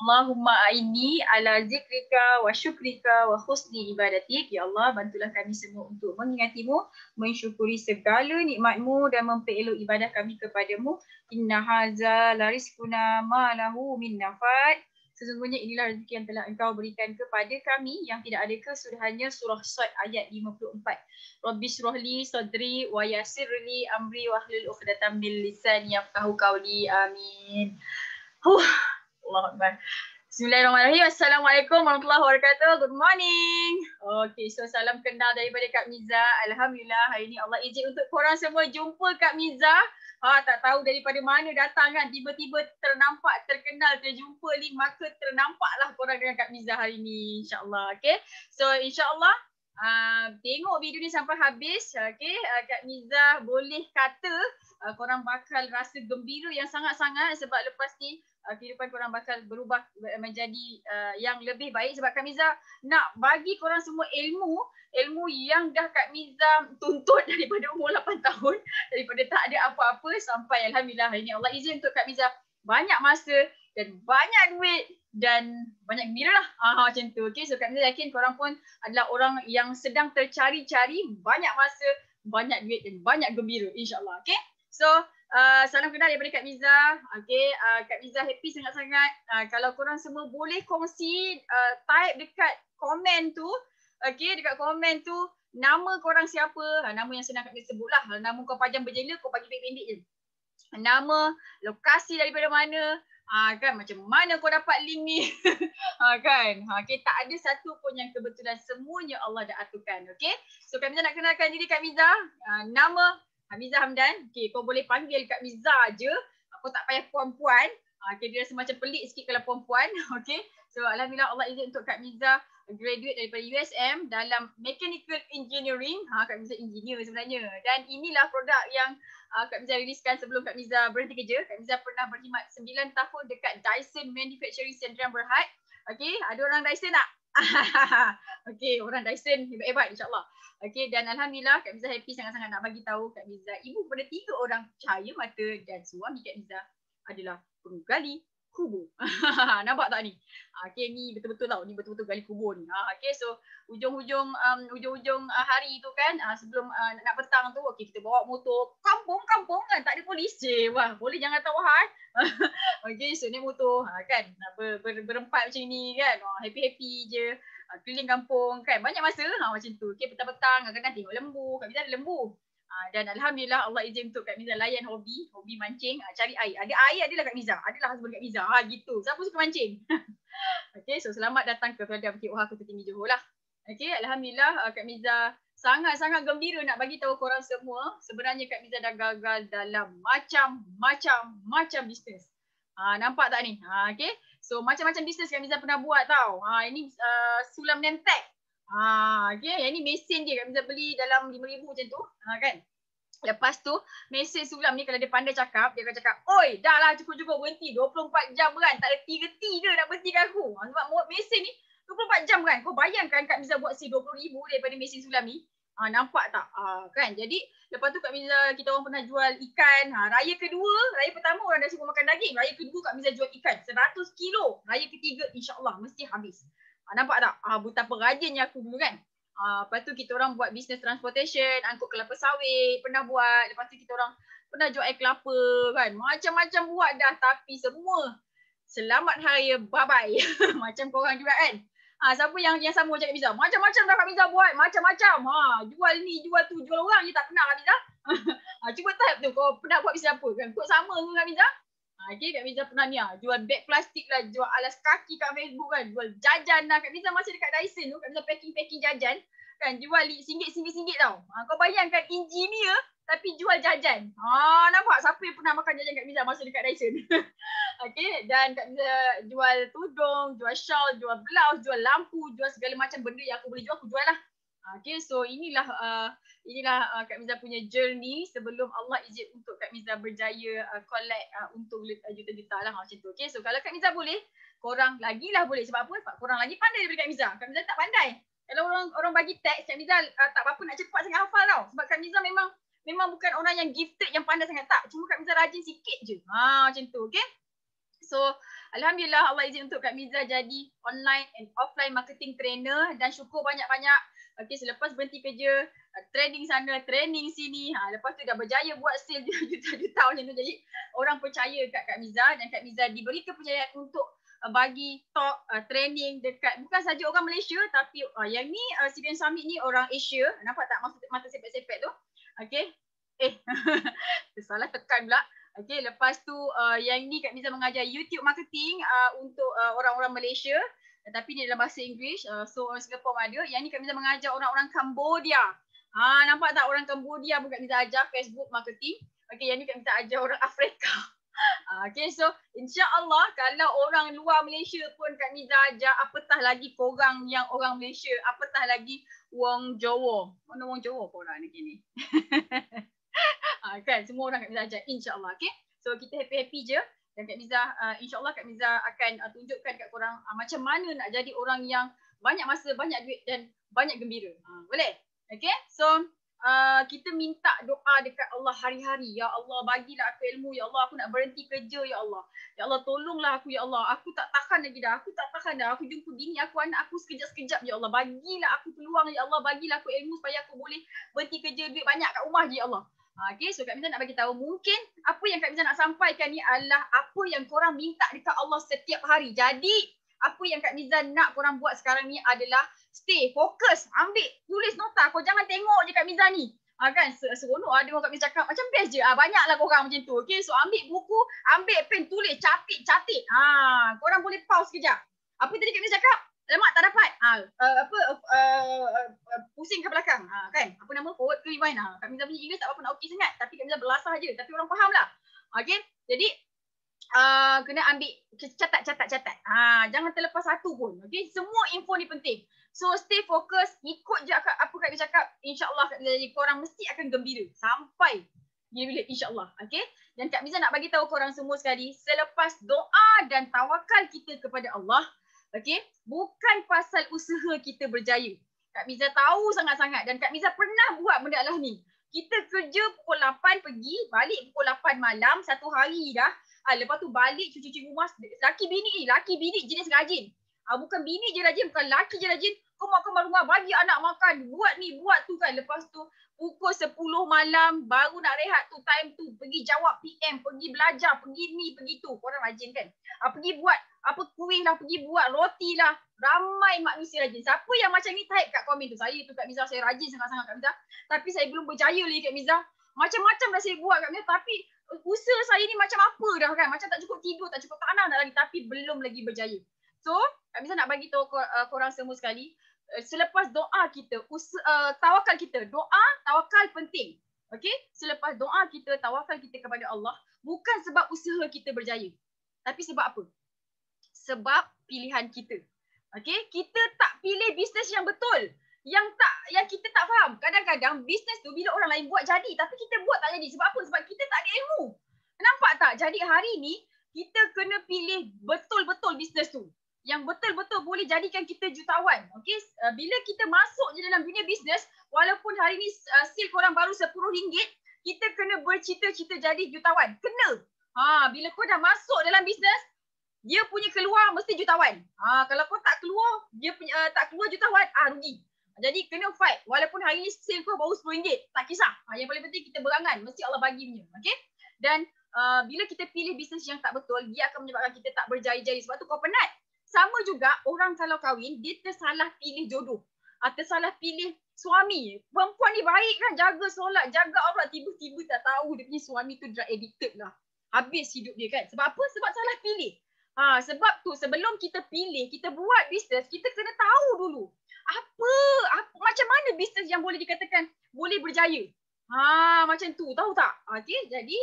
Allahumma aini ala zikrika wa syukrika wa husni ibadatik. Ya Allah, bantulah kami semua untuk mengingatimu, mensyukuri segala nikmatmu dan memperelok ibadah kami kepadamu. Inna haza la rizquna ma lahu min nafad. Sesungguhnya inilah rezeki yang telah engkau berikan kepada kami yang tidak ada kesudahannya. Surah Sad ayat 54. Rabbi syrahli sadri wa yassirli amri wahlul 'uqdatam min lisani yafqahu qawli. Amin. Allahu Akbar. Bismillahirrahmanirrahim. Assalamualaikum warahmatullahi wabarakatuh. Good morning. Okay, so salam kenal daripada Kak Miza. Alhamdulillah hari ni Allah izin untuk korang semua jumpa Kak Miza. Tak tahu daripada mana datang kan. Tiba-tiba ternampak, terkenal, terjumpa link. Maka ternampaklah korang dengan Kak Miza hari ni. InsyaAllah. Okay. So insyaAllah tengok video ni sampai habis. Okay. Kak Miza boleh kata korang bakal rasa gembira yang sangat-sangat sebab lepas ni kehidupan korang bakal berubah menjadi yang lebih baik sebab Kak Miza nak bagi korang semua ilmu yang dah Kak Miza tuntut daripada umur 8 tahun, daripada tak ada apa-apa sampai Alhamdulillah hari ni Allah izin untuk Kak Miza banyak masa dan banyak duit dan banyak gembira lah. Macam tu. Okay, so Kak Miza yakin korang pun adalah orang yang sedang tercari-cari banyak masa, banyak duit dan banyak gembira, insyaAllah. Okay, so salam kenal daripada Kak Miza. Okay, Kak Miza happy sangat-sangat. Kalau korang semua boleh kongsi, type dekat komen tu. Okay, dekat komen tu nama korang siapa. Nama yang senang Kak Miza sebut lah. Nama kau panjang berjela, kau bagi pendek-pendek je. Nama, lokasi daripada mana. Kan macam mana kau dapat link ni. Kan. Okay, tak ada satu pun yang kebetulan, semuanya Allah dah aturkan. Okay, so Kak Miza nak kenalkan diri Kak Miza. Nama Hamiza Hamdan. Okay, kau boleh panggil Kak Miza je. Kau tak payah puan-puan. Okay, dia rasa macam pelik sikit kalau puan-puan. Okay, so Alhamdulillah Allah izin untuk Kak Miza graduate daripada USM dalam Mechanical Engineering. Kak Miza engineer sebenarnya. Dan inilah produk yang Kak Miza riliskan sebelum Kak Miza berhenti kerja. Kak Miza pernah berkhidmat 9 tahun dekat Dyson Manufacturing Sdn Bhd. Okay, ada orang Dyson tak? Okay, orang Dyson hebat-hebat insyaAllah. Okay, dan Alhamdulillah Kak Miza happy sangat-sangat nak bagi tahu Kak Miza ibu kepada 3 orang cahaya mata dan suami Kak Miza adalah penggali kubur. Nampak tak ni? Okay, ni betul-betul tau. Ni betul-betul gali kubur ni. Okay, so ujung-ujung hari tu kan, sebelum nak petang tu, okay, kita bawa motor kampung-kampung kan, tak ada polis je. Wah, boleh jangan tahu Okay, so naik motor kan, berempat macam ni kan. Happy-happy je. Keliling kampung kan, banyak masa macam tu. Okay, petang-petang kadang-kadang tengok lembu. Kak Miza ada lembu. Dan Alhamdulillah Allah izin untuk Kak Miza layan hobi mancing, cari air. Ada air adalah Kak Miza, adalah husband Kak Miza. Gitu. Siapa suka mancing? Okay, so selamat datang ke Peradab Bukit Wahar Kota Tinggi Johor lah. Okay, Alhamdulillah Kak Miza sangat-sangat gembira nak bagi tahu korang semua. Sebenarnya Kak Miza dah gagal dalam macam-macam bisnes. Nampak tak ni? Okay, so macam-macam bisnes Kak Miza pernah buat tau. Ini sulam Nemtech. Okay, yang ni mesin dia Kak Miza beli dalam 5,000 macam tu. Kan? Lepas tu, mesin sulam ni kalau dia pandai cakap, dia akan cakap, oi, dah lah cukup-cukup berhenti. 24 jam kan? Tak ada reti ke nak berhentikan aku? Sebab mesin ni 24 jam kan? Kau bayangkan Kak Miza buat si 20,000 daripada mesin sulam ni. Nampak tak? Kan? Jadi, lepas tu Kak Miza, kita orang pernah jual ikan. Raya kedua, raya pertama orang dah suka makan daging. Raya kedua Kak Miza jual ikan 100 kilo. Raya ketiga, insyaAllah mesti habis. Nampak tak? Betapa rajinnya aku dulu kan? Lepas tu kita orang buat bisnes transportation, angkut kelapa sawit, pernah buat. Lepas tu kita orang pernah jual air kelapa kan. Macam-macam buat dah, tapi semua selamat hari bye-bye. Macam korang juga kan. Siapa yang sama macam Kak Miza? Macam-macam dah Kak Miza buat, macam-macam. Jual ni, jual tu, jual orang je tak pernah Kak Miza. Cuba type tu, kau pernah buat bisnes apa kan? Kau sama ke Kak Miza? Okay, Kak Miza pernah ni jual beg plastik lah, jual alas kaki kat Facebook kan, jual jajan lah. Kak Miza masih dekat Dyson tu, Kak Miza packing jajan kan, jual RM1 tau. Kau bayangkan engineer tapi jual jajan. Nampak siapa yang pernah makan jajan Kak Miza masa dekat Dyson? Okay, dan Kak Miza jual tudung, jual shawl, jual blouse, jual lampu, jual segala macam benda yang aku boleh jual, aku jual lah. Okay, so inilah Kak Miza punya journey sebelum Allah izin untuk Kak Miza berjaya collect untung juta-juta lah macam tu. Okay, so kalau Kak Miza boleh, korang lagilah boleh. Sebab apa? Sebab korang lagi pandai daripada Kak Miza. Kak Miza tak pandai. Kalau orang bagi teks, Kak Miza tak apa-apa nak cepat sangat hafal tau. Sebab Kak Miza memang bukan orang yang gifted yang pandai sangat, tak. Cuma Kak Miza rajin sikit je. Macam tu, okay? So, alhamdulillah Allah izin untuk Kak Miza jadi online and offline marketing trainer dan syukur banyak-banyak. Okay, selepas berhenti kerja, training sana, training sini. Lepas tu dah berjaya buat sale juta-juta macam tu. Jadi, orang percaya kat Kak Miza dan Kak Miza diberi kepercayaan untuk bagi talk, training dekat bukan saja orang Malaysia tapi yang ni CBN Summit ni orang Asia. Nampak tak mata sepet-sepet tu? Okay. Salah tekan pula. Okay, lepas tu yang ni Kak Miza mengajar YouTube marketing untuk orang-orang Malaysia. Tapi ni dalam bahasa Inggeris. So orang Singapore ada. Yang ni Kak Miza mengajar orang-orang Cambodia. Nampak tak orang Cambodia pun Kak Miza ajar Facebook marketing. Okay, yang ni Kak Miza ajar orang Afrika. Okay, so insya-Allah kalau orang luar Malaysia pun Kak Miza ajar, apatah lagi korang yang orang Malaysia, apatah lagi wong Jawa. Mana wong Jawa pun orang ni kini. Kan semua orang Kak Miza ajar insya-Allah. Okay, so kita happy-happy je dan Kak Miza insya-Allah Kak Miza akan tunjukkan kat korang macam mana nak jadi orang yang banyak masa, banyak duit dan banyak gembira. Boleh? Okay, so kita minta doa dekat Allah hari-hari. Ya Allah, bagilah aku ilmu. Ya Allah, aku nak berhenti kerja. Ya Allah, ya Allah, tolonglah aku. Ya Allah, aku tak tahan lagi dah. Aku tak tahan dah. Aku jumpa bini aku, anak aku sekejap-sekejap. Ya Allah, bagilah aku peluang. Ya Allah, bagilah aku ilmu supaya aku boleh berhenti kerja, duit banyak kat rumah je. Ya Allah. Okay, so Kak Miza nak bagi tahu mungkin apa yang Kak Miza nak sampaikan ni adalah apa yang korang minta dekat Allah setiap hari. Jadi, apa yang Kak Miza nak korang buat sekarang ni adalah stay, fokus, ambil, tulis nota. Kau jangan tengok je Kak Miza ni. Kan, seronok ada orang Kak Miza cakap macam best je. Banyaklah korang macam tu. Okay, so ambil buku, ambil pen, tulis, catik. Korang boleh pause sekejap. Apa tadi Kak Miza cakap? Lemak tak dapat. Pusing ke belakang. Kan? Apa nama? Forward ke rewind. Kak Miza punya English tak apa nak okey sangat. Tapi Kak Miza belasah je. Tapi orang faham lah. Okay, jadi kena ambil, catat. Jangan terlepas satu pun. Okay, semua info ni penting. So stay fokus, ikut je apa Kak Miza cakap. InsyaAllah korang mesti akan gembira. Sampai bila insyaAllah. Okay, dan Kak Miza nak bagi tahu korang semua sekali. Selepas doa dan tawakal kita kepada Allah, okay, bukan pasal usaha kita berjaya. Kak Miza tahu sangat-sangat dan Kak Miza pernah buat benda lah ni. Kita kerja pukul 8 pergi, balik pukul 8 malam, satu hari dah. Lepas tu balik cuci-cuci rumah. Laki bini jenis rajin. Bukan bini je rajin, bukan laki je rajin. Kemar-kemar rumah, bagi anak makan, buat ni, buat tu kan. Lepas tu pukul 10 malam baru nak rehat tu, time tu. Pergi jawab PM, pergi belajar, pergi ni, pergi tu. Korang rajin kan? Pergi buat kuih lah, pergi buat roti lah. Ramai manusia rajin. Siapa yang macam ni type kat komen tu. Saya tu Kak Miza, saya rajin sangat-sangat Kak Miza. Tapi saya belum berjaya lagi Kak Miza. Macam-macam dah saya buat Kak Miza. Tapi usaha saya ni macam apa dah kan. Macam tak cukup tidur, tak cukup tanah nak lagi. Tapi belum lagi berjaya. So, Kak Miza nak bagi tahu korang semua sekali. Selepas doa kita, tawakal kita. Doa, tawakal penting. Okay? Selepas doa kita, tawakal kita kepada Allah. Bukan sebab usaha kita berjaya. Tapi sebab apa? Sebab pilihan kita. Okay? Kita tak pilih bisnes yang betul. Yang kita tak faham. Kadang-kadang bisnes tu bila orang lain buat jadi. Tapi kita buat tak jadi. Sebab apa? Sebab kita tak ada ilmu. Nampak tak? Jadi hari ni, kita kena pilih betul-betul bisnes tu. Yang betul-betul boleh jadikan kita jutawan. Okay? Bila kita masuk je dalam dunia bisnes, walaupun hari ni sil korang baru RM10, kita kena bercita-cita jadi jutawan. Kena. Bila kau dah masuk dalam bisnes, dia punya keluar mesti jutawan. Kalau kau tak keluar, dia punya tak keluar jutawan, rugi. Jadi kena fight. Walaupun hari ni sil kau baru RM10, tak kisah. Yang paling penting kita berangan. Mesti Allah bagi punya. Okay? Dan bila kita pilih bisnes yang tak betul, dia akan menyebabkan kita tak berjaya-jaya. Sebab tu kau penat. Sama juga orang kalau kahwin, dia tersalah pilih jodoh. Tersalah pilih suami. Perempuan ni baik kan, jaga solat, jaga aurat. Tiba-tiba tak tahu dia punya suami tu drug addicted lah. Habis hidup dia kan. Sebab apa? Sebab salah pilih. Sebab tu sebelum kita pilih, kita buat bisnes, kita kena tahu dulu. Macam mana bisnes yang boleh dikatakan boleh berjaya. Macam tu. Tahu tak? Okay, jadi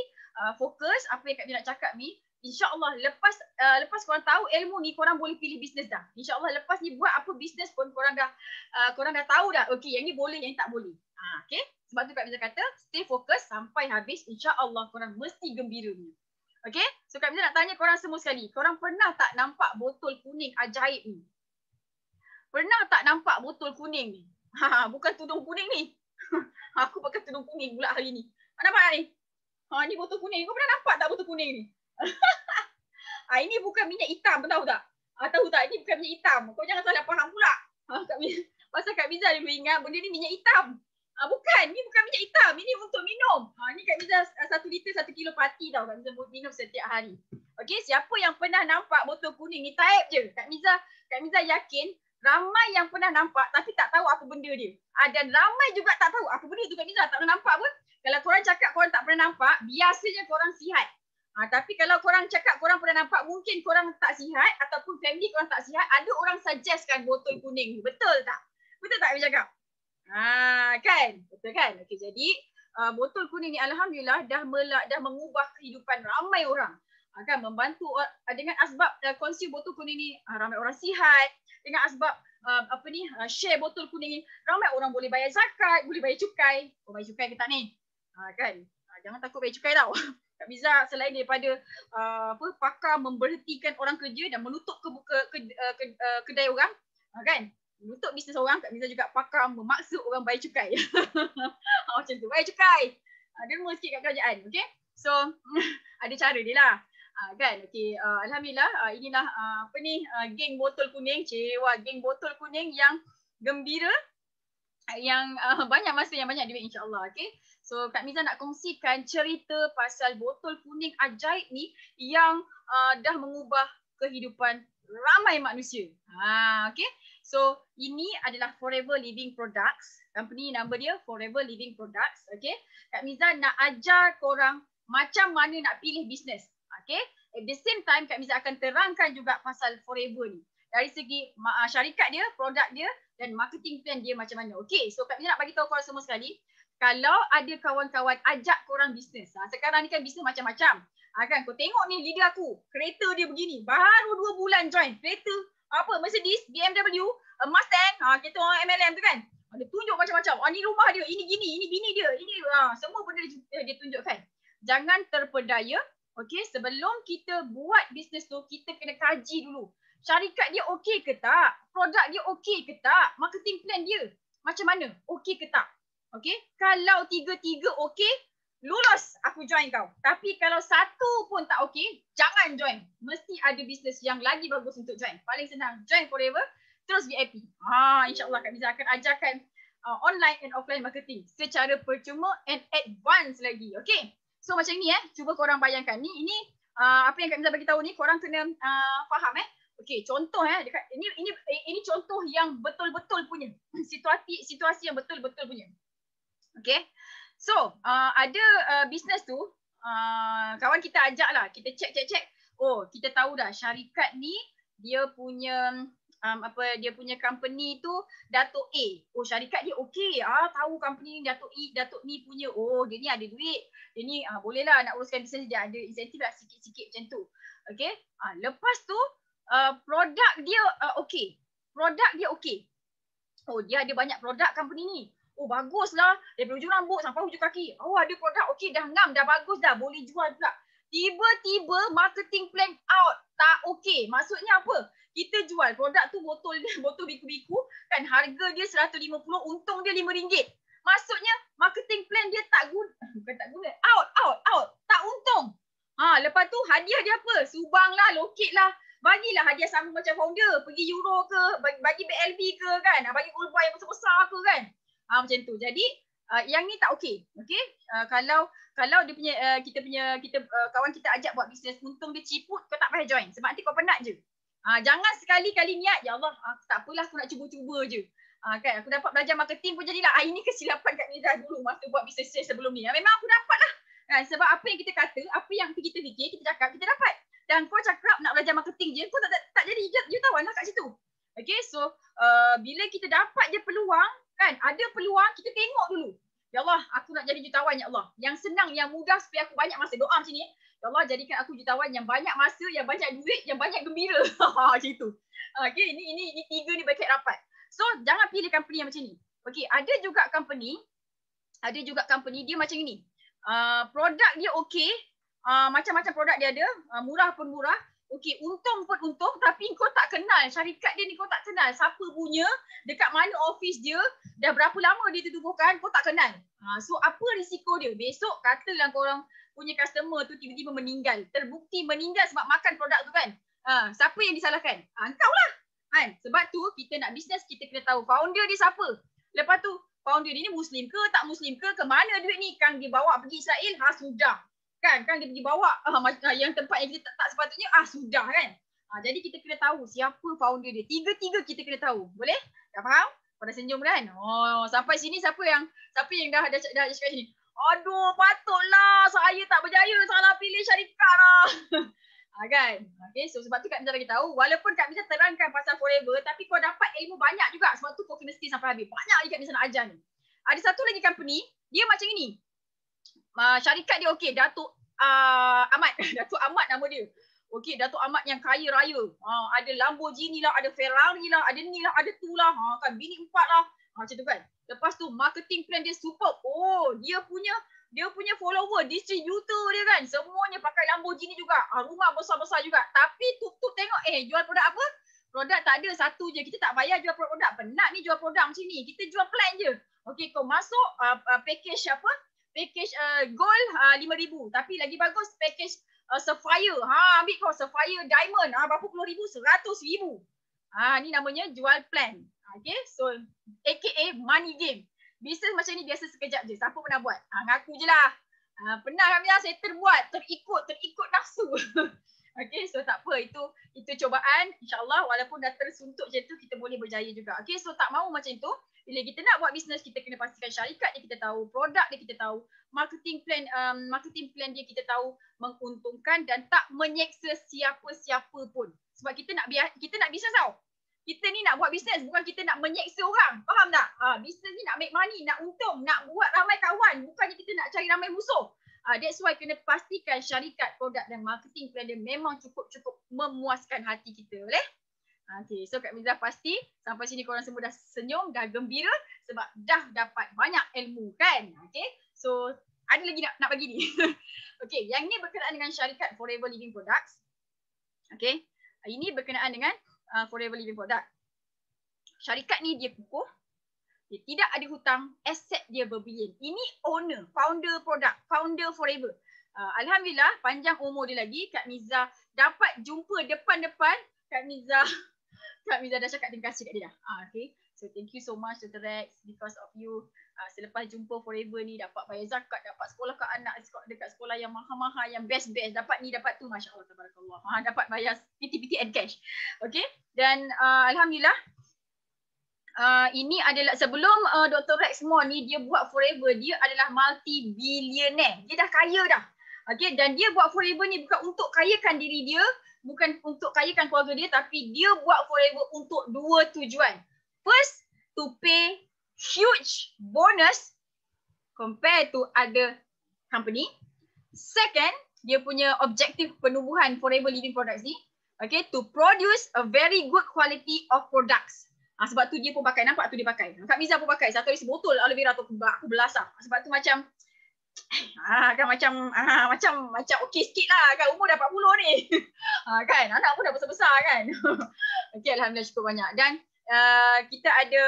fokus apa yang Kak Miza nak cakap ni. InsyaAllah lepas korang tahu ilmu ni, korang boleh pilih bisnes dah. InsyaAllah lepas ni buat apa bisnes pun korang dah tahu dah. Okay, yang ni boleh, yang ni tak boleh. Okay, sebab tu Kak Miza kata stay fokus sampai habis. InsyaAllah korang mesti gembira ni. Okay, so Kak Miza nak tanya korang semua sekali. Korang pernah tak nampak botol kuning ajaib ni? Pernah tak nampak botol kuning ni? Bukan tudung kuning ni. Aku pakai tudung kuning pula hari ni. Nampak ni? Ni botol kuning. Kau pernah nampak tak botol kuning ni? Ini bukan minyak hitam, tahu tak? Tahu tak? Ini bukan minyak hitam. Kau jangan salah faham pula. Pasal Kak Miza dia ingat benda ni minyak hitam. Bukan, ni bukan minyak hitam. Ini untuk minum. Ni Kak Miza 1 liter 1 kilo pati tau. Kak Miza minum setiap hari. Okey, siapa yang pernah nampak botol kuning ni, type je. Kak Miza yakin ramai yang pernah nampak tapi tak tahu apa benda dia. Dan ramai juga tak tahu apa benda tu. Kak Miza tak pernah nampak pun. Kalau korang cakap korang tak pernah nampak, biasanya korang sihat. Tapi kalau korang cakap korang pernah nampak, mungkin korang tak sihat ataupun family korang tak sihat, ada orang suggestkan botol kuning ni. Betul tak? Betul tak Abi cakap? Kan? Betul kan? Okey, jadi botol kuning ni alhamdulillah dah mengubah kehidupan ramai orang. Kan membantu dengan asbab konsum botol kuning ni ramai orang sihat. Dengan asbab share botol kuning ni ramai orang boleh bayar zakat, boleh bayar cukai. Bayar cukai ke tak ni? Kan? Jangan takut bayar cukai tau. Kak Miza selain daripada pakar memberhentikan orang kerja dan menutup kedai orang, kan? Menutup bisnes orang, Kak Miza juga pakar memaksa orang bayar cukai. Macam tu, bayar cukai. Derma sikit kat kerajaan, okey? So, ada cara dia lah. Kan? Okey, alhamdulillah inilah geng botol kuning, geng botol kuning yang gembira, yang banyak masa, yang banyak duit insya-Allah, okey? So Kak Miza nak kongsikan cerita pasal botol kuning ajaib ni yang dah mengubah kehidupan ramai manusia. Okay. So ini adalah Forever Living Products. Company nama dia Forever Living Products. Okay. Kak Miza nak ajar korang macam mana nak pilih bisnes. Okay. At the same time Kak Miza akan terangkan juga pasal Forever ni. Dari segi syarikat dia, produk dia dan marketing plan dia macam mana. Okay. So Kak Miza nak bagi tahu korang semua sekali. Kalau ada kawan-kawan ajak korang bisnes. Sekarang ni kan bisnes macam-macam. Kan kau tengok ni leader aku. Kereta dia begini. Baru 2 bulan join. Kereta apa? Mercedes, BMW, Mustang. Kereta orang MLM tu kan. Dia tunjuk macam-macam. Ni rumah dia. Ini gini. Ini bini dia. Ini semua benda dia tunjukkan. Jangan terpedaya. Okay. Sebelum kita buat bisnes tu, kita kena kaji dulu. Syarikat dia okey ke tak? Produk dia okey ke tak? Marketing plan dia macam mana? Okey ke tak? Okay, kalau 3-3 okey, lulus aku join kau. Tapi kalau satu pun tak okey, jangan join. Mesti ada bisnes yang lagi bagus untuk join. Paling senang, join Forever, terus VIP. InsyaAllah Kak Miza akan ajarkan online and offline marketing secara percuma and advance lagi. Okay, so macam ni cuba korang bayangkan. Ini apa yang Kak Miza bagi tahu ni, korang kena faham Okey, contoh dekat ini contoh yang betul-betul punya. Situasi yang betul-betul punya. Okay, so ada bisnes tu kawan kita ajak lah, kita cek. Oh, kita tahu dah syarikat ni dia punya dia punya company tu Datuk A. Oh, syarikat dia okey. Tahu company ni Datuk ni punya. Oh, dia ni ada duit. Dia ni boleh lah nak uruskan bisnes dia, ada insentif lah sikit-sikit macam tu. Okay, lepas tu produk dia okey. Produk dia okey. Oh, dia ada banyak produk company ni. Oh, baguslah. Daripada hujung rambut sampai hujung kaki. Oh, ada produk okey, dah ngam, dah bagus dah. Boleh jual pula. Tiba-tiba marketing plan out. Tak okey. Maksudnya apa? Kita jual produk tu botol biku-biku. Kan harga dia 150, untung dia RM5. Maksudnya marketing plan dia tak guna. Bukan tak guna. Out. Tak untung. Lepas tu hadiah dia apa? Subang lah, lokit lah. Bagilah hadiah sama macam founder. Pergi Euro ke, bagi BLB ke kan. Bagi gold bar yang besar-besar ke kan. Macam tu. Jadi yang ni tak okey. Okey? Kalau dia punya kita kawan kita ajak buat bisnes, untung dia ciput, kau tak payah join sebab nanti kau penat je. Jangan sekali-kali niat, ya Allah, tak apalah aku nak cuba-cuba je. Kan aku dapat belajar marketing pun jadilah. Ini kesilapan Kak Miza dulu masa buat bisnes saya sebelum ni. Memang aku dapat lah. Kan sebab apa yang kita kata, apa yang kita fikir, kita cakap, kita dapat. Dan kau cakap nak belajar marketing je, kau tak jadi jutawan lah kat situ. Okay, so bila kita dapat je peluang, kan, ada peluang, kita tengok dulu. Ya Allah, aku nak jadi jutawan, ya Allah. Yang senang, yang mudah supaya aku banyak masa. Doa macam ni. Ya Allah, jadikan aku jutawan yang banyak masa, yang banyak duit, yang banyak gembira. Macam tu. Okay, ini 3 ni berkait rapat. So, jangan pilih company yang macam ni. Okay, ada juga company dia macam ni. Produk dia okey. Macam-macam produk dia ada. Murah pun murah. Okey, untung pun untung tapi kau tak kenal syarikat dia ni, kau tak kenal siapa punya, dekat mana office dia, dah berapa lama dia ditubuhkan, kau tak kenal. So apa risiko dia? Besok katalah korang punya customer tu tiba-tiba meninggal, terbukti meninggal sebab makan produk tu kan. Siapa yang disalahkan? Engkau lah. Kan? Sebab tu kita nak bisnes, kita kena tahu founder dia siapa. Lepas tu founder dia ni muslim ke tak muslim ke mana duit ni, kan dia bawa pergi Israel, sudah. Kan dia pergi bawa yang tempat yang kita tak sepatutnya, sudah kan. Jadi kita kena tahu siapa founder dia. Tiga-tiga kita kena tahu. Boleh? Dah faham? Pada senyum kan? Sampai sini siapa yang dah cakap sini? Aduh, patutlah saya tak berjaya, salah pilih syarikat lah. Kan? Okay, so sebab tu Kak Miza bagi tahu, walaupun Kak Miza terangkan pasal Forever, tapi kau dapat ilmu banyak juga. Sebab tu kau kena stay sampai habis. Banyak lagi Kak Miza nak ajar ni. Ada satu lagi company, dia macam ini. Syarikat dia okey, Datuk Ahmad. Datuk Ahmad nama dia. Okey, Datuk Ahmad yang kaya raya. Ada Lamborghini lah, ada Ferrari lah, ada ni lah, ada tu lah. Kan bini 4 lah. Macam tu kan. Lepas tu marketing plan dia superb. Dia punya follower, distributor dia kan. Semuanya pakai Lamborghini juga. Rumah besar-besar juga. Tapi tutup tengok, jual produk apa? Produk tak ada, satu je. Kita tak payah jual produk. Penat ni jual produk macam ni. Kita jual plan je. Okey, kau masuk package apa? Package gold 5,000. Tapi lagi bagus package Sapphire. Ambil kau Sapphire Diamond. Berapa puluh ribu? 100,000. Ni namanya jual plan. Okay, so aka money game. Bisnes macam ni biasa sekejap je. Siapa pernah buat? Ngaku je lah. Pernah kami lah, saya terbuat. Terikut nafsu. Okay, so tak apa. Itu cobaan. InsyaAllah walaupun dah tersuntuk macam tu, kita boleh berjaya juga. Okay, so tak mahu macam tu. Bila kita nak buat bisnes, kita kena pastikan syarikat dia kita tahu, produk dia kita tahu, marketing plan dia kita tahu, menguntungkan dan tak menyeksa siapa-siapa pun. Sebab kita nak bisnes tau. Kita ni nak buat bisnes, bukan kita nak menyeksa orang. Faham tak? Bisnes ni nak make money, nak untung, nak buat ramai kawan. Bukannya kita nak cari ramai musuh. That's why kena pastikan syarikat, produk dan marketing plan dia memang cukup memuaskan hati kita. Boleh? Okay, so Kak Miza pasti sampai sini korang semua dah senyum, dah gembira sebab dah dapat banyak ilmu kan? Okay, so ada lagi nak bagi ni. Okay, yang ni berkenaan dengan syarikat Forever Living Products. Okay, ini berkenaan dengan Forever Living Product. Syarikat ni dia kukuh, dia tidak ada hutang, aset dia berbilion. Ini owner, founder produk, founder Forever. Alhamdulillah, panjang umur dia lagi. Kak Miza dapat jumpa depan-depan. Kak Miza dah cakap terima kasih kat dia dah. Okay. So thank you so much Dr. Rex, because of you. Selepas jumpa Forever ni dapat bayar zakat, dapat sekolah kat anak dekat sekolah yang mahal-mahal, yang best-best. Dapat ni, dapat tu, Masya Allah, tabarakallah. Dapat bayar PT and cash. Okay. Dan Alhamdulillah, ini adalah sebelum Dr. Rex Moore ni dia buat Forever, dia adalah multi-billionaire. Dia dah kaya dah. Okay. Dan dia buat Forever ni bukan untuk kayakan diri dia, bukan untuk kayakan keluarga dia, tapi dia buat Forever untuk dua tujuan. First, to pay huge bonus compared to other company. Second, dia punya objektif penubuhan Forever Living Products ni, okay, to produce a very good quality of products. Sebab tu dia pun pakai, nampak tu dia pakai. Kak Miza pun pakai, satu hari sebotol aloe vera tu aku belasah. Sebab tu macam macam okey sikit lah kan, umur dah 40 ni. Kan, anak pun dah besar-besar kan. Okey, Alhamdulillah cukup banyak. Dan kita ada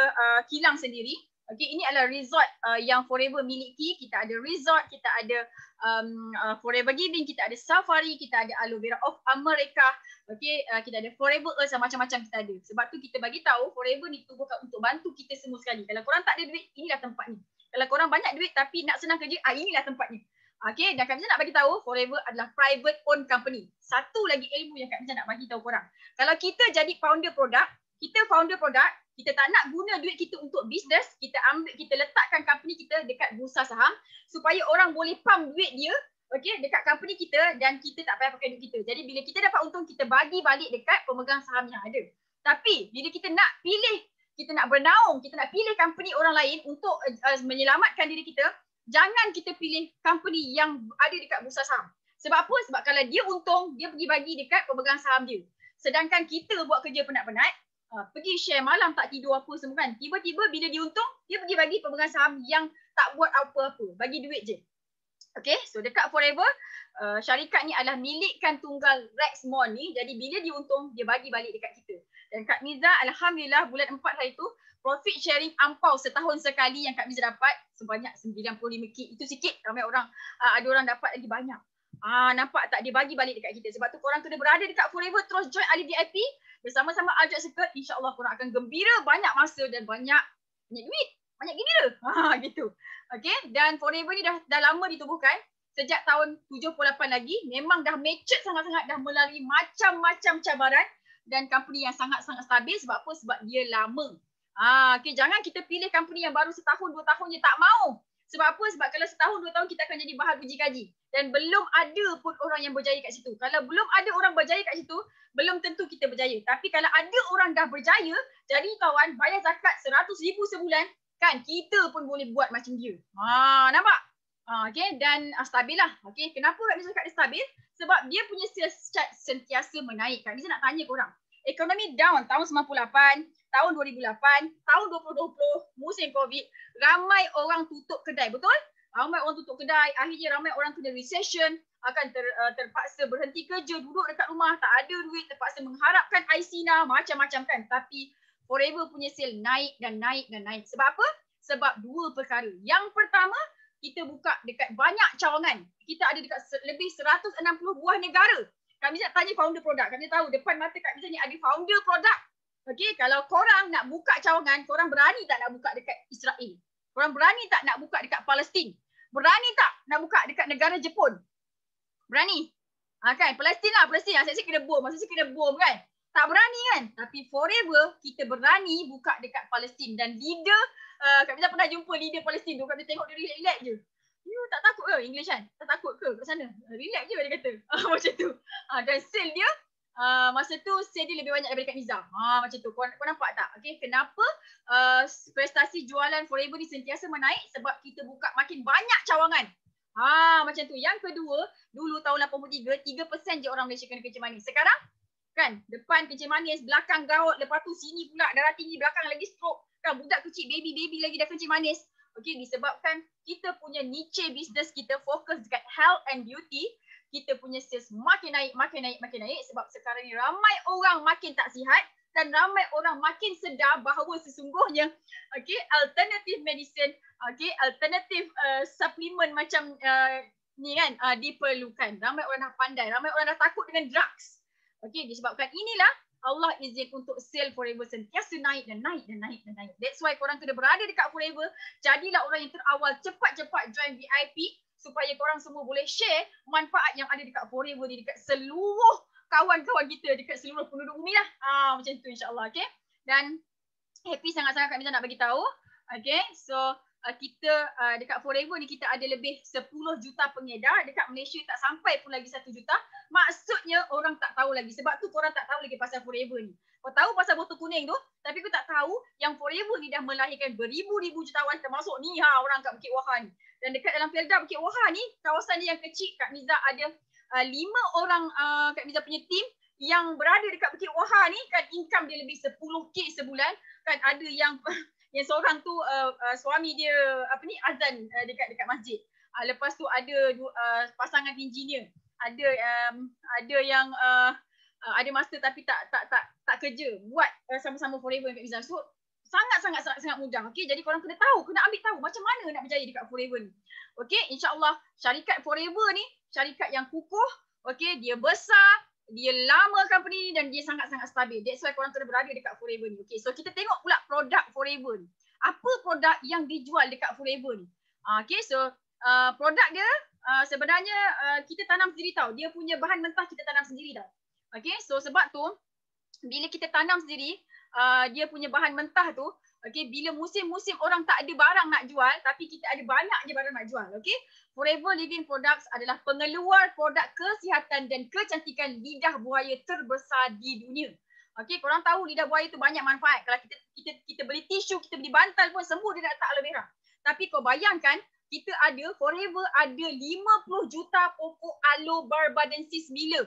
kilang sendiri. Okey, ini adalah resort yang Forever miliki. Kita ada resort, kita ada Forever Giving, kita ada Safari, kita ada Aloe Vera of America. Okey, kita ada Forever Earth, macam-macam kita ada. Sebab tu kita bagi tahu Forever ni tubuhkan untuk bantu kita semua sekali. Kalau korang tak ada duit, inilah tempatnya. Kalau korang banyak duit tapi nak senang kerja, inilah tempatnya. Okay, dan Kak Miza nak bagi tahu Forever adalah private owned company. Satu lagi ilmu yang Kak Miza nak bagi tahu korang. Kalau kita jadi founder produk, kita tak nak guna duit kita untuk bisnes, kita letakkan company kita dekat bursa saham supaya orang boleh pump duit dia, okay, dekat company kita dan kita tak payah pakai duit kita. Jadi bila kita dapat untung, kita bagi balik dekat pemegang saham yang ada. Tapi bila kita nak pilih, kita nak bernaung, kita nak pilih company orang lain untuk menyelamatkan diri kita, jangan kita pilih company yang ada dekat bursa saham. Sebab apa? Sebab kalau dia untung, dia pergi bagi dekat pemegang saham dia. Sedangkan kita buat kerja penat-penat, pergi share malam tak tidur apa semua kan. Tiba-tiba bila dia untung, dia pergi bagi pemegang saham yang tak buat apa-apa, bagi duit je. Okay, so dekat Forever, syarikat ni adalah milikkan tunggal Rexmond ni. Jadi bila dia untung, dia bagi balik dekat kita. Dan Kak Miza, Alhamdulillah bulan 4 hari tu, profit sharing ampau setahun sekali yang Kak Miza dapat sebanyak 95k. Itu sikit, ramai orang, ada orang dapat lagi banyak. Nampak tak, dia bagi balik dekat kita. Sebab tu korang kena berada dekat Forever, terus join Ali VIP bersama-sama Aljat Circle. InsyaAllah korang akan gembira, banyak masa dan banyak duit. Banyak gembira. Gitu. Okay, dan Forever ni dah lama ditubuhkan. Sejak tahun 78 lagi. Memang dah matured sangat-sangat. Dah melalui macam-macam cabaran. Dan company yang sangat-sangat stabil. Sebab apa? Sebab dia lama. Okay, jangan kita pilih company yang baru setahun, 2 tahun je. Tak mau. Sebab apa? Sebab kalau setahun, 2 tahun kita akan jadi bahan uji kaji. Dan belum ada pun orang yang berjaya kat situ. Kalau belum ada orang berjaya kat situ, belum tentu kita berjaya. Tapi kalau ada orang dah berjaya, jadi kawan, bayar zakat 100,000 sebulan, kan kita pun boleh buat macam dia. Nampak? Okay, dan stabil lah. Okay, kenapa Kak Miza cakap dia stabil? Sebab dia punya sales chart sentiasa menaik. Kak Miza nak tanya korang. Ekonomi down tahun 98, tahun 2008, tahun 2020, musim COVID, ramai orang tutup kedai, betul? Ramai orang tutup kedai, akhirnya ramai orang kena recession, akan terpaksa berhenti kerja, duduk dekat rumah, tak ada duit, terpaksa mengharapkan ICNA, macam-macam kan. Tapi Forever punya sale naik dan naik dan naik. Sebab apa? Sebab dua perkara. Yang pertama, kita buka dekat banyak cawangan. Kita ada dekat lebih 160 buah negara. Kami nak tanya founder produk. Kami tahu depan mata Kak Miza ni ada founder produk. Okey, kalau korang nak buka cawangan, korang berani tak nak buka dekat Israel? Korang berani tak nak buka dekat Palestin? Berani tak nak buka dekat negara Jepun? Berani? Kan, Palestin lah, Palestin. Asyik-asyik kena bom. Asyik-asyik kena bom kan? Tak berani kan? Tapi Forever, kita berani buka dekat Palestin. Dan leader, Kak Miza pernah jumpa leader Palestin tu. Kak Miza tengok dia relax je. You tak takut ke English kan? Tak takut ke kat sana? Relax je dia kata. Macam tu. Dan sale dia, masa tu sale dia lebih banyak daripada Kak Miza. Macam tu. Kau nampak tak? Okay, kenapa prestasi jualan Forever ni sentiasa menaik? Sebab kita buka makin banyak cawangan. Macam tu. Yang kedua, dulu tahun 83, 3% je orang Malaysia kena kencing manis. Sekarang, kan, depan kencing manis, belakang gaut, lepas tu sini pula darah tinggi, belakang lagi stroke. Kan, budak kecil, baby lagi dah kencing manis. Okay, disebabkan kita punya niche business kita fokus dekat health and beauty, kita punya sales makin naik sebab sekarang ni ramai orang makin tak sihat dan ramai orang makin sedar bahawa sesungguhnya alternative medicine, alternative supplement macam ni kan diperlukan. Ramai orang dah pandai, ramai orang dah takut dengan drugs. Disebabkan inilah Allah izin untuk sale Forever sentiasa naik dan naik. That's why korang kena berada dekat Forever. Jadilah orang yang terawal, cepat-cepat join VIP supaya korang semua boleh share manfaat yang ada dekat Forever ni dekat seluruh kawan-kawan kita, dekat seluruh penduduk bumi lah. Macam tu insyaAllah. Okay. Dan happy sangat-sangat Kak Miza nak bagi tahu. Okay. So kita dekat Forever ni kita ada lebih 10 juta pengedar. Dekat Malaysia tak sampai pun lagi 1 juta. Maksudnya orang tak tahu lagi. Sebab tu korang tak tahu lagi pasal Forever ni. Kau tahu pasal botol kuning tu, tapi kau tak tahu yang Forever ni dah melahirkan beribu-ribu jutawan, termasuk ni orang kat Bukit Wahha ni. Dan dekat dalam Felda Bukit Wahha ni, kawasan dia yang kecil, Kak Miza ada 5 orang Kak Miza punya team yang berada dekat Bukit Wahha ni, kan income dia lebih 10k sebulan. Kan ada yang seorang tu suami dia azan dekat masjid. Lepas tu ada pasangan engineer. Ada yang ada master tapi tak kerja. Buat sama-sama Forever dekat Miza. So sangat mudah. Okey, jadi korang kena tahu, kena ambil tahu macam mana nak berjaya dekat Forever ni. Okey, insya-Allah syarikat Forever ni syarikat yang kukuh. Okey, dia besar, dia lama company ni dan dia sangat-sangat stabil. That's why korang kena berada dekat Forever ni. Okay, so kita tengok pula produk Forever ni. Apa produk yang dijual dekat Forever ni? Okay, so produk dia sebenarnya kita tanam sendiri tau. Dia punya bahan mentah kita tanam sendiri tau. Okay, so sebab tu bila kita tanam sendiri dia punya bahan mentah tu, okay, bila musim-musim orang tak ada barang nak jual tapi kita ada banyak je barang nak jual. Okay, Forever Living Products adalah pengeluar produk kesihatan dan kecantikan lidah buaya terbesar di dunia. Okey, korang tahu lidah buaya tu banyak manfaat. Kalau kita beli tisu, kita beli bantal pun sembuh dia letak aloe vera. Tapi kau bayangkan, kita ada Forever ada 50 juta pokok aloe barbadensis mila.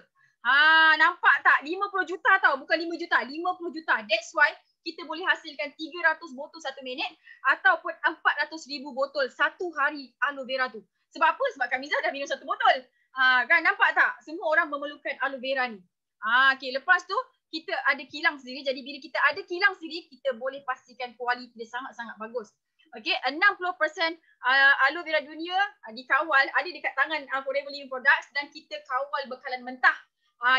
Nampak tak? 50 juta tau, bukan 5 juta, 50 juta. That's why kita boleh hasilkan 300 botol 1 minit ataupun 400,000 botol 1 hari aloe vera tu. Sebab apa? Sebab Kak Miza dah minum 1 botol. Kan nampak tak? Semua orang memerlukan aloe vera ni. Okay, lepas tu kita ada kilang sendiri. Jadi bila kita ada kilang sendiri, kita boleh pastikan kualiti dia sangat-sangat bagus. Okay, 60% aloe vera dunia dikawal, ada dekat tangan Forever Living Products dan kita kawal bekalan mentah.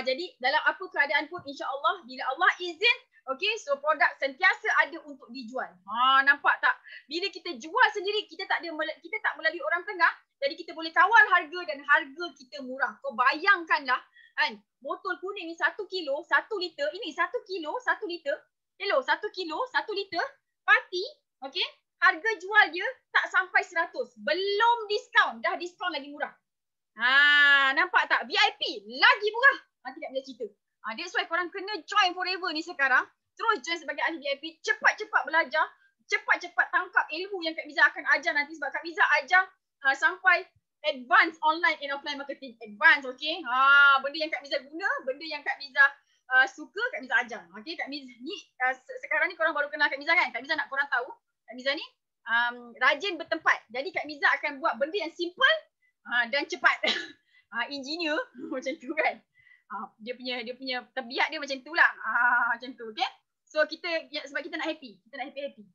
Jadi dalam apa keadaan pun insya-Allah bila Allah izin, okay, so produk sentiasa ada untuk dijual. Nampak tak? Bila kita jual sendiri, kita tak melalui orang tengah, jadi kita boleh kawal harga dan harga kita murah. Kau bayangkanlah kan, botol kuning ni 1 kilo, 1 liter, ini 1 kilo, 1 liter. Hello, 1 kilo, 1 liter, parti, okay? Harga jual dia tak sampai 100. Belum diskaun, dah diskaun lagi murah. Nampak tak? VIP lagi murah. Tidak boleh cerita. That's why korang kena join Forever ni sekarang. Terus join sebagai ahli VIP. Cepat-cepat belajar. Cepat-cepat tangkap ilmu yang Kak Miza akan ajar nanti. Sebab Kak Miza ajar sampai advance online and offline marketing. Advance, okay? Benda yang Kak Miza guna, benda yang Kak Miza suka, Kak Miza ajar. Okay, Kak Miza ni sekarang ni korang baru kenal Kak Miza kan? Kak Miza nak korang tahu, Kak Miza ni rajin bertempat. Jadi Kak Miza akan buat benda yang simple dan cepat. Engineer macam tu kan? Dia punya tabiat dia macam tu lah. Macam tu, okay? So sebab kita nak happy. Kita nak happy-happy.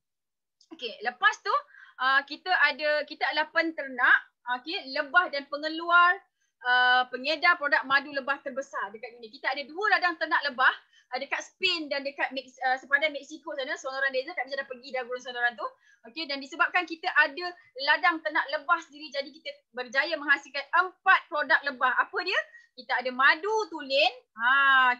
Okay, lepas tu kita adalah penternak, okay, lebah dan pengeluar pengedar produk madu lebah terbesar dekat dunia. Kita ada 2 ladang ternak lebah dekat Spain dan dekat sepadan Mexico sana, Sonoran Desert. Kak Miza dah pergi dah gurun Sonoran tu. Okay, dan disebabkan kita ada ladang ternak lebah sendiri, jadi kita berjaya menghasilkan 4 produk lebah. Apa dia? Kita ada madu tulen,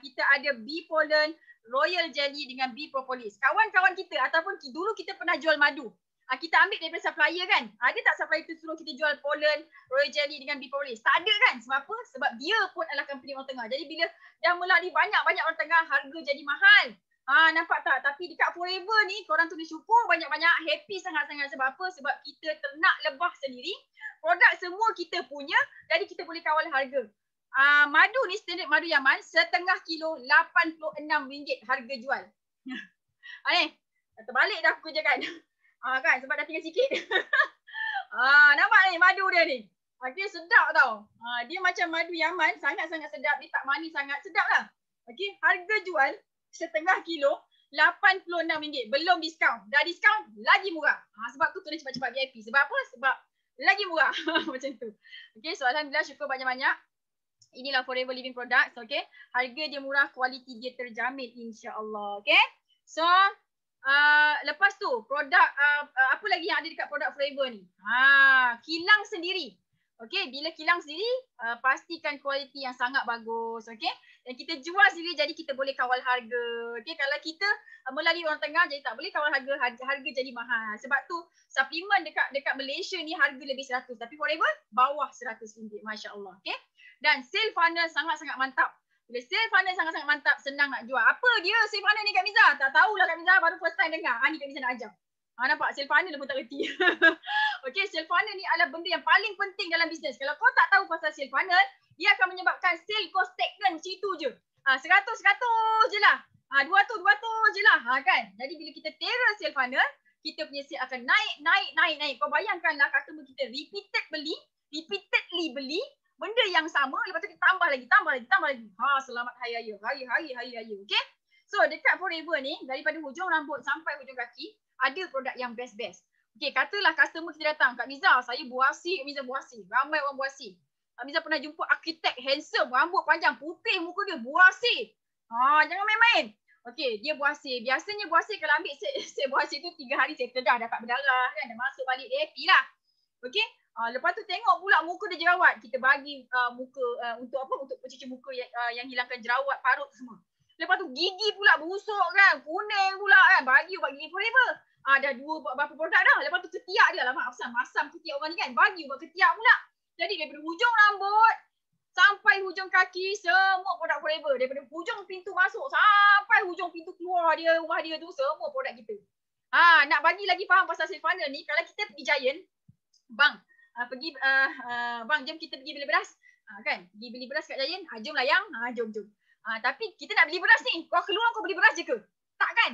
kita ada bee pollen, royal jelly dengan bee propolis. Kawan-kawan kita ataupun dulu kita pernah jual madu. Kita ambil daripada supplier kan? Ada tak supplier tu suruh kita jual pollen, royal jelly dengan bee propolis? Tak ada kan? Sebab apa? Sebab dia pun adalah company orang tengah. Jadi bila dah melalui banyak-banyak orang tengah, harga jadi mahal. Nampak tak? Tapi dekat Forever ni, korang tu syukur banyak-banyak, happy sangat-sangat. Sebab apa? Sebab kita ternak lebah sendiri. Produk semua kita punya, jadi kita boleh kawal harga. Madu ni standard madu Yaman, setengah kilo RM86 harga jual. Ni, terbalik dah aku kerja kan. Kan, sebab dah tinggal sikit. Nampak ni madu dia ni. Okay, sedap tau. Dia macam madu Yaman, sangat-sangat sedap. Dia tak manis sangat, sedap lah. Okay, harga jual setengah kilo RM86. Belum diskaun. Dah diskaun, lagi murah. Sebab tu kena cepat-cepat VIP. Sebab apa? Sebab lagi murah. Macam tu. Okay, so alhamdulillah syukur banyak-banyak. Inilah Forever Living Products, okay. Harga dia murah, kualiti dia terjamin insya-Allah, okay. So, lepas tu produk apa lagi yang ada dekat produk Forever ni? Kilang sendiri. Okay, bila kilang sendiri, pastikan kualiti yang sangat bagus, okay. Dan kita jual sendiri, jadi kita boleh kawal harga. Okay, kalau kita melalui orang tengah, jadi tak boleh kawal harga jadi mahal. Sebab tu, suplemen dekat Malaysia ni harga lebih 100. Tapi Forever, bawah RM100, Masya Allah, okay. Dan sale funnel sangat-sangat mantap. Bila sale funnel sangat-sangat mantap, senang nak jual. Apa dia sale funnel ni Kak Miza? Tak tahulah Kak Miza, baru first time dengar. Ni Kak Miza nak ajar. Nampak? Sale funnel pun tak reti. Okay, sale funnel ni adalah benda yang paling penting dalam bisnes. Kalau kau tak tahu pasal sale funnel, dia akan menyebabkan sale kau stagnan situ je. 100 je lah. 200 je lah. Kan? Jadi bila kita terror sale funnel, kita punya sale akan naik. Kau bayangkanlah customer kita repeatedly beli, benda yang sama, lepas tu kita tambah lagi. Selamat hari raya. Hari-hari. Okay? So, dekat Forever ni, daripada hujung rambut sampai hujung kaki, ada produk yang best-best. Okay, katalah customer kita datang, Kak Miza, saya buasi, Kak Miza buasi. Ramai orang buasi. Kak Miza pernah jumpa arkitek handsome, rambut panjang, putih muka dia, buasi. Jangan main-main. Okay, dia buasi. Biasanya buasi kalau ambil set buasi tu 3 hari settle dah dapat berdarah kan, dah masuk balik, dia happy lah. Okay? Lepas tu tengok pula muka dia jerawat. Kita bagi muka untuk apa? Untuk pencuci muka yang hilangkan jerawat, parut semua. Lepas tu gigi pula busuk kan, kuning pula kan, bagi ubat gigi Forever. Dah 2 berapa produk dah. Lepas tu ketiak dia, alamak masam ketiak orang ni kan, bagi ubat ketiak pula. Jadi daripada hujung rambut sampai hujung kaki, semua produk Forever. Daripada hujung pintu masuk sampai hujung pintu keluar dia, rumah dia tu, semua produk kita. Nak bagi lagi faham pasal sale funnel ni, kalau kita pergi Giant, bang, bang, jom kita pergi beli beras. Kan? Pergi beli beras kat Giant. Jom lah yang. Jom. Tapi kita nak beli beras ni. Kau keluar kau beli beras je ke? Tak kan?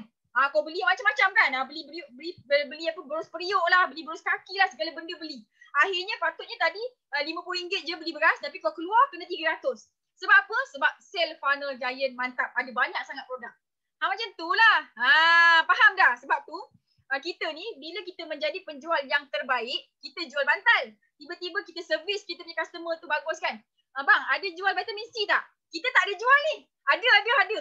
Kau beli macam-macam kan? Beli apa? Berus periuk lah. Beli berus kaki lah. Segala benda beli. Akhirnya patutnya tadi RM50 je beli beras, tapi kau keluar kena 300. Sebab apa? Sebab sale funnel giant mantap. Ada banyak sangat produk. Macam tu lah. Faham dah? Sebab tu kita ni bila kita menjadi penjual yang terbaik, kita jual bantal. Tiba-tiba kita servis kita punya customer tu bagus kan. Bang, ada jual vitamin C tak? Kita tak ada jual ni. Ada.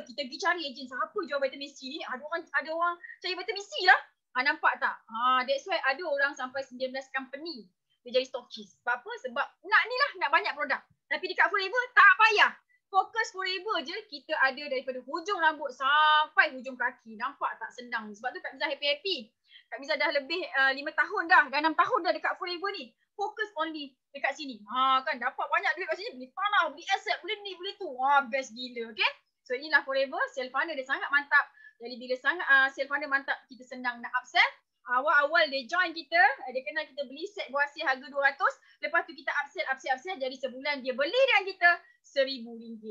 Kita pergi cari ejen siapa jual vitamin C ni. Ada orang cari vitamin C lah. Nampak tak? That's why ada orang sampai 19 company dia jadi stokis. Sebab apa? Sebab nak banyak produk. Tapi dekat Forever tak payah. Fokus Forever je kita ada daripada hujung rambut sampai hujung kaki. Nampak tak senang? Sebab tu Kak Miza happy-happy. Kak Miza dah lebih 5 tahun dah 6 tahun dah dekat Forever ni. Fokus only dekat sini. Kan dapat banyak duit kat sini, beli tanah, beli aset, beli ni, beli tu. Best gila, okay? So inilah Forever, sale funnel dia sangat mantap. Jadi bila sangat sale funnel mantap, kita senang nak upsell. Awal-awal dia join kita, dia kenal kita beli set buah hasil harga 200, lepas tu kita upsell, jadi sebulan dia beli dengan kita RM1,000.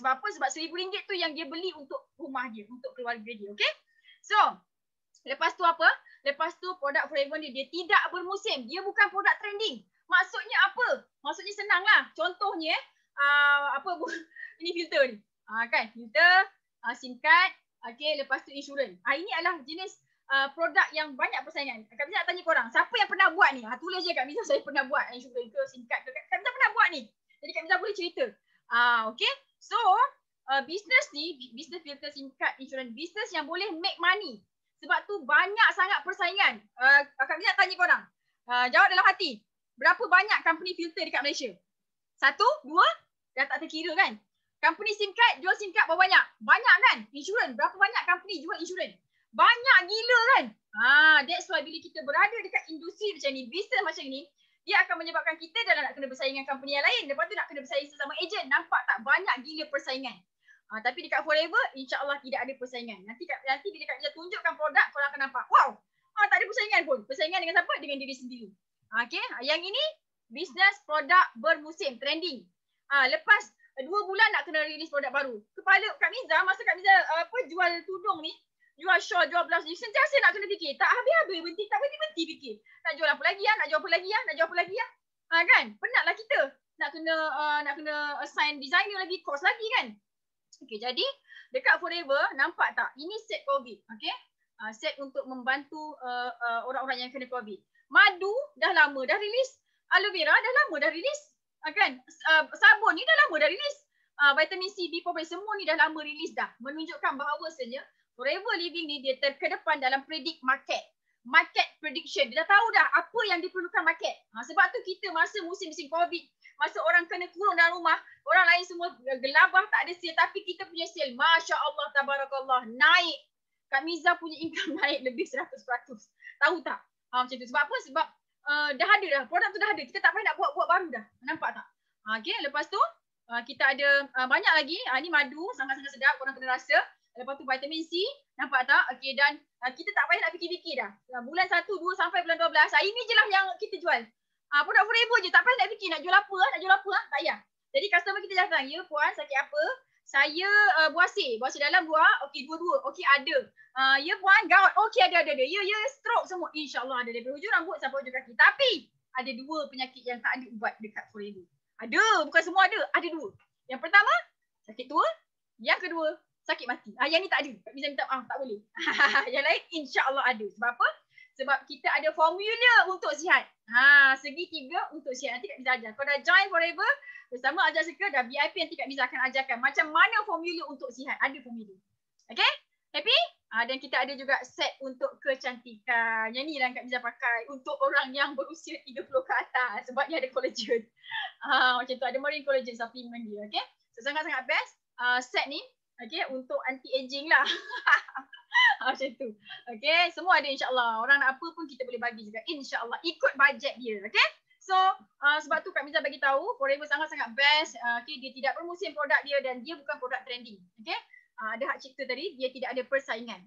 Sebab apa? Sebab RM1,000 tu yang dia beli untuk rumah dia, untuk keluarga dia, okay? So, lepas tu apa? Lepas tu produk Forever ni dia tidak bermusim, dia bukan produk trending. Maksudnya apa? Maksudnya senang lah. Contohnya, ini filter ni. Kan? Filter, SIM card, okay, lepas tu insurans. Ini adalah jenis produk yang banyak persaingan. Kak Miza nak tanya korang, siapa yang pernah buat ni? Tulis je Kak Miza, saya pernah buat insurans ke, SIM card ke. Kak Miza pernah buat ni. Jadi Kak Miza boleh cerita. Okay. So, business ni, business filter, SIM card, insurans, business yang boleh make money. Sebab tu banyak sangat persaingan. Kak Miza tanya korang. Jawab dalam hati. Berapa banyak company filter dekat Malaysia? 1, 2, dah tak terkira kan? Company SIM card, jual SIM card berapa banyak? Banyak kan? Insurans, berapa banyak company jual insurans? Banyak gila kan? That's why bila kita berada dekat industri macam ni, business macam ni, dia akan menyebabkan kita dah nak kena bersaing dengan company yang lain. Lepas tu nak kena bersaing sesama ejen. Nampak tak? Banyak gila persaingan. Tapi dekat Forever, insyaAllah tidak ada persaingan. Nanti bila Kak Miza tunjukkan produk, korang akan nampak. Wow! Tak ada persaingan pun. Persaingan dengan siapa? Dengan diri sendiri. Okay? Yang ini, business produk bermusim, trending. Lepas 2 bulan nak kena release produk baru. Kepala Kak Miza, masa Kak Miza jual tudung ni, jual shawl, jual blouse ni, sentiasa nak kena fikir. Tak habis-habis berhenti, tak berhenti fikir. Nak jual apa lagi ya? Nak jual apa lagi ya? Nak jual apa lagi ya? Kan? Penatlah kita. Nak kena assign designer lagi, course lagi kan? Okay, jadi dekat Forever, nampak tak? Ini set COVID. Okay? Set untuk membantu orang-orang yang kena COVID. Madu dah lama dah release. Aloe vera dah lama dah release. Kan? Sabun ni dah lama dah release. Vitamin C, B4, semua ni dah lama release dah. Menunjukkan bahawasanya Forever Living ni dia terkedepan dalam predict market. Market prediction. Dia dah tahu dah apa yang diperlukan market. Sebab tu kita masa musim-musim COVID, masa orang kena kurung dalam rumah, orang lain semua gelabah tak ada sale, tapi kita punya sale, Masya Allah, Tabarakallah, naik. Kak Miza punya income naik lebih 100%. Tahu tak? Macam tu. Sebab apa? Sebab dah ada dah. Produk tu dah ada. Kita tak payah nak buat baru dah. Nampak tak? Okay, lepas tu kita ada banyak lagi. Ni madu, sangat-sangat sedap. Korang kena rasa. Lepas tu vitamin C, nampak tak? Okay, dan kita tak payah nak fikir-fikir dah. Bulan 1, 2 sampai bulan 12, ini je lah yang kita jual. Produk Forever je, tak payah nak fikir nak jual apa, tak payah. Jadi customer kita datang, ya puan sakit apa? Saya buasir dalam buah, okey dua-dua, okey ada. Ya puan gout, okey ada. Ya stroke semua, insyaAllah ada. Dari hujung rambut sampai hujung kaki. Tapi ada 2 penyakit yang tak ada ubat dekat Forever. Ada, bukan semua ada 2. Yang pertama, sakit tua. Yang kedua, sakit mati. Yang ni tak ada. Kak Miza minta tak boleh. Yang lain insya-Allah ada. Sebab apa? Sebab kita ada formula untuk sihat. Segitiga untuk sihat. Nanti Kak Miza ajar. Kau dah join Forever bersama Ajar Suka, dah VIP, nanti Kak Miza akan ajarkan macam mana formula untuk sihat. Ada formula. Okay? Happy? Dan kita ada juga set untuk kecantikan. Yang ni lah Kak Miza pakai untuk orang yang berusia 30 ke atas. Sebab dia ada collagen. Macam tu. Ada marine collagen supplement dia. Okay? So sangat-sangat best. Set ni. Okay, untuk anti-aging lah. Macam tu. Okay, semua ada insyaAllah. Orang nak apa pun kita boleh bagi juga. InsyaAllah. Ikut bajet dia. Okay. So, sebab tu Kak Miza bagi tahu Forever sangat-sangat best. Okay, dia tidak bermusim produk dia dan dia bukan produk trending. Okay. Ada hak cipta tadi, dia tidak ada persaingan.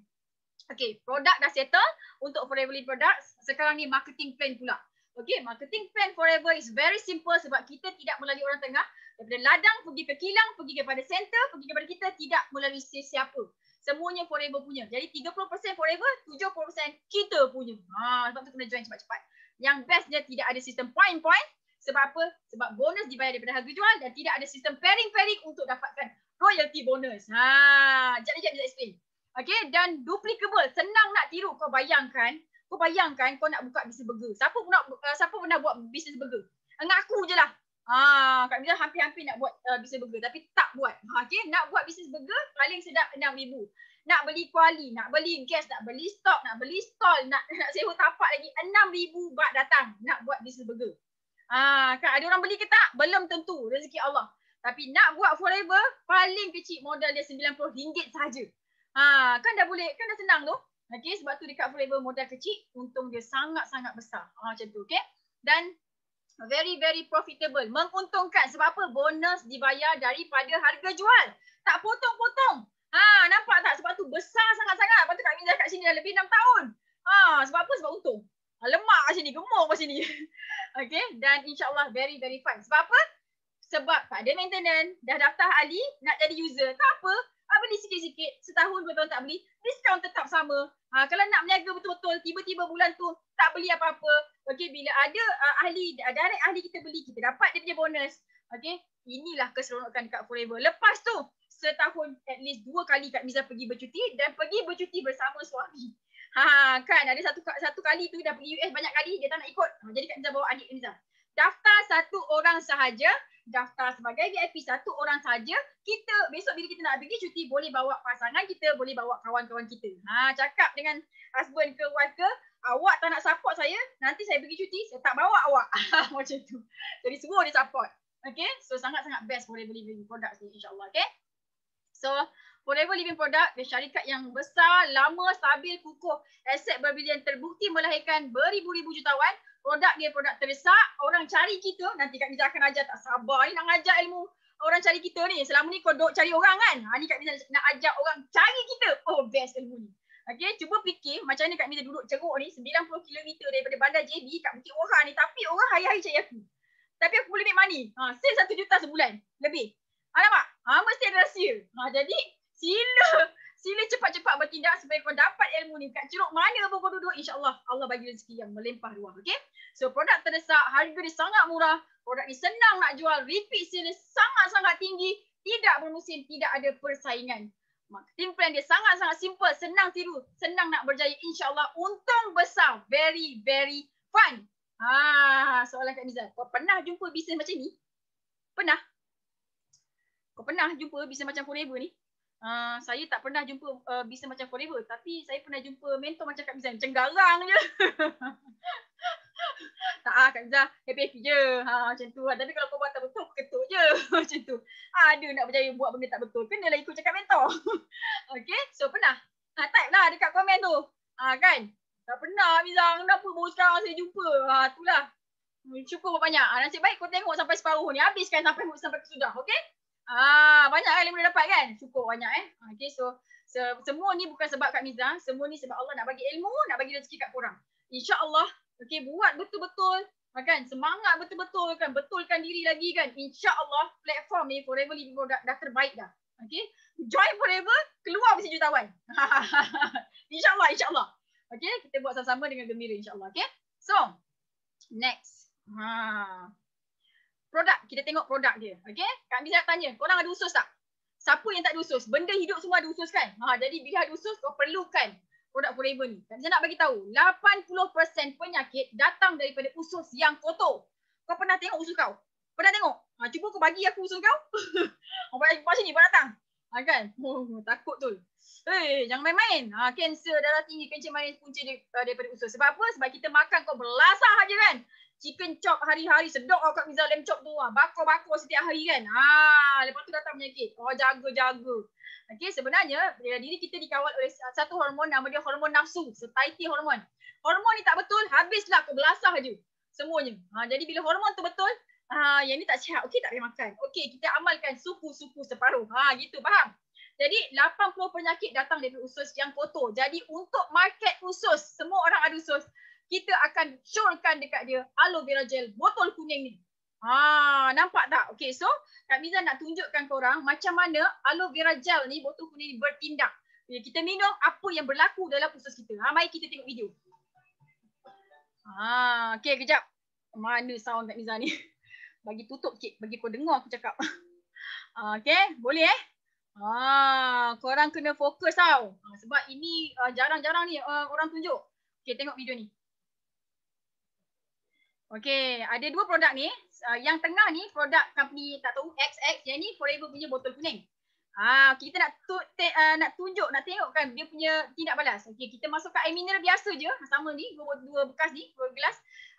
Okay, produk dah settle untuk Forever Living Products. Sekarang ni marketing plan pula. Okay, marketing plan Forever is very simple sebab kita tidak melalui orang tengah. Daripada ladang pergi ke kilang, pergi kepada center, pergi kepada kita, tidak melalui sesiapa. Semuanya Forever punya. Jadi 30% Forever, 70% kita punya. Sebab tu kena join cepat-cepat. Yang best dia tidak ada sistem point-point. Sebab apa? Sebab bonus dibayar daripada harga jual dan tidak ada sistem pairing-pairing untuk dapatkan royalty bonus. Sekejap bisa explain. Okay, dan duplicable. Senang nak tiru. Kau bayangkan kau nak buka bisnes burger. Siapa pernah buat bisnes burger? Ngaku je lah. Kak Miza hampir-hampir nak buat bisnes burger tapi tak buat. Okay, nak buat bisnes burger paling sedap 6,000. Nak beli kuali, nak beli gas, nak beli stok, nak beli stall, nak sewa tapak lagi 6,000 baht datang nak buat bisnes burger. Kan ada orang beli ke tak? Belum tentu, rezeki Allah. Tapi nak buat forever, paling kecil modal dia RM90 sahaja. Kan dah boleh, kan dah senang tu. Okay, sebab tu dekat forever modal kecil, untung dia sangat-sangat besar. Macam tu, okay. Dan very very profitable, menguntungkan. Sebab apa? Bonus dibayar daripada harga jual. Tak potong-potong. Nampak tak? Sebab tu besar sangat-sangat. Lepas tu Kak Miza kat sini dah lebih 6 tahun. Sebab apa? Sebab untung. Lemak kat sini, gemuk kat sini. Okay, dan insyaAllah very very fun. Sebab apa? Sebab tak ada maintenance, dah daftar ahli, nak jadi user. Tak apa, beli sikit-sikit, setahun 2 tahun tak beli, diskaun tetap sama. Kalau nak berniaga betul-betul, tiba-tiba bulan tu tak beli apa-apa. Okay, bila ada ahli, direct ahli kita beli, kita dapat dia punya bonus. Okay, inilah keseronokan dekat Forever. Lepas tu, setahun at least 2 kali Kak Miza pergi bercuti dan pergi bercuti bersama suami. Kan ada satu kali tu dah pergi US banyak kali, dia tak nak ikut. Jadi Kak Miza bawa adik Miza. Daftar 1 orang sahaja, daftar sebagai VIP 1 orang sahaja. Kita besok bila kita nak pergi cuti boleh bawa pasangan kita, boleh bawa kawan-kawan kita. Cakap dengan husband ke wife ke, awak tak nak support saya, nanti saya pergi cuti, saya tak bawa awak. Macam tu. Jadi semua dia support. Okay, so sangat-sangat best Forever Living Products ni insyaAllah. Okay, so Forever Living Product dia syarikat yang besar, lama, stabil, kukuh, aset berbilion, terbukti melahirkan beribu-ribu jutawan. Produk dia produk terdesak, orang cari kita, nanti Kak Miza akan ajar, tak sabar ni nak ajar ilmu orang cari kita ni. Selama ni kau duk cari orang kan, ni Kak Miza nak ajar orang cari kita. Oh, best ilmu ni. Okay, cuba fikir macam mana Kak Miza duduk ceruk ni 90 km daripada bandar JB kat Bukit Orang ni, tapi orang hari-hari cari aku. Tapi aku boleh make money. Sale 1 juta sebulan lebih. Nampak? Mesti ada rahsia. Jadi sila cepat-cepat bertindak supaya kau dapat ilmu ni. Kat ceruk mana pun kau duduk, insyaAllah Allah bagi rezeki yang melimpah ruah. Okay? So produk terdesak, harga dia sangat murah. Produk ni senang nak jual. Repeat sale dia sangat-sangat tinggi. Tidak bermusim, tidak ada persaingan. Marketing plan dia sangat-sangat simple. Senang tiru, senang nak berjaya. InsyaAllah untung besar. Very, very fun. Soalan Kak Miza. Kau pernah jumpa bisnes macam ni? Pernah? Kau pernah jumpa bisnes macam Forever ni? Saya tak pernah jumpa bisnes macam Forever, tapi saya pernah jumpa mentor macam Kak Miza, macam garang je. Tak Kak Miza, happy-happy je. Macam tu. Tapi kalau kau buat tak betul, ketuk je. Macam tu. Ada nak berjaya buat benda tak betul, kenalah ikut cakap mentor. Okay, so pernah? Type lah dekat komen tu. Kan? Tak pernah Miza, kenapa baru sekarang saya jumpa? Itulah. Syukur banyak. Nasib baik kau tengok sampai separuh ni, habiskan sampai kesudah. Okay? Banyak kan yang boleh dapat kan? Syukur banyak Okay, so semua ni bukan sebab Kak Miza, semua ni sebab Allah nak bagi ilmu, nak bagi rezeki kat korang. InsyaAllah, okay, buat betul-betul kan, semangat betul-betul kan, betulkan diri lagi kan. InsyaAllah platform ni Forever Living Product dah terbaik dah. Okay, join Forever, keluar mesti jutawan. InsyaAllah. Okay, kita buat sama-sama dengan gembira insyaAllah. Okay, so next. Produk, kita tengok produk dia. Okay, Kak Miza nak tanya, korang ada usus tak? Siapa yang tak ada usus? Benda hidup semua ada usus kan? Jadi bila ada usus, kau perlukan produk Forever ni. Kak Miza nak bagi tahu, 80% penyakit datang daripada usus yang kotor. Kau pernah tengok usus kau? Pernah tengok? Cuba kau bagi aku usus kau. Macam ni, kau datang. Kan? Takut tu. Jangan main-main. Kanser, darah tinggi, kencing manis punca daripada usus. Sebab apa? Sebab kita makan kau belasah aja kan? Chicken chop hari-hari, sedap Kak Miza lamb chop tu. Bakar-bakar setiap hari kan. Lepas tu datang penyakit. Jaga-jaga. Okay, sebenarnya diri kita dikawal oleh satu hormon, nama dia hormon nafsu. Satiety hormon. Hormon ni tak betul, habislah kau belasah je. Semuanya. Jadi bila hormon tu betul, yang ni tak sihat. Okey, tak payah makan. Okey, kita amalkan suku-suku separuh. Gitu, faham? Jadi 80 penyakit datang dari usus yang kotor. Jadi untuk market usus, semua orang ada usus, kita akan showkan dekat dia aloe vera gel botol kuning ni. Nampak tak? Okay, so Kak Miza nak tunjukkan korang macam mana aloe vera gel ni, botol kuning ni bertindak. Bila kita minum, apa yang berlaku dalam usus kita. Mari kita tengok video. Okay, kejap. Mana sound Kak Miza ni? Bagi tutup sikit, bagi kau dengar aku cakap. Okay, boleh korang kena fokus tau. Sebab ini jarang-jarang ni orang tunjuk. Okay, tengok video ni. Okay, ada dua produk ni. Yang tengah ni produk company tak tahu XX. Yang ni Forever punya botol kuning. Kita nak tunjuk, nak tengok kan dia punya tindak balas. Okay, kita masukkan air mineral biasa je. Sama ni, dua bekas ni, dua gelas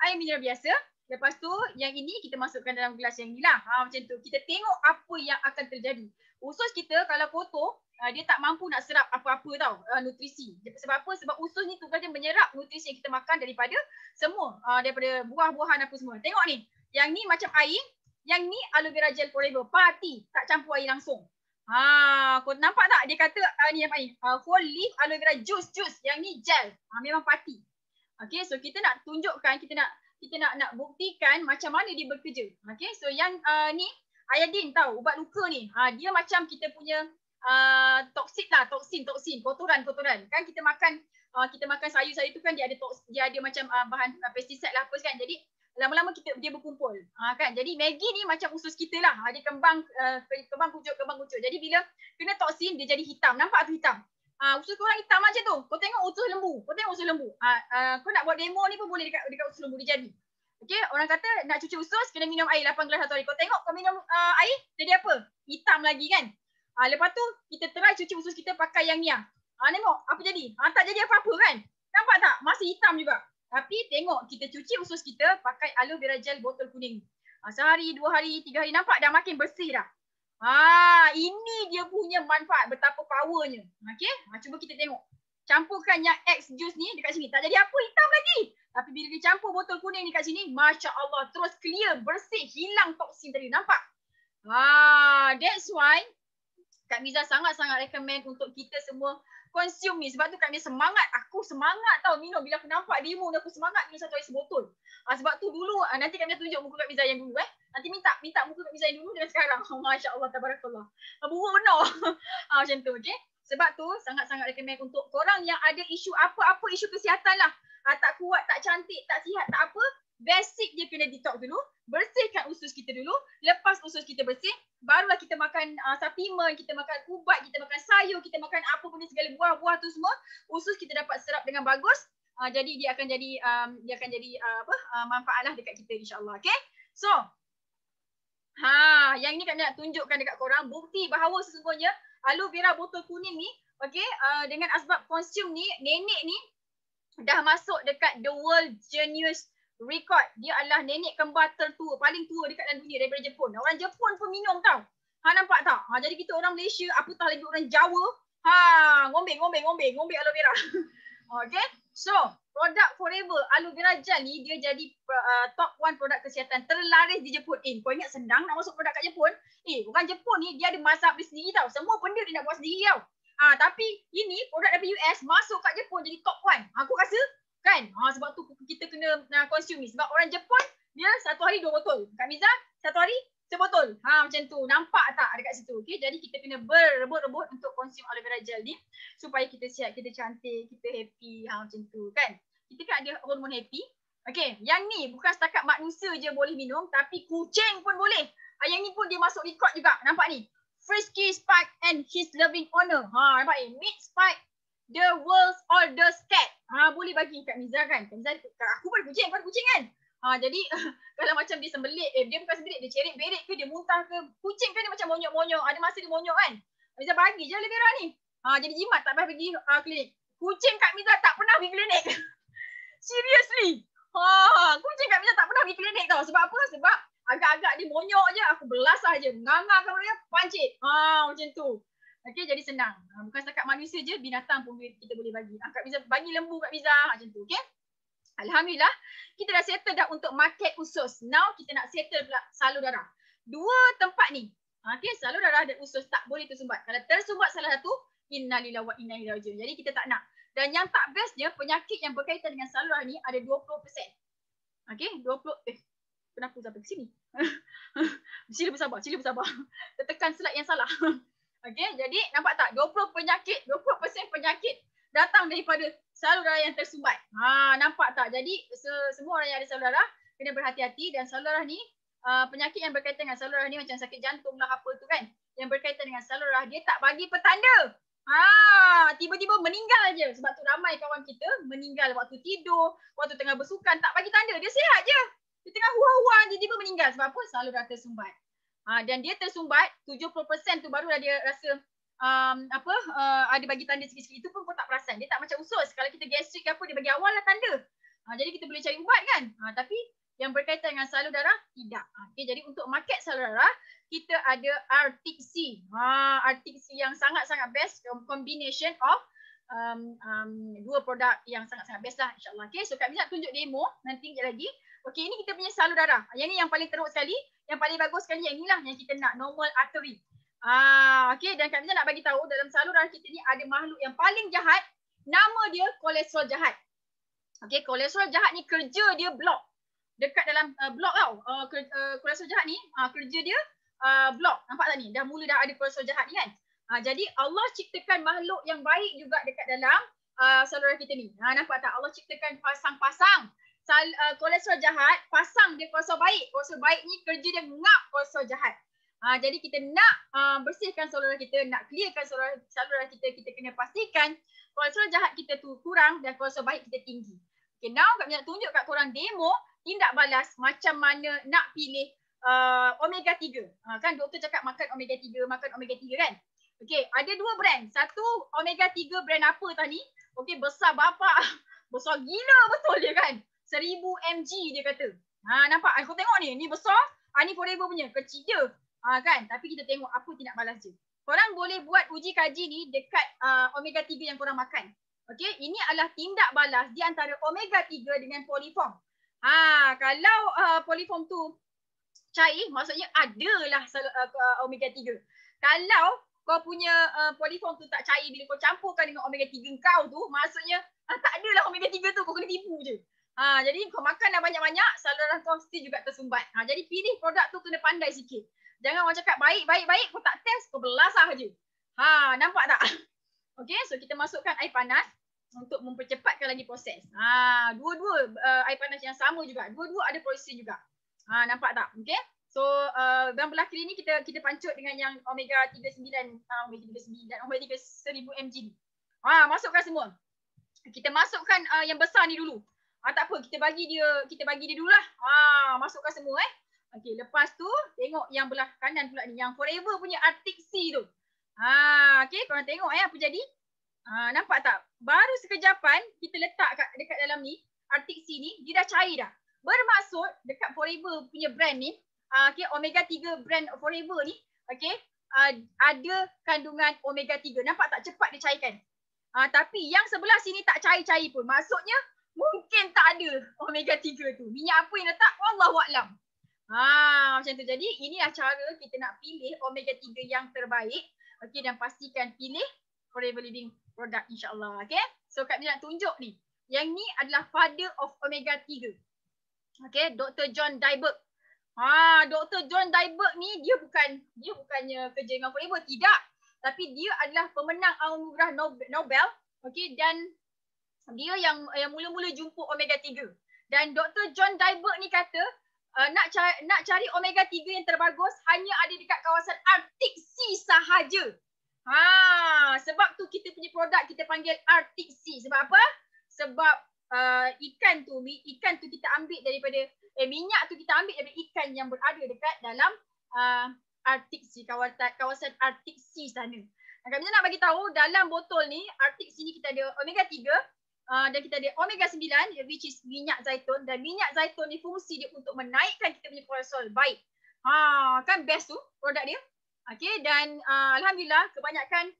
air mineral biasa. Lepas tu yang ini kita masukkan dalam gelas yang ni lah. Macam tu. Kita tengok apa yang akan terjadi. Usus kita kalau kotor, dia tak mampu nak serap apa-apa tau, nutrisi. Sebab apa? Sebab usus ni tugasnya menyerap nutrisi yang kita makan daripada semua, daripada buah-buahan apa semua. Tengok ni, yang ni macam air, yang ni aloe vera gel Forever, party, tak campur air langsung. Kau nampak tak? Dia kata ni apa ni? Whole leaf aloe vera juice. Yang ni gel. Memang party. Okay, so kita nak tunjukkan, kita nak buktikan macam mana dia bekerja. Okay, so yang ni iodine tahu, ubat luka ni. Dia macam kita punya toksin lah, toksin, kotoran. Kan kita makan sayur-sayur tu kan dia ada macam bahan pesticide lah apa kan. Jadi lama-lama dia berkumpul. Kan. Jadi Maggi ni macam usus kita lah. Dia kembang kucuk. Jadi bila kena toksin dia jadi hitam. Nampak tu hitam? Usus korang hitam macam tu. Kau tengok usus lembu. Kau nak buat demo ni pun boleh dekat usus lembu dia jadi. Okay, orang kata nak cuci usus kena minum air 8 gelas satu hari. Kau tengok kau minum air jadi apa? Hitam lagi kan? Lepas tu kita try cuci usus kita pakai yang ni. Tengok apa jadi? Tak jadi apa-apa kan? Nampak tak? Masih hitam juga. Tapi tengok kita cuci usus kita pakai aloe vera gel botol kuning. Sehari, 2 hari, 3 hari nampak dah makin bersih dah. Ini dia punya manfaat, betapa powernya. Okay, cuba kita tengok. Campurkan yang X juice ni dekat sini. Tak jadi apa, hitam lagi. Tapi bila dicampur botol kuning ni kat sini, Masya Allah, terus clear, bersih, hilang toksin tadi. Nampak? That's why Kak Miza sangat-sangat recommend untuk kita semua consume ni. Sebab tu Kak Miza semangat. Aku semangat tau minum. Bila aku nampak demo ni, aku semangat minum satu hari sebotol. Sebab tu dulu, nanti Kak Miza tunjuk muka Kak Miza yang dulu. Nanti minta muka Kak Miza yang dulu dengan sekarang. Masya Allah, tabarakallah. Buruk benar. Macam tu, okay? Sebab tu sangat-sangat recommend untuk korang yang ada isu apa-apa isu kesihatan lah. Tak kuat, tak cantik, tak sihat, tak apa. Basic dia kena detox dulu. Bersihkan usus kita dulu. Lepas usus kita bersih, barulah kita makan supplement, kita makan ubat, kita makan sayur, kita makan apa pun segala buah-buah tu semua. Usus kita dapat serap dengan bagus. Jadi dia akan jadi manfaat lah dekat kita insya-Allah. Okay? So, yang ni kami nak tunjukkan dekat korang bukti bahawa sesungguhnya aloe vera botol kuning ni, okay, dengan asbab konsum ni, nenek ni dah masuk dekat the world genius record. Dia adalah nenek kembar tertua, paling tua dekat dalam dunia daripada Jepun. Orang Jepun pun minum tau. Nampak tak? Jadi kita orang Malaysia, apatah lagi orang Jawa, ngombe aloe vera. Okay, so produk Forever aloe vera gel ni dia jadi top 1 produk kesihatan terlaris di Jepun. Kau ingat senang nak masuk produk kat Jepun? Orang Jepun ni dia ada mazhab dia sendiri tau. Semua benda dia nak buat sendiri tau. Tapi ini produk dari US masuk kat Jepun jadi top 1. Aku rasa kan? Sebab tu kita kena consume ni. Sebab orang Jepun dia satu hari 2 botol. Kak Miza satu hari sebotol. Macam tu. Nampak tak dekat situ? Okay? Jadi kita kena berebut-rebut untuk consume aloe vera gel ni supaya kita sihat, kita cantik, kita happy. Macam tu kan? Kita kan ada hormon happy. Okay, yang ni bukan setakat manusia je boleh minum, tapi kucing pun boleh. Yang ni pun dia masuk record juga. Nampak ni? Frisky Spike and his loving owner. Nampak ni? Meet Spike, the world's oldest cat. Boleh bagi Kak Miza kan? Kak Miza, aku pun kucing, kau kucing kan? Jadi kalau macam dia sembelit, dia bukan sembelit, dia cerit-berit ke, dia muntah ke, kucing kan dia macam monyok-monyok. Ada masa dia monyok kan? Kak Miza bagi je aloe vera ni. Jadi jimat tak payah pergi klinik. Kucing Kak Miza tak pernah pergi klinik. Seriously. Kucing Kak Miza tak pernah pergi klinik tau. Sebab apa? Sebab agak-agak dia monyok je, aku belasah je. Ngangah kalau dia, pancit. Macam tu. Okay, jadi senang. Bukan setakat manusia je, binatang pun kita boleh bagi. Kak Miza bagi lembu Kak Miza. Macam tu, okay? Alhamdulillah, kita dah settle dah untuk market usus. Now, kita nak settle pula salur darah. 2 tempat ni. Okay, salur darah dan usus tak boleh tersumbat. Kalau tersumbat salah satu, innalillahi wa inna ilaihi raji'un. Jadi, kita tak nak. Dan yang tak bestnya, penyakit yang berkaitan dengan salur darah ni ada 20%. Okay, 20. Kenapa sampai ke sini? Sila bersabar. Tertekan slide yang salah. Okay, jadi nampak tak? 20% penyakit datang daripada salur darah yang tersumbat. Nampak tak? Jadi semua orang yang ada salur darah kena berhati-hati, dan salur darah ni penyakit yang berkaitan dengan salur darah ni macam sakit jantung lah apa tu kan, yang berkaitan dengan salur darah dia tak bagi petanda. Tiba-tiba meninggal je. Sebab tu ramai kawan kita meninggal waktu tidur, waktu tengah bersukan, tak bagi tanda. Dia sihat je. Dia tengah hua-hua tiba-tiba meninggal. Sebab apa? Salur darah tersumbat. Dan dia tersumbat 70% tu barulah dia rasa ada bagi tanda sikit-sikit. Itu pun kau tak perasan. Dia tak macam usus. Kalau kita gastrik ke apa, dia bagi awal lah tanda. Jadi kita boleh cari ubat kan. Tapi yang berkaitan dengan salur darah, tidak. Okay, jadi untuk market salur darah, kita ada Arctic Sea. Arctic Sea yang sangat-sangat best, combination of dua produk yang sangat-sangat best lah insyaAllah. Okay, so Kak Miza tunjuk demo nanti sekejap lagi. Okay, ini kita punya salur darah. Yang ni yang paling teruk sekali, yang paling bagus sekali, yang inilah yang kita nak, normal artery. Okay, dan Kak Miza nak bagi tahu dalam salur darah kita ni ada makhluk yang paling jahat, nama dia kolesterol jahat. Okay, kolesterol jahat ni kerja dia blok. Dekat dalam blok tau. Kolesterol jahat ni kerja dia blok. Nampak tak ni? Dah mula dah ada kolesterol jahat ni kan. Jadi Allah ciptakan makhluk yang baik juga dekat dalam saluran kita ni. Nampak tak? Allah ciptakan pasang-pasang. Kolesterol jahat, pasang dia kolesterol baik. Kolesterol baik ni kerja dia ngap kolesterol jahat. Jadi kita nak bersihkan saluran kita, nak clearkan saluran kita, kita kena pastikan kolesterol jahat kita tu kurang dan kolesterol baik kita tinggi. Okay, now Kak nak tunjuk kat korang demo tindak balas macam mana nak pilih omega 3. Kan doktor cakap makan omega 3, makan omega 3 kan. Okay, ada dua brand. Satu omega 3 brand apa tadi? Okay, besar bapak. Besar gila betul dia kan. 1000 mg dia kata. Nampak? Kau tengok ni besar. Ni Forever punya, kecil je. Kan? Tapi kita tengok apa tindak balas je. Korang boleh buat uji kaji ni dekat omega 3 yang korang makan. Okay, ini adalah tindak balas di antara omega 3 dengan poliform. Kalau poliform tu cair, maksudnya adalah omega 3. Kalau kau punya poliform tu tak cair, bila kau campurkan dengan omega 3 kau tu, maksudnya tak adalah omega 3 tu, kau kena tipu je. Jadi kau makan dah banyak-banyak, saluran kau mesti juga tersumbat. Jadi pilih produk tu kena pandai sikit. Jangan orang cakap baik, kau tak test, kau belasah je. Nampak tak? Okay, so kita masukkan air panas untuk mempercepatkan lagi proses. Dua-dua air panas yang sama juga. Dua-dua ada proses juga. Nampak tak? Okay. So dalam belah kiri ni kita pancut dengan yang omega 39, omega 3 1000 mg ni. Masukkan semua. Kita masukkan yang besar ni dulu. Tak apa, kita bagi dia dululah. Masukkan semua Okay, lepas tu tengok yang belah kanan pula ni, yang Forever punya Arctic Sea tu. Okay, korang tengok apa jadi. Nampak tak? Baru sekejapan kita letak dekat dalam ni, Arctic Sea ni, dia dah cair dah. Bermaksud dekat Forever punya brand ni, okay, omega 3 brand Forever ni, okay, ada kandungan omega 3. Nampak tak? Cepat dia cairkan. Tapi yang sebelah sini tak cair-cair pun. Maksudnya mungkin tak ada omega 3 tu. Minyak apa yang letak? Wallahualam. Macam tu. Jadi inilah cara kita nak pilih omega 3 yang terbaik. Okay, dan pastikan pilih Forever Living produk insyaAllah. Okay, so Kak Mina nak tunjuk ni. Yang ni adalah father of omega 3. Okay, Dr. John Dyberg. Dr. John Dyberg ni dia bukannya kerja dengan Forever, tidak. Tapi dia adalah pemenang anugerah Nobel. Okay, dan dia yang mula-mula jumpa omega 3. Dan Dr. John Dyberg ni kata nak cari omega 3 yang terbagus hanya ada dekat kawasan Arctic Sea sahaja. Sebab tu kita punya produk kita panggil Arctic Sea. Sebab apa? Sebab ikan tu kita ambil daripada minyak tu kita ambil daripada ikan yang berada dekat dalam Arctic Sea, kawasan Arctic Sea sana. Kami nak bagi tahu dalam botol ni Arctic Sea ni kita ada omega 3 dan kita ada omega 9 which is minyak zaitun, dan minyak zaitun ni fungsi dia untuk menaikkan kita punya kolesterol baik. Kan best tu produk dia. Okay, dan alhamdulillah kebanyakan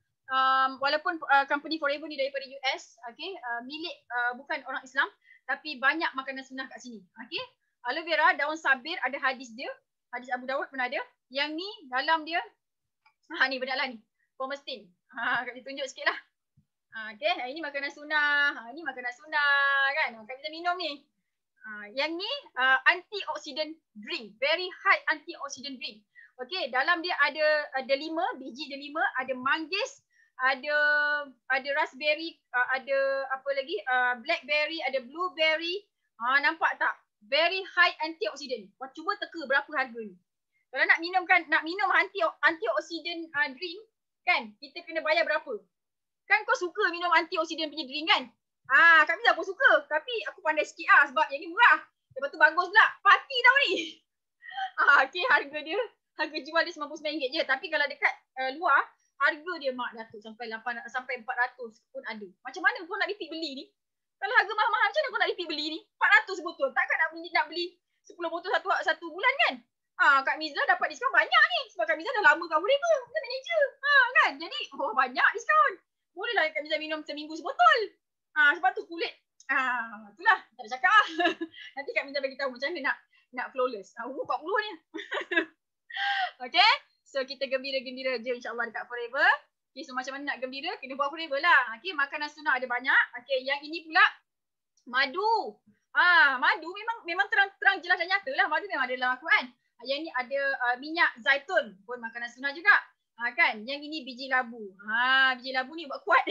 walaupun company Forever ni daripada US, okay, milik bukan orang Islam, tapi banyak makanan sunnah kat sini. Okay, aloe vera, daun sabir, ada hadis dia, hadis Abu Dawud pun ada. Yang ni dalam dia ni benda lah ni, pomestin. Kami tunjuk sikit lah. Okay, ini makanan sunnah, ini makanan sunnah kan. Kami kita minum ni. Yang ni antioxidant drink, very high antioxidant drink. Okay, dalam dia ada delima, biji delima, ada manggis, ada raspberry, ada apa lagi? Blackberry, ada blueberry. Nampak tak? Very high antioxidant. Kau cuba teka berapa harga ni. Kalau nak minum antioxidant drink kan, kita kena bayar berapa? Kan kau suka minum antioxidant punya drink kan? Kak Miza pun suka. Tapi aku pandai sikit sebab yang ni murah. Lepas tu bagus pula. Party tau ni. Okay, harga jual dia RM99 je. Tapi kalau dekat luar, harga dia mak datuk sampai 400 pun ada. Macam mana kau nak repeat beli ni? Kalau harga mahal-mahal macam mana kau nak repeat beli ni? 400 botol. Takkan nak beli 10 botol satu bulan kan? Kak Miza dapat diskaun banyak ni. Sebab Kak Miza dah lama kat Forever. Dia manager. Kan? Jadi, banyak diskaun. Bolehlah Kak Miza minum seminggu sebotol. Sebab tu kulit. Itulah. Tak ada cakap Nanti Kak Miza bagi tahu macam mana nak flawless. Umur 40 ni. Okay. So, kita gembira-gembira je insyaAllah dekat Forever. Okay, so macam mana nak gembira? Kena buat Forever lah. Okay, makanan sunnah ada banyak. Okay, yang ini pula madu. Madu memang terang jelas dan nyata lah. Madu memang ada dalam Al-Quran. Yang ni ada minyak zaitun pun makanan sunnah juga. Kan? Yang ini biji labu. Biji labu ni buat kuat.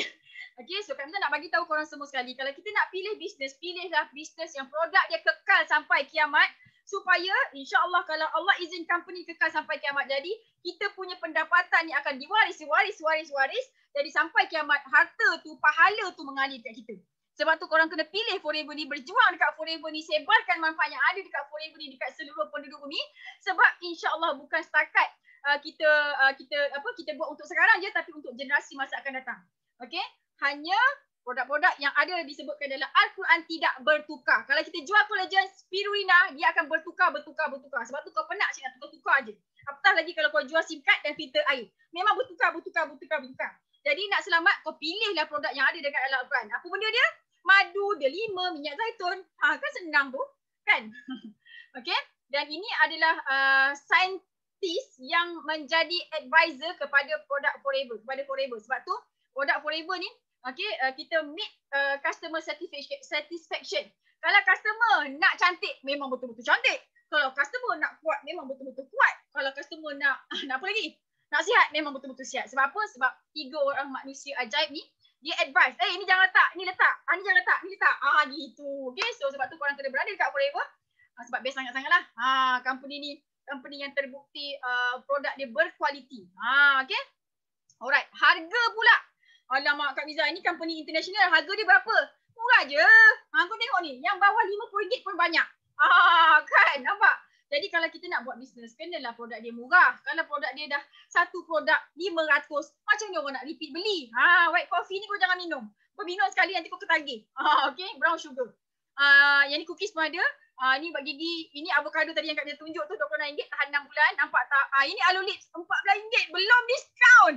Okay, so Kak Miza nak bagi tahu korang semua sekali. Kalau kita nak pilih bisnes, pilihlah bisnes yang produk dia kekal sampai kiamat. Supaya insyaAllah kalau Allah izin company kekal sampai kiamat. Jadi kita punya pendapatan ni akan diwaris. Jadi sampai kiamat harta tu, pahala tu mengalir kat kita. Sebab tu korang kena pilih Forever ni, berjuang dekat Forever ni, sebarkan manfaat yang ada dekat Forever ni dekat seluruh penduduk bumi. Sebab insyaAllah bukan setakat kita buat untuk sekarang je, tapi untuk generasi masa akan datang. Okay? Hanya produk-produk yang ada disebutkan dalam Al-Quran tidak bertukar. Kalau kita jual collagen spirulina, dia akan bertukar. Sebab tu kau penat nak tukar-tukar je. Apatah lagi kalau kau jual SIM card dan filter air. Memang bertukar. Jadi nak selamat, kau pilihlah produk yang ada dekat dalam Al-Quran. Apa benda dia? Madu, dia 5, minyak zaitun. Kan senang tu. Kan? Okay? Dan ini adalah saintis yang menjadi advisor kepada produk Forever. Sebab tu, produk Forever ni, kita meet customer satisfaction. Kalau customer nak cantik, memang betul-betul cantik. Kalau customer nak kuat, memang betul-betul kuat. Kalau customer nak apa lagi? Nak sihat, memang betul-betul sihat. Sebab apa? Sebab 3 orang manusia ajaib ni, dia advise, ni jangan letak, ni letak. Ni jangan letak, ni letak. Gitu. Okay, so sebab tu korang kena berada dekat Forever. Sebab best sangat-sangat lah. Company ni, company yang terbukti produk dia berkualiti. Okay. Alright, harga pula. Alamak Kak Miza, ini company international, harga dia berapa? Murah je. Kau tengok ni, yang bawah RM50 pun banyak. Kan, nampak? Jadi kalau kita nak buat bisnes, kenalah produk dia murah. Kalau produk dia dah satu produk RM500, macam ni orang nak repeat beli? White coffee ni kau jangan minum. Kau minum sekali nanti kau ketagih. Okay, brown sugar. Yang ni cookies pun ada. Ni buat gigi, ini avocado tadi yang Kak Miza tunjuk tu RM26, tahan 6 bulan. Nampak tak? Ini aloe lips RM14, belum diskaun.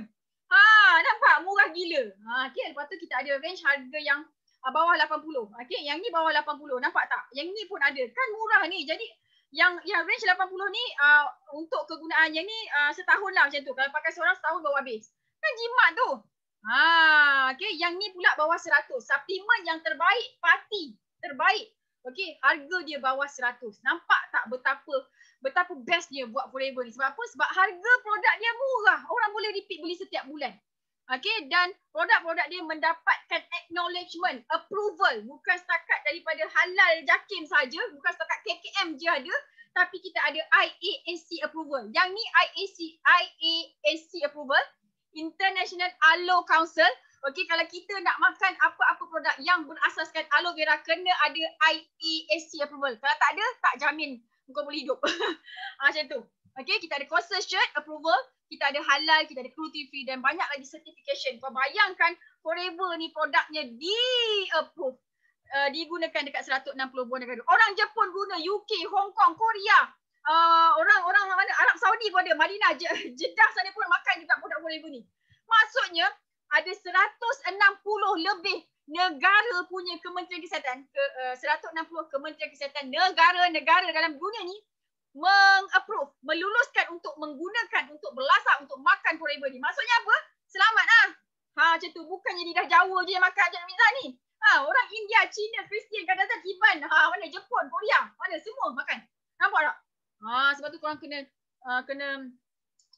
Nampak? Murah gila. Okay, lepas tu kita ada range harga yang bawah 80. Okay, yang ni bawah 80. Nampak tak? Yang ni pun ada. Kan murah ni. Jadi, yang range 80 ni untuk kegunaan yang ni setahun lah macam tu. Kalau pakai seorang setahun baru habis. Kan jimat tu. Okay, yang ni pula bawah 100. Suplemen yang terbaik, party. Terbaik. Okay, harga dia bawah 100. Nampak tak betapa bestnya buat Forever ni. Sebab apa? Sebab harga produk dia murah. Orang boleh repeat beli setiap bulan. Okay, dan produk-produk dia mendapatkan acknowledgement, approval. Bukan setakat daripada halal jakim saja, bukan setakat KKM je ada, tapi kita ada IAAC approval. Yang ni IAAC approval, International Aloe Council. Okay, kalau kita nak makan apa-apa produk yang berasaskan aloe vera, kena ada IAAC approval. Kalau tak ada, tak jamin kau boleh hidup. Macam tu. Okay, kita ada consortium approval, kita ada halal, kita ada cruelty free dan banyak lagi certification. Kau bayangkan Forever ni produknya di-approve. Digunakan dekat 160 buah negara. Orang Jepun guna, UK, Hong Kong, Korea. Orang mana? Arab Saudi pun ada. Madinah, Jeddah sana pun makan juga produk Forever ni. Maksudnya ada 160 lebih negara punya Kementerian Kesihatan, 160 Kementerian Kesihatan negara-negara dalam dunia ni meng-approve, meluluskan untuk menggunakan, untuk berlasak, untuk makan Forever ni. Maksudnya apa? Selamat lah. Macam tu. Bukannya lidah Jawa je yang makan Cik Miza ni. Orang India, Cina, Kristian, kadang-kadang Iban, mana Jepun, Korea, mana semua makan. Nampak tak? Sebab tu korang kena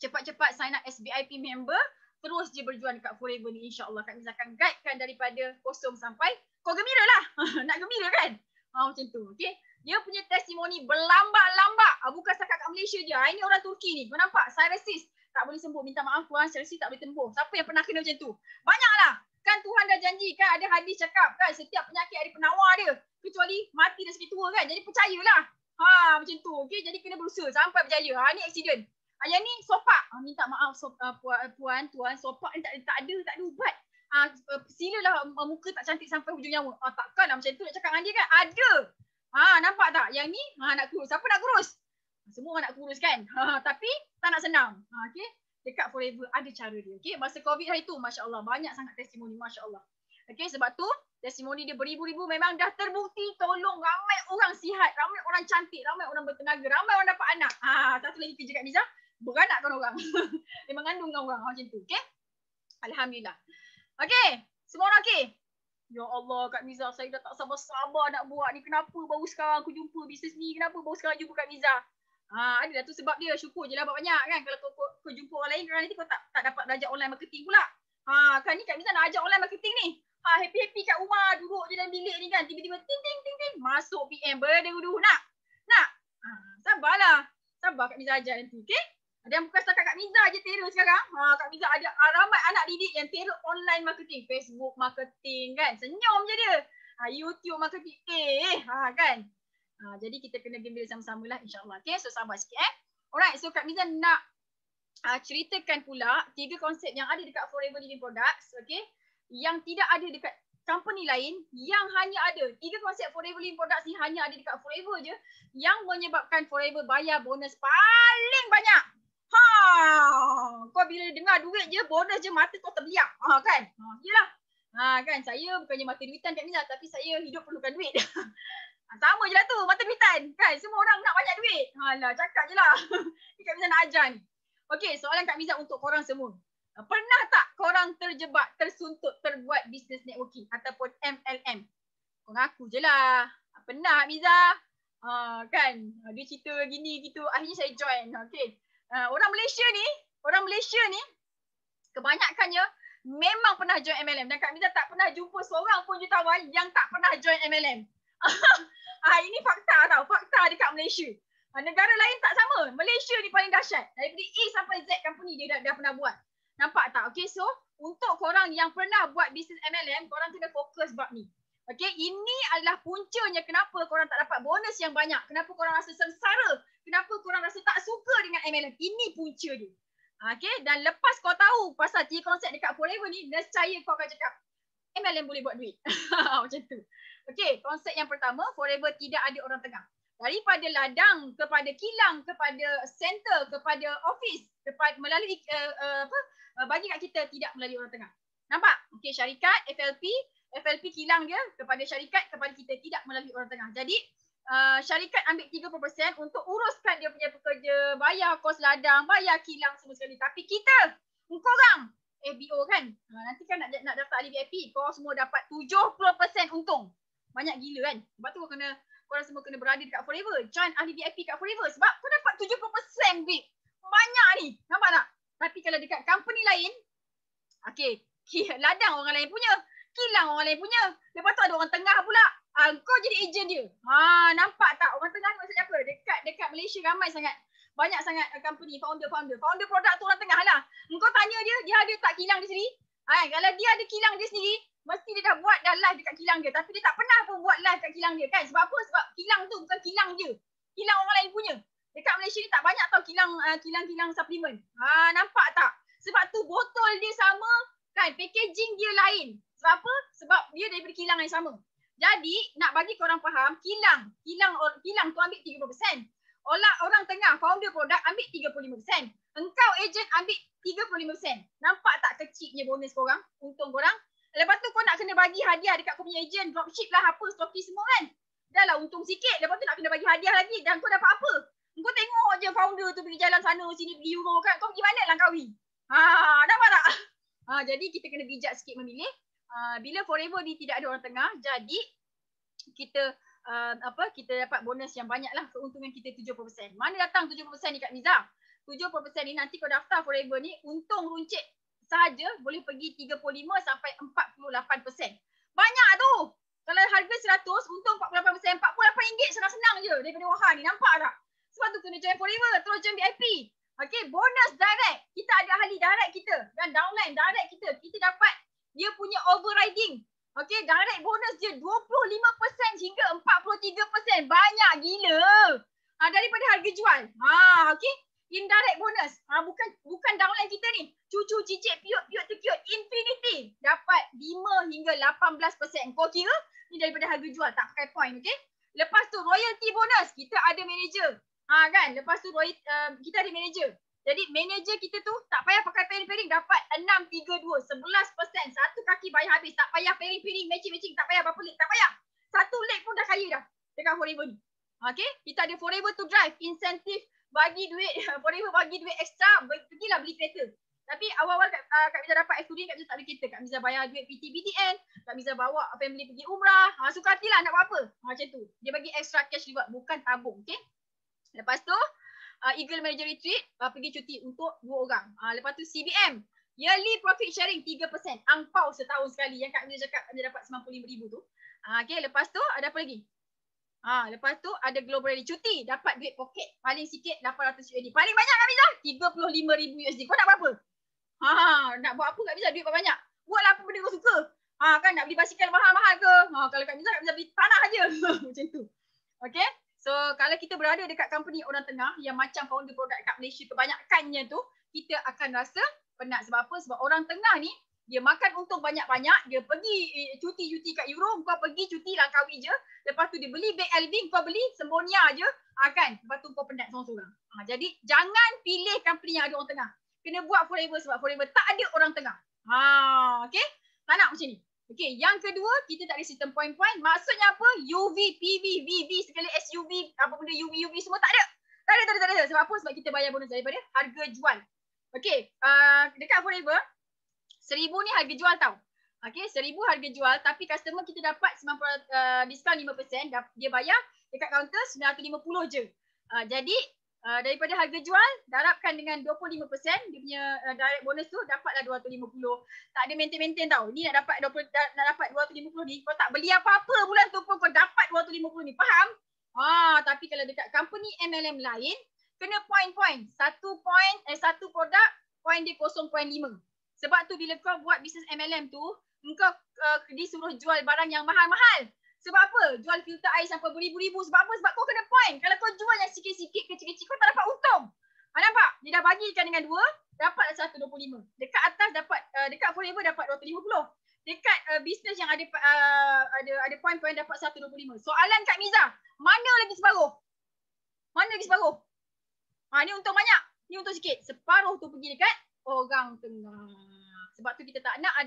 cepat-cepat sign up SVIP member. terus je berjuang dekat Forever ni, insyaAllah Kak Miza akan guidekan daripada kosong sampai kau gembira lah. Nak gembira kan? Macam tu. Okay. Dia punya testimoni berlambak-lambak. Bukan setakat kat Malaysia je. Ini orang Turki ni. Kau nampak? Psoriasis tak boleh sembuh. Minta maaf tuan, psoriasis tak boleh tembuh. Siapa yang pernah kena macam tu? Banyaklah. Kan Tuhan dah janji kan, ada hadis cakap kan, setiap penyakit ada penawar dia. Kecuali mati dah sakit tua kan. Jadi percayalah. Macam tu. Okay. Jadi kena berusaha sampai berjaya. Ni accident. Yang ni sopak. Minta maaf puan, tuan, sopak ni tak ada ubat. Silalah muka tak cantik sampai hujung nyawa. Takkanlah macam tu nak cakap dengan dia kan. Ada. Nampak tak? Yang ni nak kurus. Siapa nak kurus? Semua orang nak kurus kan. Tapi tak nak senang. Okay. Dekat Forever ada cara dia. Okay. Masa COVID hari tu, Masya Allah, banyak sangat testimoni. Masya Allah. Okay. Sebab tu testimoni dia beribu-ribu memang dah terbukti tolong ramai orang sihat, ramai orang cantik, ramai orang bertenaga, ramai orang dapat anak. Satu lagi kerja Kak Miza, beranakkan orang. Dia mengandungkan orang macam tu. Okay. Alhamdulillah. Okay. Semua orang okay? Ya Allah Kak Miza, saya dah tak sabar-sabar nak buat ni. Kenapa baru sekarang aku jumpa bisnes ni? Kenapa baru sekarang jumpa Kak Miza? Ada dah tu sebab dia. Syukur je lah banyak kan. Kalau kau jumpa orang lain, nanti kau tak dapat belajar online marketing pula. Kan ni Kak Miza nak ajar online marketing ni. Happy-happy kat rumah, duduk je dalam bilik ni kan. Tiba-tiba ting. Masuk PM, berderu-deru. Nak? Sabarlah. Sabar Kak Miza ajar nanti. Okay? Ada yang bukan setakat Kak Miza je terror sekarang. Kak Miza ada ramai anak didik yang terror online marketing. Facebook marketing kan. Senyum je dia. YouTube marketing. Kan. Jadi kita kena gembira sama-sama lah insyaAllah. Okay, so sabar sikit Alright, so Kak Miza nak ceritakan pula 3 konsep yang ada dekat Forever Living Products. Okay. Yang tidak ada dekat company lain, yang hanya ada 3 konsep Forever Living Products ni hanya ada dekat Forever je, yang menyebabkan Forever bayar bonus paling banyak. Kau bila dengar duit je, bonus je, mata kau terbiak. Kan? Yelah. Kan, saya bukannya mata duitan Kak Miza, tapi saya hidup perlukan duit. Sama je lah tu, mata duitan. Kan, semua orang nak banyak duit. Alah, cakap je lah. Ni Kak Miza nak ajar ni. Okay, soalan Kak Miza untuk korang semua. Pernah tak korang terjebak, tersuntuk, terbuat business networking ataupun MLM? Kau ngaku je lah. Pernah Miza? Kan, dia cerita gini gitu. Akhirnya saya join. Okay. Orang Malaysia ni kebanyakannya memang pernah join MLM, dan Kak Miza tak pernah jumpa seorang pun jutawan yang tak pernah join MLM. Ini fakta tau, fakta dekat Malaysia. Negara lain tak sama. Malaysia ni paling dahsyat. Daripada A sampai Z company dia dah pernah buat. Nampak tak? Okay, so untuk korang yang pernah buat bisnes MLM, korang kena fokus bab ni. Okay, ini adalah puncanya kenapa korang tak dapat bonus yang banyak. Kenapa korang rasa sengsara. Kenapa korang rasa tak suka dengan MLM. Ini punca dia. Okay, dan lepas kau tahu pasal 3 konsep dekat Forever ni, nescaya kau akan cakap, MLM boleh buat duit. Macam tu. Okay, konsep yang pertama, Forever tidak ada orang tengah. Daripada ladang kepada kilang, kepada center, kepada office, melalui bagi kat kita tidak melalui orang tengah. Nampak? Okay, syarikat, FLP kilang dia kepada syarikat, kepada kita tidak melalui orang tengah. Jadi, syarikat ambil 30% untuk uruskan dia punya pekerja, bayar kos ladang, bayar kilang semua sekali. Tapi kita, korang, FBO kan, nanti kan nak daftar ahli VIP, kau semua dapat 70% untung. Banyak gila kan? Sebab tu korang semua kena berada dekat Forever. Join ahli VIP kat Forever sebab kau dapat 70% VIP. Banyak ni. Nampak tak? Tapi kalau dekat company lain, okay, ladang orang lain punya, kilang orang lain punya. Lepas tu ada orang tengah pula. Kau jadi ejen dia. Nampak tak? Orang tengah ni maksudnya apa? Dekat Malaysia ramai sangat. Banyak sangat company, founder produk tu orang tengah lah. Kau tanya dia ada tak kilang dia sendiri? Kalau dia ada kilang dia sendiri, mesti dia dah buat dah live dekat kilang dia. Tapi dia tak pernah pun buat live kat kilang dia kan. Sebab apa? Sebab kilang tu bukan kilang dia. Kilang orang lain punya. Dekat Malaysia ni tak banyak tau kilang suplemen. Nampak tak? Sebab tu botol dia sama kan. Packaging dia lain. Sebab apa? Sebab dia daripada kilang yang sama. Jadi nak bagi korang faham, kilang tu ambil 30%. Orang tengah, founder produk ambil 35%. Engkau ejen ambil 35%. Nampak tak kecilnya bonus korang? Untung korang. Lepas tu kau nak kena bagi hadiah dekat kau punya ejen, dropship lah apa, stokis semua kan. Dah lah untung sikit, lepas tu nak kena bagi hadiah lagi. Dan kau dapat apa? Kau tengok je founder tu pergi jalan sana sini beli euro kan. Kau pergi mana Langkawi? Nampak tak? Jadi kita kena bijak sikit memilih. Bila Forever ni tidak ada orang tengah, jadi kita dapat bonus yang banyak lah. Keuntungan kita 70%. Mana datang 70% ni Kak Miza? 70% ni nanti kau daftar Forever ni, untung runcit sahaja boleh pergi 35 sampai 48%. Banyak tu. Kalau harga 100, untung 48%, RM48 senang-senang je daripada Wahana ni. Nampak tak? Sebab tu kena join Forever, terus join VIP. Okay, bonus direct. Kita ada ahli direct kita dan downline direct kita. Kita dapat dia punya overriding. Okay, direct bonus dia 25% hingga 43%. Banyak gila. Daripada harga jual. Okay. Indirect bonus. Bukan downline kita ni. Cucu, cicit, piut, tekiut. Infinity. Dapat 5 hingga 18%. Kau kira? Ni daripada harga jual. Tak pakai point. Okay. Lepas tu royalty bonus. Kita ada manager. Kan? Lepas tu kita ada manager. Jadi manager kita tu tak payah pakai pairing-pairing. Dapat 6, 3, 2. 11%. Satu kaki bayar habis. Tak payah pairing-pairing. Matching-matching. Tak payah berapa leg. Tak payah. Satu leg pun dah kaya dah. Dekat Forever ni. Okay. Kita ada Forever to drive. Insentif. Bagi duit, Forever bagi duit ekstra, pergilah beli kereta. Tapi awal-awal Kak Miza dapat student, Kak Miza tak ada kereta. Kak Miza bayar duit PT-BTN, Kak Miza bawa family pergi umrah. Suka hatilah nak buat apa. Macam tu. Dia bagi extra cash reward, bukan tabung. Okay. Lepas tu, Eagle Manager Retreat, pergi cuti untuk 2 orang. Lepas tu CBM, yearly profit sharing 3%. Angpau setahun sekali. Yang Kak Miza cakap Kak Miza dapat RM95,000 tu. Okay, lepas tu ada apa lagi? Lepas tu ada Global Rally cuti, dapat duit poket paling sikit $800. Paling banyak Kak Miza $35,000. Kau nak buat apa? Nak buat apa Kak Miza duit banyak? Buatlah apa benda kau suka. Kan nak beli basikal mahal-mahal ke? Kalau Kak Miza beli tanah aje. Macam tu. Okay? So kalau kita berada dekat company orang tengah yang macam founder produk kat Malaysia kebanyakannya tu, kita akan rasa penat. Sebab apa? Sebab orang tengah ni dia makan untung banyak-banyak, dia pergi cuti-cuti kat Europe, kau pergi cuti Langkawi je. Lepas tu dia beli beg Elvin, kau beli Sembonia je. Kan? Lepas tu kau penat seorang-seorang. Jadi jangan pilih company yang ada orang tengah. Kena buat Forever sebab Forever tak ada orang tengah. Okay? Tak nak macam ni. Okay, yang kedua, kita tak ada sistem point-point. Maksudnya apa? UV, PV, VV, segala SUV, apa benda UV semua tak ada. Tak ada. Sebab apa? Sebab kita bayar bonus daripada harga jual. Okay, dekat Forever, 1,000 ni harga jual tau. Okay, 1,000 harga jual tapi customer kita dapat 90% diskaun 5%. Dia bayar dekat kaunter 950 je. Jadi daripada harga jual darabkan dengan 25% dia punya direct bonus tu dapatlah 250. Tak ada maintain tau. Ni nak dapat 250 ni kau tak beli apa-apa bulan tu pun kau dapat 250 ni. Faham? Tapi kalau dekat company MLM lain kena point. Satu produk point dia 0.5. Sebab tu bila kau buat bisnes MLM tu, engkau disuruh jual barang yang mahal-mahal. Sebab apa? Jual filter air sampai beribu-ribu. Sebab apa? Sebab kau kena point. Kalau kau jual yang sikit-sikit, kecil-kecil, kau tak dapat untung. Nampak? Dia dah bagikan dengan 2, dapat 125. Dekat atas dapat, dekat Forever dapat 250. Dekat bisnes yang ada point-point dapat 125. Soalan Kak Miza, mana lagi separuh? Ni untung banyak. Ni untung sikit. Separuh tu pergi dekat orang tengah. Sebab tu kita tak nak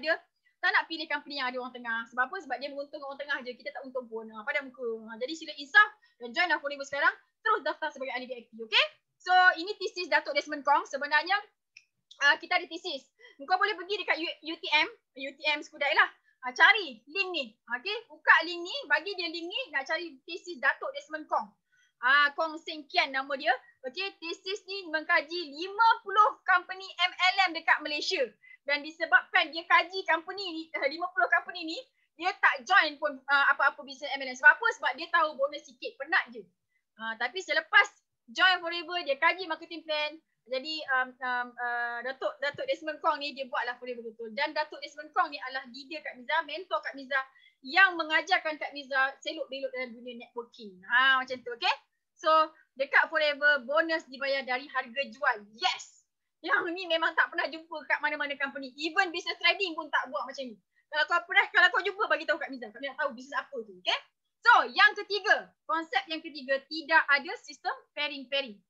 pilih company yang ada orang tengah. Sebab apa? Sebab dia menguntungkan orang tengah je. Kita tak untung pun. Pada muka. Jadi sila insaf dan join lah Forever sekarang. Terus daftar sebagai ahli VIP. Okay? So ini thesis Datuk Desmond Kong. Sebenarnya kita ada thesis. Kau boleh pergi dekat UTM Skudai lah. Cari link ni. Okay? Buka link ni. Bagi dia link ni. Nak cari thesis Datuk Desmond Kong. Kong Seng Kian nama dia. Okay, thesis ni mengkaji 50 company MLM dekat Malaysia. Dan disebabkan dia kaji company ni, 50 company ni, dia tak join pun apa-apa bisnes MLM. Sebab apa? Sebab dia tahu bonus sikit, penat je. Tapi selepas join Forever, dia kaji marketing plan. Jadi Datuk Desmond Kong ni dia buatlah Forever betul. Dan Datuk Desmond Kong ni adalah leader Kak Miza, mentor Kak Miza yang mengajarkan Kak Miza selok-belok dalam dunia networking. Macam tu, okay? So, dekat Forever, bonus dibayar dari harga jual. Yes! Yang ni memang tak pernah jumpa kat mana-mana company. Even business trading pun tak buat macam ni. Kalau kau jumpa, bagi tahu Kak Miza. Kak Miza nak tahu bisnes apa tu, okay? So, yang ketiga. Konsep yang ketiga, tidak ada sistem pairing-pairing.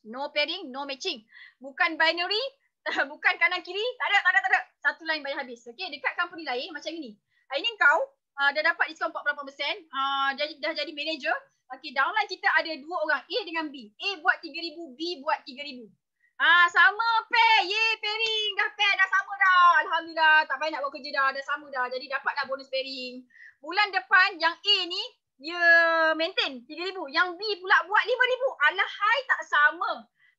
No pairing, no matching. Bukan binary, bukan kanan kiri. Tak ada. Satu line bayar habis. Okay, dekat company lain macam ni. Ini kau dah dapat diskaun 48%. Dah jadi manager. Okay, downline kita ada 2 orang, A dengan B. A buat 3,000, B buat 3,000. Sama pair. Pairing. Dah pair, dah sama dah. Alhamdulillah, tak payah nak buat kerja dah sama dah. Jadi dapatlah bonus pairing. Bulan depan yang A ni, dia maintain 3,000. Yang B pula buat 5,000. Alahai, tak sama.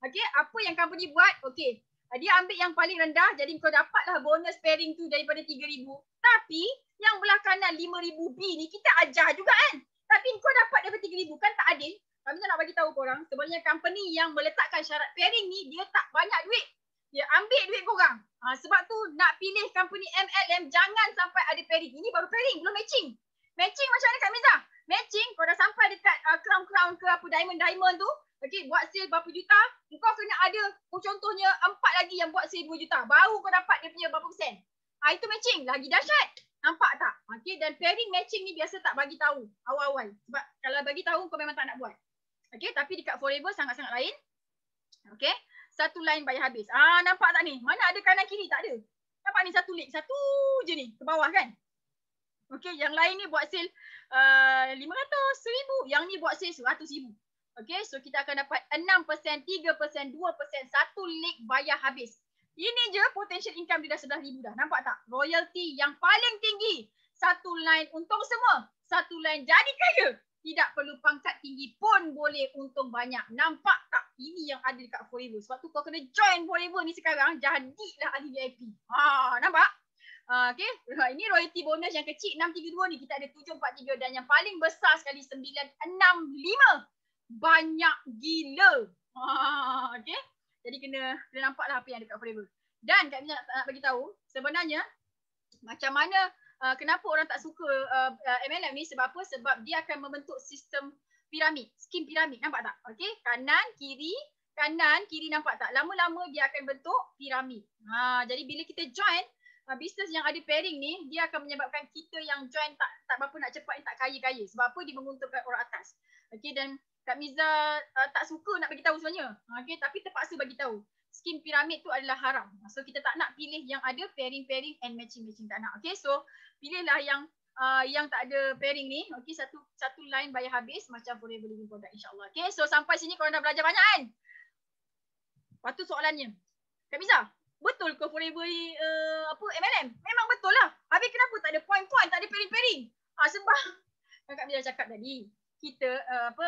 Okay, apa yang company buat? Okay, Dia ambil yang paling rendah, jadi kau dapatlah bonus pairing tu daripada 3,000. Tapi yang belah kanan 5,000 B ni kita ajar juga kan. Tapi kau dapat daripada 3,000 kan tak adil. Kami nak bagi tahu korang, sebenarnya company yang meletakkan syarat pairing ni dia tak banyak duit. Dia ambil duit korang. Sebab tu nak pilih company MLM jangan sampai ada pairing. Ini baru pairing, belum matching. Matching macam mana Kak Miza? Matching kau dah sampai dekat crown-crown ke apa diamond-diamond tu. Okay, buat sale berapa juta, kau kena ada contohnya 4 lagi yang buat sale 2 juta. Baru kau dapat dia punya berapa persen. Itu matching, lagi dahsyat. Nampak tak? Okay, dan pairing matching ni biasa tak bagi tahu awal-awal. Sebab kalau bagi tahu kau memang tak nak buat. Okay, tapi dekat Forever sangat-sangat lain. Okay, satu line bayar habis. Nampak tak ni? Mana ada kanan kiri? Tak ada. Nampak ni satu link, satu je ni ke bawah kan? Okay, yang lain ni buat sale 500, 1,000. Yang ni buat sale 100,000. Okay, so kita akan dapat 6%, 3%, 2%, satu leg bayar habis. Ini je potential income dia dah 11,000 dah. Nampak tak? Royalty yang paling tinggi. Satu line untung semua. Satu line jadi kaya. Tidak perlu pangkat tinggi pun boleh untung banyak. Nampak tak? Ini yang ada dekat Forever. Sebab tu kau kena join Forever ni sekarang. Jadilah ahli VIP. Nampak? Okay, ini royalty bonus yang kecil 632 ni. Kita ada 743 dan yang paling besar sekali 965. Banyak gila. Okay. Jadi kena nampaklah apa yang dekat Forever. Dan Kak Mina nak bagi tahu sebenarnya macam mana kenapa orang tak suka MLM ni. Sebab apa? Sebab dia akan membentuk sistem piramid, skim piramid. Nampak tak? Okay. Kanan, kiri nampak tak? Lama-lama dia akan bentuk piramid. Jadi bila kita join bisnes yang ada pairing ni, dia akan menyebabkan kita yang join tak berapa nak cepat ni tak kaya-kaya. Sebab apa? Dia menguntungkan orang atas. Okay, dan Kak Miza tak suka nak bagi tahu sebenarnya. Okay, tapi terpaksa bagi tahu. Skim piramid tu adalah haram. So kita tak nak pilih yang ada pairing and matching tak nak. Okay, so pilihlah yang tak ada pairing ni. Okay, satu line bayar habis macam Forever Living Product insya-Allah. Okay, so sampai sini korang dah belajar banyak kan? Lepas tu soalannya. Kak Miza, betul ke Forever MLM? Memang betul lah. Habis kenapa tak ada point-point, tak ada pairing? Sebab Kak Miza cakap tadi, kita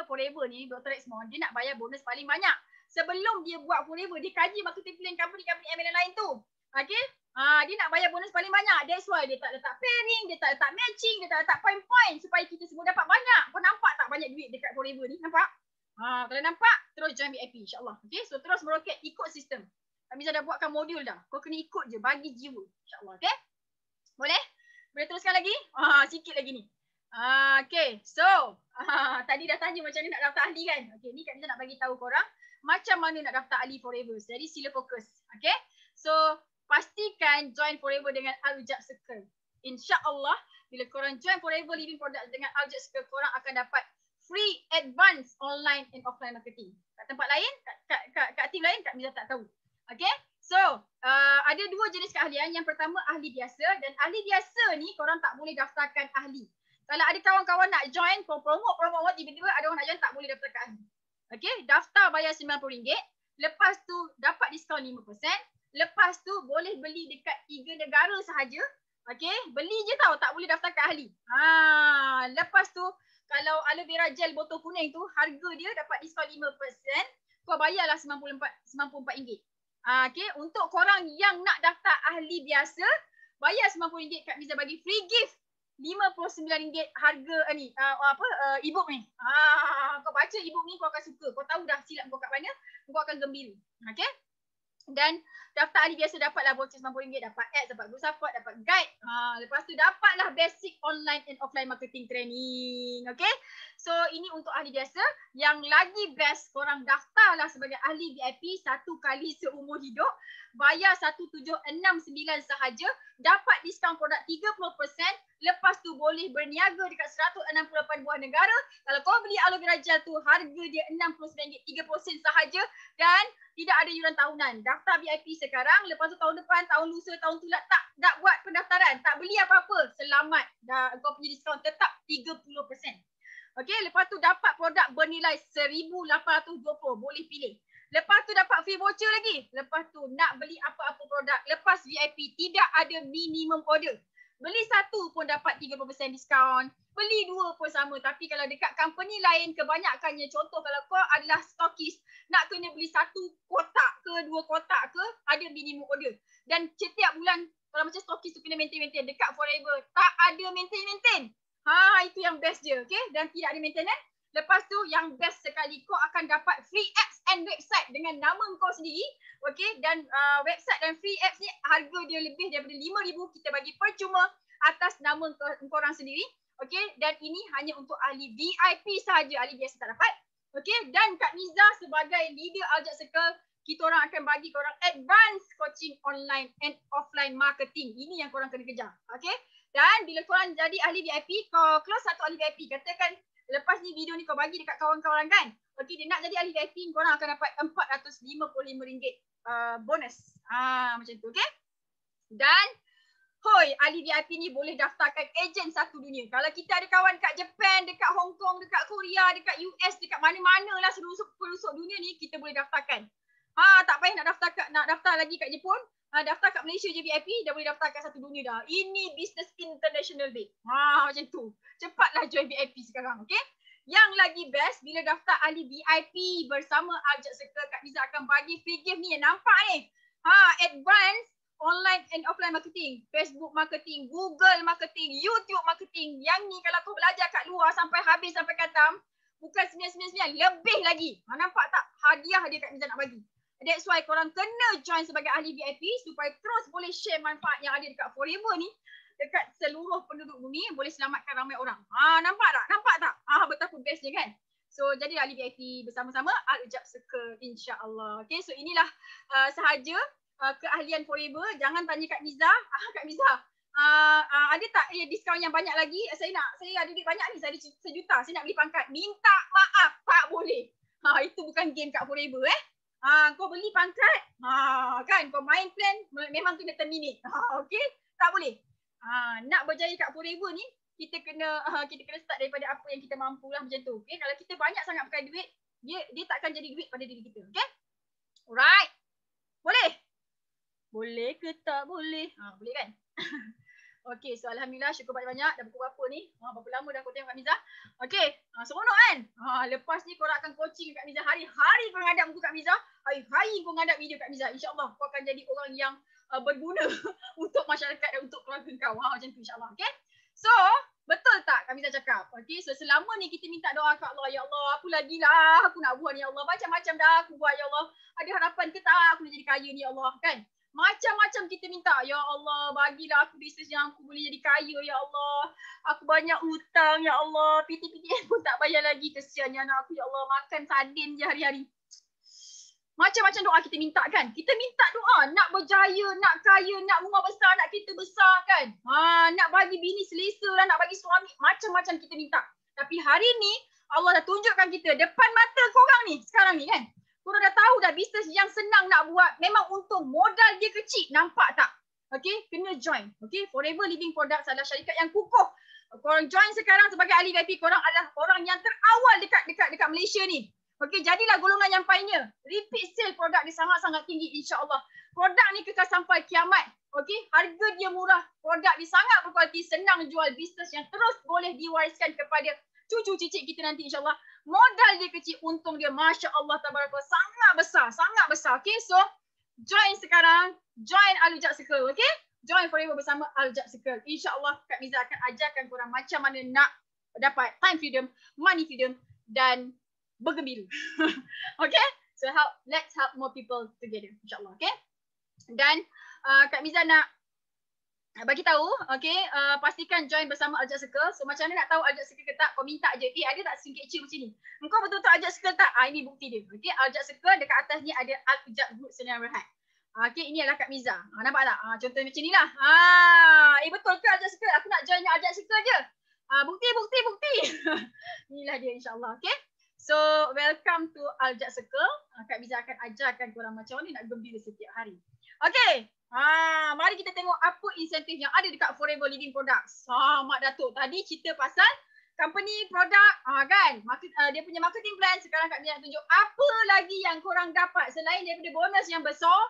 Forever ni Dr. Exmond dia nak bayar bonus paling banyak. Sebelum dia buat Forever, dia kaji marketing plan company MLM lain tu. Okay? Dia nak bayar bonus paling banyak. That's why dia tak letak pairing, dia tak letak matching, dia tak letak point-point supaya kita semua dapat banyak. Kau nampak tak banyak duit dekat Forever ni? Nampak? Kalau nampak, terus join VIP insyaAllah. Okay? So terus meroket ikut sistem. Kami dah buatkan modul dah. Kau kena ikut je, bagi jiwa. InsyaAllah. Okay? Boleh? Boleh teruskan lagi? Sikit lagi ni. Okay, so tadi dah tanya macam mana nak daftar ahli kan? Okay, ni Kak Miza nak bagi tahu korang macam mana nak daftar ahli Forever. Jadi sila fokus. Okay, so pastikan join Forever dengan Al-Ujab Circle. InsyaAllah bila korang join Forever Living Product dengan Al-Ujab Circle, korang akan dapat free advance online and offline marketing. Kat tempat lain, kat team lain, Kak Miza tak tahu. Okay, so ada dua jenis keahlian. Yang pertama ahli biasa, dan ahli biasa ni korang tak boleh daftarkan ahli. Kalau ada kawan-kawan nak join, promote, tiba-tiba ada orang nak join, tak boleh daftarkan ahli. Okay, daftar bayar RM90. Lepas tu dapat diskaun 5%. Lepas tu boleh beli dekat 3 negara sahaja. Okay, beli je tau, tak boleh daftarkan ahli. Lepas tu kalau aloe vera gel botol kuning tu, harga dia dapat diskaun 5%. Kau bayarlah RM94. Okay, untuk korang yang nak daftar ahli biasa, bayar RM90, Kak Miza bagi free gift. RM59 harga ni e-book ni. Kau baca e-book ni kau akan suka. Kau tahu dah silap kau kat mana, kau akan gembira. Okay? Dan daftar ahli biasa dapatlah voucher RM90, dapat ads, dapat group support, dapat guide. Lepas tu dapatlah basic online and offline marketing training. Okay? So ini untuk ahli biasa. Yang lagi best, korang daftarlah sebagai ahli VIP satu kali seumur hidup. Bayar RM1769 sahaja. Dapat diskaun produk 30%. Lepas tu boleh berniaga dekat 168 buah negara. Kalau kau beli aloe vera gel tu, harga dia RM69, 30% sahaja. Dan tidak ada yuran tahunan. Daftar VIP sekarang, lepas tu tahun depan, tahun lusa, tahun tu tak buat pendaftaran. Tak beli apa-apa. Selamat. Dah kau punya diskaun tetap 30%. Okey, lepas tu dapat produk bernilai RM1,820. Boleh pilih. Lepas tu dapat free voucher lagi. Lepas tu nak beli apa-apa produk. Lepas VIP, tidak ada minimum order. Beli satu pun dapat 30% diskaun. Beli dua pun sama. Tapi kalau dekat company lain, kebanyakannya contoh kalau kau adalah stokis, nak kena beli satu kotak ke dua kotak ke, ada minimum order. Dan setiap bulan, kalau macam stokis tu kena maintain. Dekat Forever, tak ada maintain. Itu yang best je. Okay? Dan tidak ada maintenance. Lepas tu yang best sekali, kau akan dapat free apps and website dengan nama kau sendiri. Okay, dan website dan free apps ni harga dia lebih daripada RM5,000 kita bagi percuma atas nama korang sendiri. Okay, dan ini hanya untuk ahli VIP sahaja, ahli biasa tak dapat. Okay, dan Kak Niza sebagai leader Aljaz Circle, kita orang akan bagi korang advance coaching online and offline marketing. Ini yang korang kena kejar. Okay, dan bila korang jadi ahli VIP, kau close satu ahli VIP, katakan lepas ni video ni kau bagi dekat kawan-kawan kan. Okay, dia nak jadi ahli VIP, korang akan dapat RM455 bonus. Macam tu, okay? Dan hoi, ahli VIP ni boleh daftarkan ejen satu dunia. Kalau kita ada kawan kat Japan, dekat Hong Kong, dekat Korea, dekat US, dekat mana-mana lah seluruh pelosok dunia ni, kita boleh daftarkan. Tak payah nak daftar lagi kat Jepun. Daftar kat Malaysia je VIP, dah boleh daftar kat satu dunia dah. Ini business international day. Macam tu. Cepatlah join VIP sekarang, okay? Yang lagi best, bila daftar ahli VIP bersama Aljaz Circle, Kak Niza akan bagi free gift ni. Nampak ni? Advance online and offline marketing, Facebook marketing, Google marketing, YouTube marketing. Yang ni kalau kau belajar kat luar sampai habis, sampai khatam, bukan 999, lebih lagi. Nampak tak? Hadiah dia Kak Niza nak bagi. That's why korang kena join sebagai ahli VIP supaya terus boleh share manfaat yang ada dekat Forever ni dekat seluruh penduduk bumi, boleh selamatkan ramai orang. Nampak tak? Nampak tak? Betapa bestnya kan? So, jadi ahli VIP bersama-sama Aljaz Circle, insya-Allah. Okay, so inilah sahaja keahlian Forever. Jangan tanya Kak Niza. Kak Niza, ada tak diskaun yang banyak lagi? Saya ada duit banyak ni, saya ada 1 juta. Saya nak beli pangkat. Minta maaf, tak boleh. Itu bukan game kat Forever kau beli pangkat, kan? Kau main plan, memang kena terminate. Okay? Tak boleh. Nak berjaya kat Forever ni, kita kena start daripada apa yang kita mampu lah, macam tu. Okay? Kalau kita banyak sangat pakai duit, dia takkan jadi duit pada diri kita. Okay? Alright. Boleh? Boleh ke tak boleh? Boleh kan? Okay, so Alhamdulillah, syukur banyak-banyak. Dah pukul berapa ni? Berapa lama dah kau tengok Kak Miza? Okay, seronok kan? Lepas ni korang akan coaching Kak Miza. Hari-hari kau ngadap buku Kak Miza. Hari-hari kau ngadap video Kak Miza. InsyaAllah kau akan jadi orang yang berguna untuk masyarakat dan untuk keluarga kau. Macam tu insyaAllah. Okay? So, betul tak Kak Miza cakap? Okay, so selama ni kita minta doa kat Allah. Ya Allah, apa lagi lah aku nak buat ni Ya Allah. Macam-macam dah aku buat Ya Allah. Ada harapan ke tak aku nak jadi kaya ni Ya Allah, kan? Macam-macam kita minta. Ya Allah, bagilah aku bisnes yang aku boleh jadi kaya Ya Allah. Aku banyak hutang Ya Allah. PTPTN pun tak bayar lagi. Kesiannya anak aku Ya Allah. Makan sardin je hari-hari. Macam-macam doa kita minta kan. Kita minta doa. Nak berjaya, nak kaya, nak rumah besar, nak kereta besar kan. Nak bagi bini selesa lah, nak bagi suami. Macam-macam kita minta. Tapi hari ni Allah dah tunjukkan kita depan mata korang ni. Sekarang ni kan. Korang dah tahu dah bisnes yang senang nak buat. Memang untung. Modal dia kecil. Nampak tak? Okay, kena join. Okay, Forever Living Products adalah syarikat yang kukuh. Korang join sekarang sebagai ahli VIP. Korang adalah orang yang terawal dekat Malaysia ni. Okay, jadilah golongan yang pioneer. Repeat sale produk dia sangat-sangat tinggi insya-Allah. Produk ni kekal sampai kiamat. Okay, harga dia murah. Produk dia sangat berkualiti. Senang jual, bisnes yang terus boleh diwariskan kepada cucu cicit kita nanti insya-Allah. Modal dia kecil, untung dia masya-Allah tabarakallah sangat besar. Okay, so join sekarang, join Aljaz Circle, okay? Join Forever bersama Aljaz Circle. Insya-Allah Kak Miza akan ajarkan korang macam mana nak dapat time freedom, money freedom dan bergembira. Okay? So let's help more people together insya-Allah, okay? Dan Kak Miza nak bagi tahu, okay, pastikan join bersama Aljaz Circle. So macam mana nak tahu Aljaz Circle ke tak? Kau minta je, ada tak singkit kecil macam ni? Engkau betul-betul Aljaz Circle tak? Ini bukti dia. Okay, Aljaz Circle dekat atas ni ada Aljaz Group Sdn Bhd. Okay, ini adalah Kak Miza. Nampak tak? Contoh macam ni lah. Betul ke Aljaz Circle? Aku nak join Aljaz Circle je. Bukti. Inilah dia insyaAllah, okay? So, welcome to Aljaz Circle. Kak Miza akan ajarkan korang macam mana nak gembira setiap hari. Okay. Mari kita tengok apa insentif yang ada dekat Forever Living Products. Mak Datuk tadi cerita pasal company produk kan. Dia punya marketing plan. Sekarang Kak Miza nak tunjuk apa lagi yang korang dapat selain daripada bonus yang besar,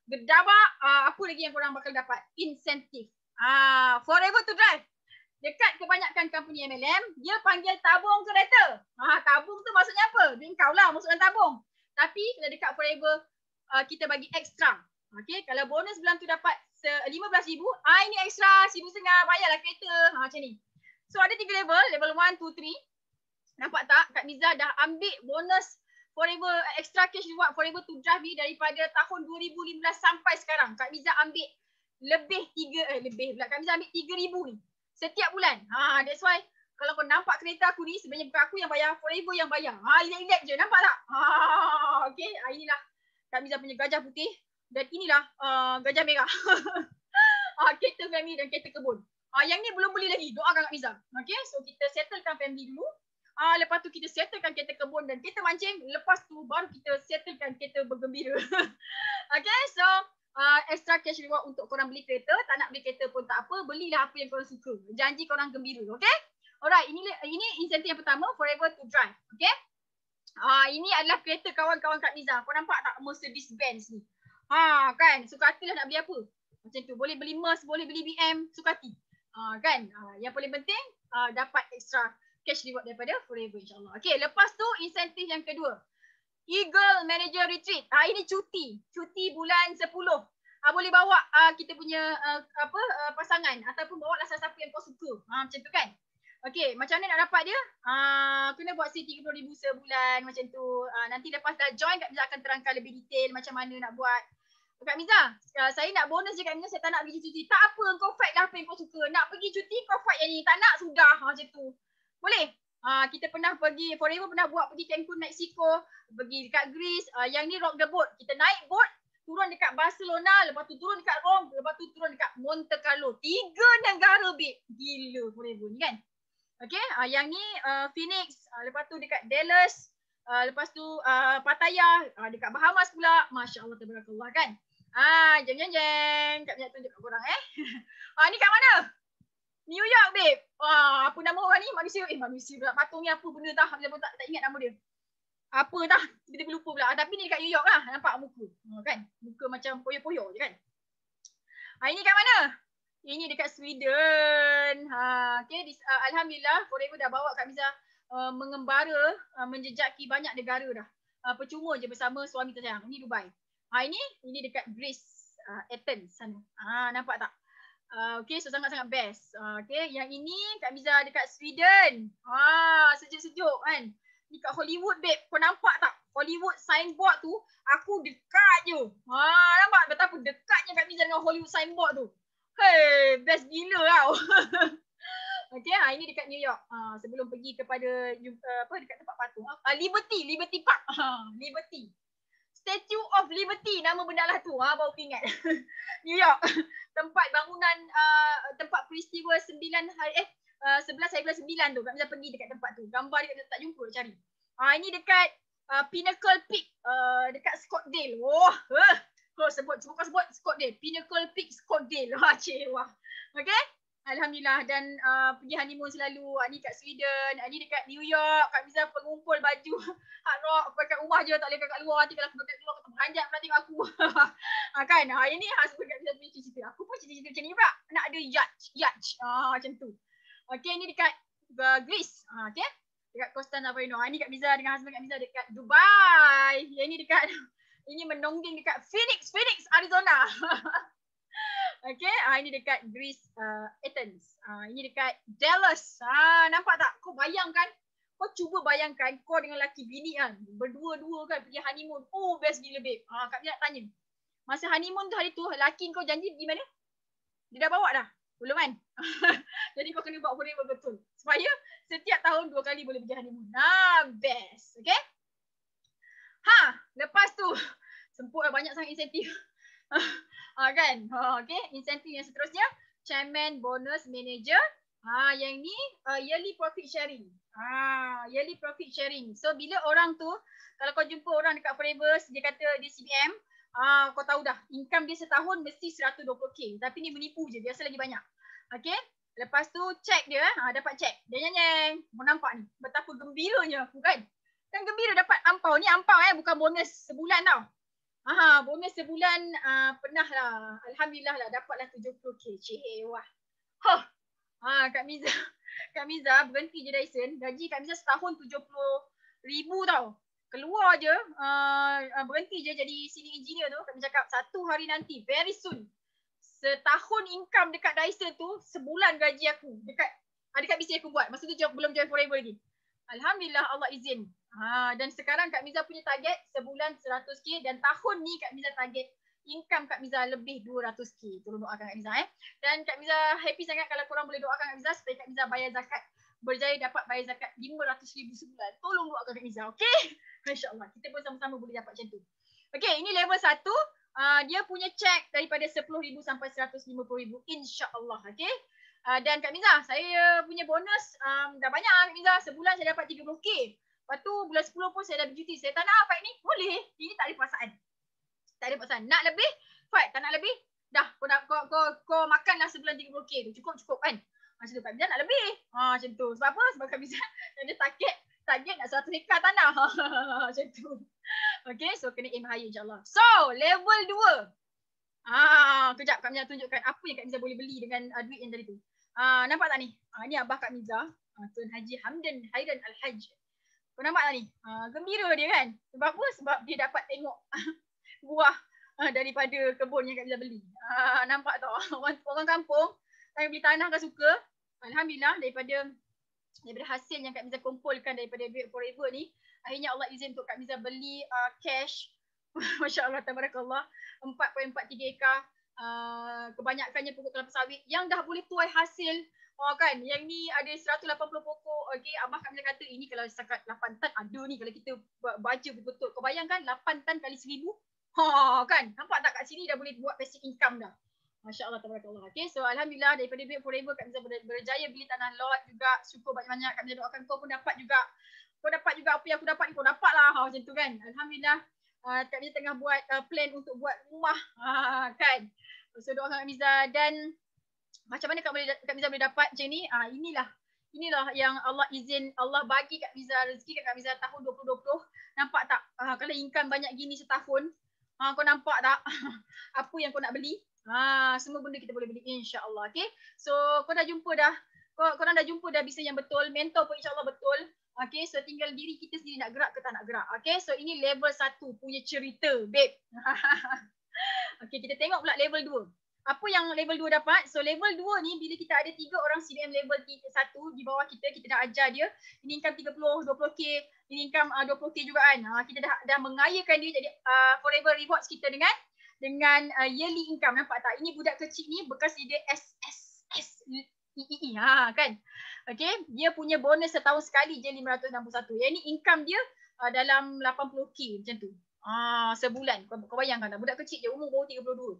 gedabak, apa lagi yang korang bakal dapat? Insentif. Forever to drive. Dekat kebanyakan company MLM, dia panggil tabung kereta. Tabung tu maksudnya apa? Duit kau lah masukkan tabung. Tapi kalau dekat Forever, kita bagi ekstra. Okay, kalau bonus bulan tu dapat 15,000, ini ekstra 1,500 bayarlah kereta. Macam ni. So ada 3 level, level 1, 2, 3. Nampak tak? Kak Miza dah ambil bonus Forever extra cash reward Forever to drive ni daripada tahun 2015 sampai sekarang. Kak Miza ambil lebih pula. Kak Miza ambil 3,000 ni setiap bulan. That's why kalau kau nampak kereta aku ni, sebenarnya bukan aku yang bayar, Forever yang bayar. Relax je, nampak tak? Okay, inilah Kak Miza punya gajah putih dan inilah gajah merah. Kereta family dan kereta kebun. Yang ni belum beli lagi, doakan Kak Miza. Okay, so kita settlekan family dulu. Lepas tu kita settlekan kereta kebun dan kereta mancing. Lepas tu baru kita settlekan kereta bergembira. Okay, so extra cash reward untuk korang beli kereta. Tak nak beli kereta pun tak apa. Belilah apa yang korang suka. Janji korang gembira. Okay. Alright, ini insentif yang pertama, Forever to drive. Okay. Ini adalah kereta kawan-kawan Kak Miza. Kau nampak tak Mercedes Benz ni? Kan, suka hati lah nak beli apa. Macam tu. Boleh beli Merc, boleh beli BM, suka hati. Kan. Yang paling penting, dapat extra cash reward daripada Forever insyaAllah. Okay, lepas tu insentif yang kedua. Eagle Manager Retreat. Ini cuti. Cuti bulan 10. Boleh bawa kita punya pasangan ataupun bawa lah siapa yang kau suka. Macam tu kan. Okay, macam mana nak dapat dia? Kena buat RM30,000 sebulan macam tu. Nanti lepas dah join, Kak Miza akan terangkan lebih detail macam mana nak buat. Kak Miza, saya nak bonus je Kak Miza, saya tak nak pergi cuti. Tak apa, kau fight lah apa yang kau suka. Nak pergi cuti, kau fight yang ni. Tak nak, sudah. Macam tu. Boleh? Kita pernah pergi, Forever pernah buat pergi Cancun, Mexico, pergi dekat Greece. Yang ni rock the boat. Kita naik boat, turun dekat Barcelona, lepas tu turun dekat Rome, lepas tu turun dekat Monte Carlo. 3 negara, babe. Gila Forever ni kan? Okay, yang ni Phoenix, lepas tu dekat Dallas, lepas tu Pattaya, dekat Bahamas pula. Masya Allah, tabarakallah kan? Jeng. Kak Miza tunjuk kat korang ni kat mana? New York, babe. Apa nama orang ni? Manusia pula. Patung ni apa benda dah? Tak ingat nama dia. Apa dah? Tiba-tiba lupa pula. Tapi ni dekat New York lah. Nampak muka. Kan? Muka macam poyo-poyo je kan? Ini kat mana? Ini dekat Sweden. Okay. Alhamdulillah, Forever dah bawa Kak Miza mengembara, menjejaki banyak negara dah. Percuma je bersama suami tersayang. Ini Dubai. Ini dekat Greece, Athens sana. Nampak tak? Okay, so sangat-sangat best. Okay, yang ini Kak Miza dekat Sweden. Sejuk-sejuk kan. Ni kat Hollywood, babe. Kau nampak tak? Hollywood signboard tu, aku dekat je. Nampak betapa dekatnya Kak Miza dengan Hollywood signboard tu. Hey, best gila tau. Okay, ini dekat New York. Sebelum pergi kepada dekat tempat patung. Liberty Park. Liberty. Statue of Liberty, nama benda lah tu. Baru ingat. New York. Tempat bangunan, tempat peristiwa 11/11/9 tu. Kak Miza pergi dekat tempat tu. Gambar dia tak jumpa, cari. Ini dekat Pinnacle Peak, dekat Scottsdale. Sebut Scottsdale. Pinnacle Peak Scottsdale. Wah. Okay. Alhamdulillah, dan pergi honeymoon selalu. Ni kat Sweden, ni dekat New York. Kak Miza pengumpul baju hard rock pakai rumah je, tak boleh kat luar. Nanti kalau aku dekat luar, kata beranjak pula tengok aku. Kan, ini husband Kak Miza punya cerita. Aku pun cerita macam ni pula. Nak ada yacht. Macam tu. Okay, ni dekat Greece. Okay, dekat Costa Navarino. Ni Kak Miza dengan husband Kak Miza dekat Dubai. Ini menonggeng dekat Phoenix, Arizona. Okay, ini dekat Greece, Athens. Ini dekat Dallas. Nampak tak? Kau bayangkan, kau cuba bayangkan kau dengan lelaki bini kan, berdua-dua kan pergi honeymoon. Best gila, babe. Kak Miza nak tanya, masa honeymoon tu hari tu, lelaki kau janji pergi mana? Dia dah bawa dah? Belum kan? Jadi kau kena buat Forever betul. Supaya setiap tahun 2 kali boleh pergi honeymoon. Best. Okay? Lepas tu, semput banyak sangat insentif. Kan? Okay, insentif yang seterusnya, Chairman Bonus Manager. Yang ni yearly profit sharing. Yearly profit sharing. So bila orang tu, kalau kau jumpa orang dekat Forever, dia kata dia CBM, kau tahu dah, income dia setahun mesti 120k. Tapi ni menipu je, biasa lagi banyak. Okay, lepas tu check dia, dapat check. Dia nyeng. Mau nampak ni, betapa gembiranya aku kan. Kan gembira dapat ampau. Ni ampau bukan bonus sebulan tau. Bonus sebulan pernah lah. Alhamdulillah lah dapatlah 70k. Cik, wah. Kak Miza. Kak Miza berhenti je Dyson. Gaji Kak Miza setahun 70,000 tau. Keluar je, berhenti je jadi senior engineer tu. Kak Miza cakap 1 hari nanti, very soon. Setahun income dekat Dyson tu, sebulan gaji aku. Dekat bisnes aku buat. Masa tu belum join Forever lagi. Alhamdulillah Allah izin. Dan sekarang Kak Miza punya target sebulan 100k dan tahun ni Kak Miza target income Kak Miza lebih 200k. Tolong doakan Kak Miza Dan Kak Miza happy sangat kalau korang boleh doakan Kak Miza supaya Kak Miza bayar zakat, berjaya dapat bayar zakat 500,000 sebulan. Tolong doakan Kak Miza, okey? Masya-Allah. Kita pun sama-sama boleh dapat macam tu. Okey, ini level 1. Dia punya check daripada 10,000 sampai 150,000 insya-Allah, okey? Dan Kak Miza, saya punya bonus dah banyak Kak Miza. Sebulan saya dapat 30k. Lepas tu bulan 10 pun saya dah bercuti. Saya tak nak apa ni? Boleh. Ini tak ada paksaan. Tak ada paksaan. Nak lebih? Fine. Tak nak lebih? Dah. Kau makanlah sebulan 30k tu. Cukup kan? Macam tu Kak Miza nak lebih. Macam tu. Sebab apa? Sebab Kak Miza ada target nak 100 hektar tanah. Macam tu. Okay. So kena aim higher insyaAllah. So level 2. Kejap Kak Miza tunjukkan apa yang Kak Miza boleh beli dengan duit yang tadi tu. Nampak tak ni? Ni abah Kak Miza. Tuan Haji Hamdan Hairan Al-Hajj. Kau nampak tak ni? Gembira dia kan? Sebab apa? Sebab dia dapat tengok buah daripada kebun yang Kak Miza beli. Nampak tak? Orang kampung yang beli tanah kan suka. Alhamdulillah daripada hasil yang Kak Miza kumpulkan daripada duit Forever ni, akhirnya Allah izin untuk Kak Miza beli cash. Masya Allah, tabarakallah. 4.43 ekar. Kebanyakannya pokok kelapa sawit yang dah boleh tuai hasil. Kan, yang ni ada 180 pokok. Okay, abah Kak Miza kata ini kalau setakat 8 tan ada ni kalau kita baca betul-betul. Kau bayangkan 8 tan kali 1,000. Kan, nampak tak kat sini dah boleh buat basic income dah. Masya Allah, tabarakallah. Okay, so Alhamdulillah daripada duit Forever Kak Miza berjaya beli tanah lot juga. Syukur banyak-banyak. Kak Miza doakan kau pun dapat juga. Kau dapat juga apa yang aku dapat ni, kau dapat lah. Macam tu kan. Alhamdulillah. Kak Miza tengah buat plan untuk buat rumah. Kan. So doakan Kak Miza. Dan macam mana Kak Miza boleh dapat macam ni? Inilah yang Allah izin, Allah bagi Kak Miza rezeki kat Kak Miza tahun 2020. Nampak tak? Kalau income banyak gini setahun, kau nampak tak? Apa yang kau nak beli? Semua benda kita boleh beli insya-Allah. Okay? So kau dah jumpa dah. Korang dah jumpa dah bisnes yang betul. Mentor pun insya-Allah betul. Okay, so tinggal diri kita sendiri nak gerak ke tak nak gerak. Okay, so ini level 1 punya cerita, babe. Okay, kita tengok pula level 2. Apa yang level 2 dapat? So level 2 ni bila kita ada 3 orang CDM level 1 di bawah kita dah ajar dia. Ini income 30, 20k, ini income 20k juga kan. Kita dah mengayakan dia jadi Forever Rewards kita dengan yearly income. Nampak tak? Ini budak kecil ni bekas dia SSSEE kan. Okay, dia punya bonus setahun sekali je 561. Yang ni income dia dalam 80k macam tu. Sebulan. Kau bayangkan tak? Budak kecil je umur baru 32.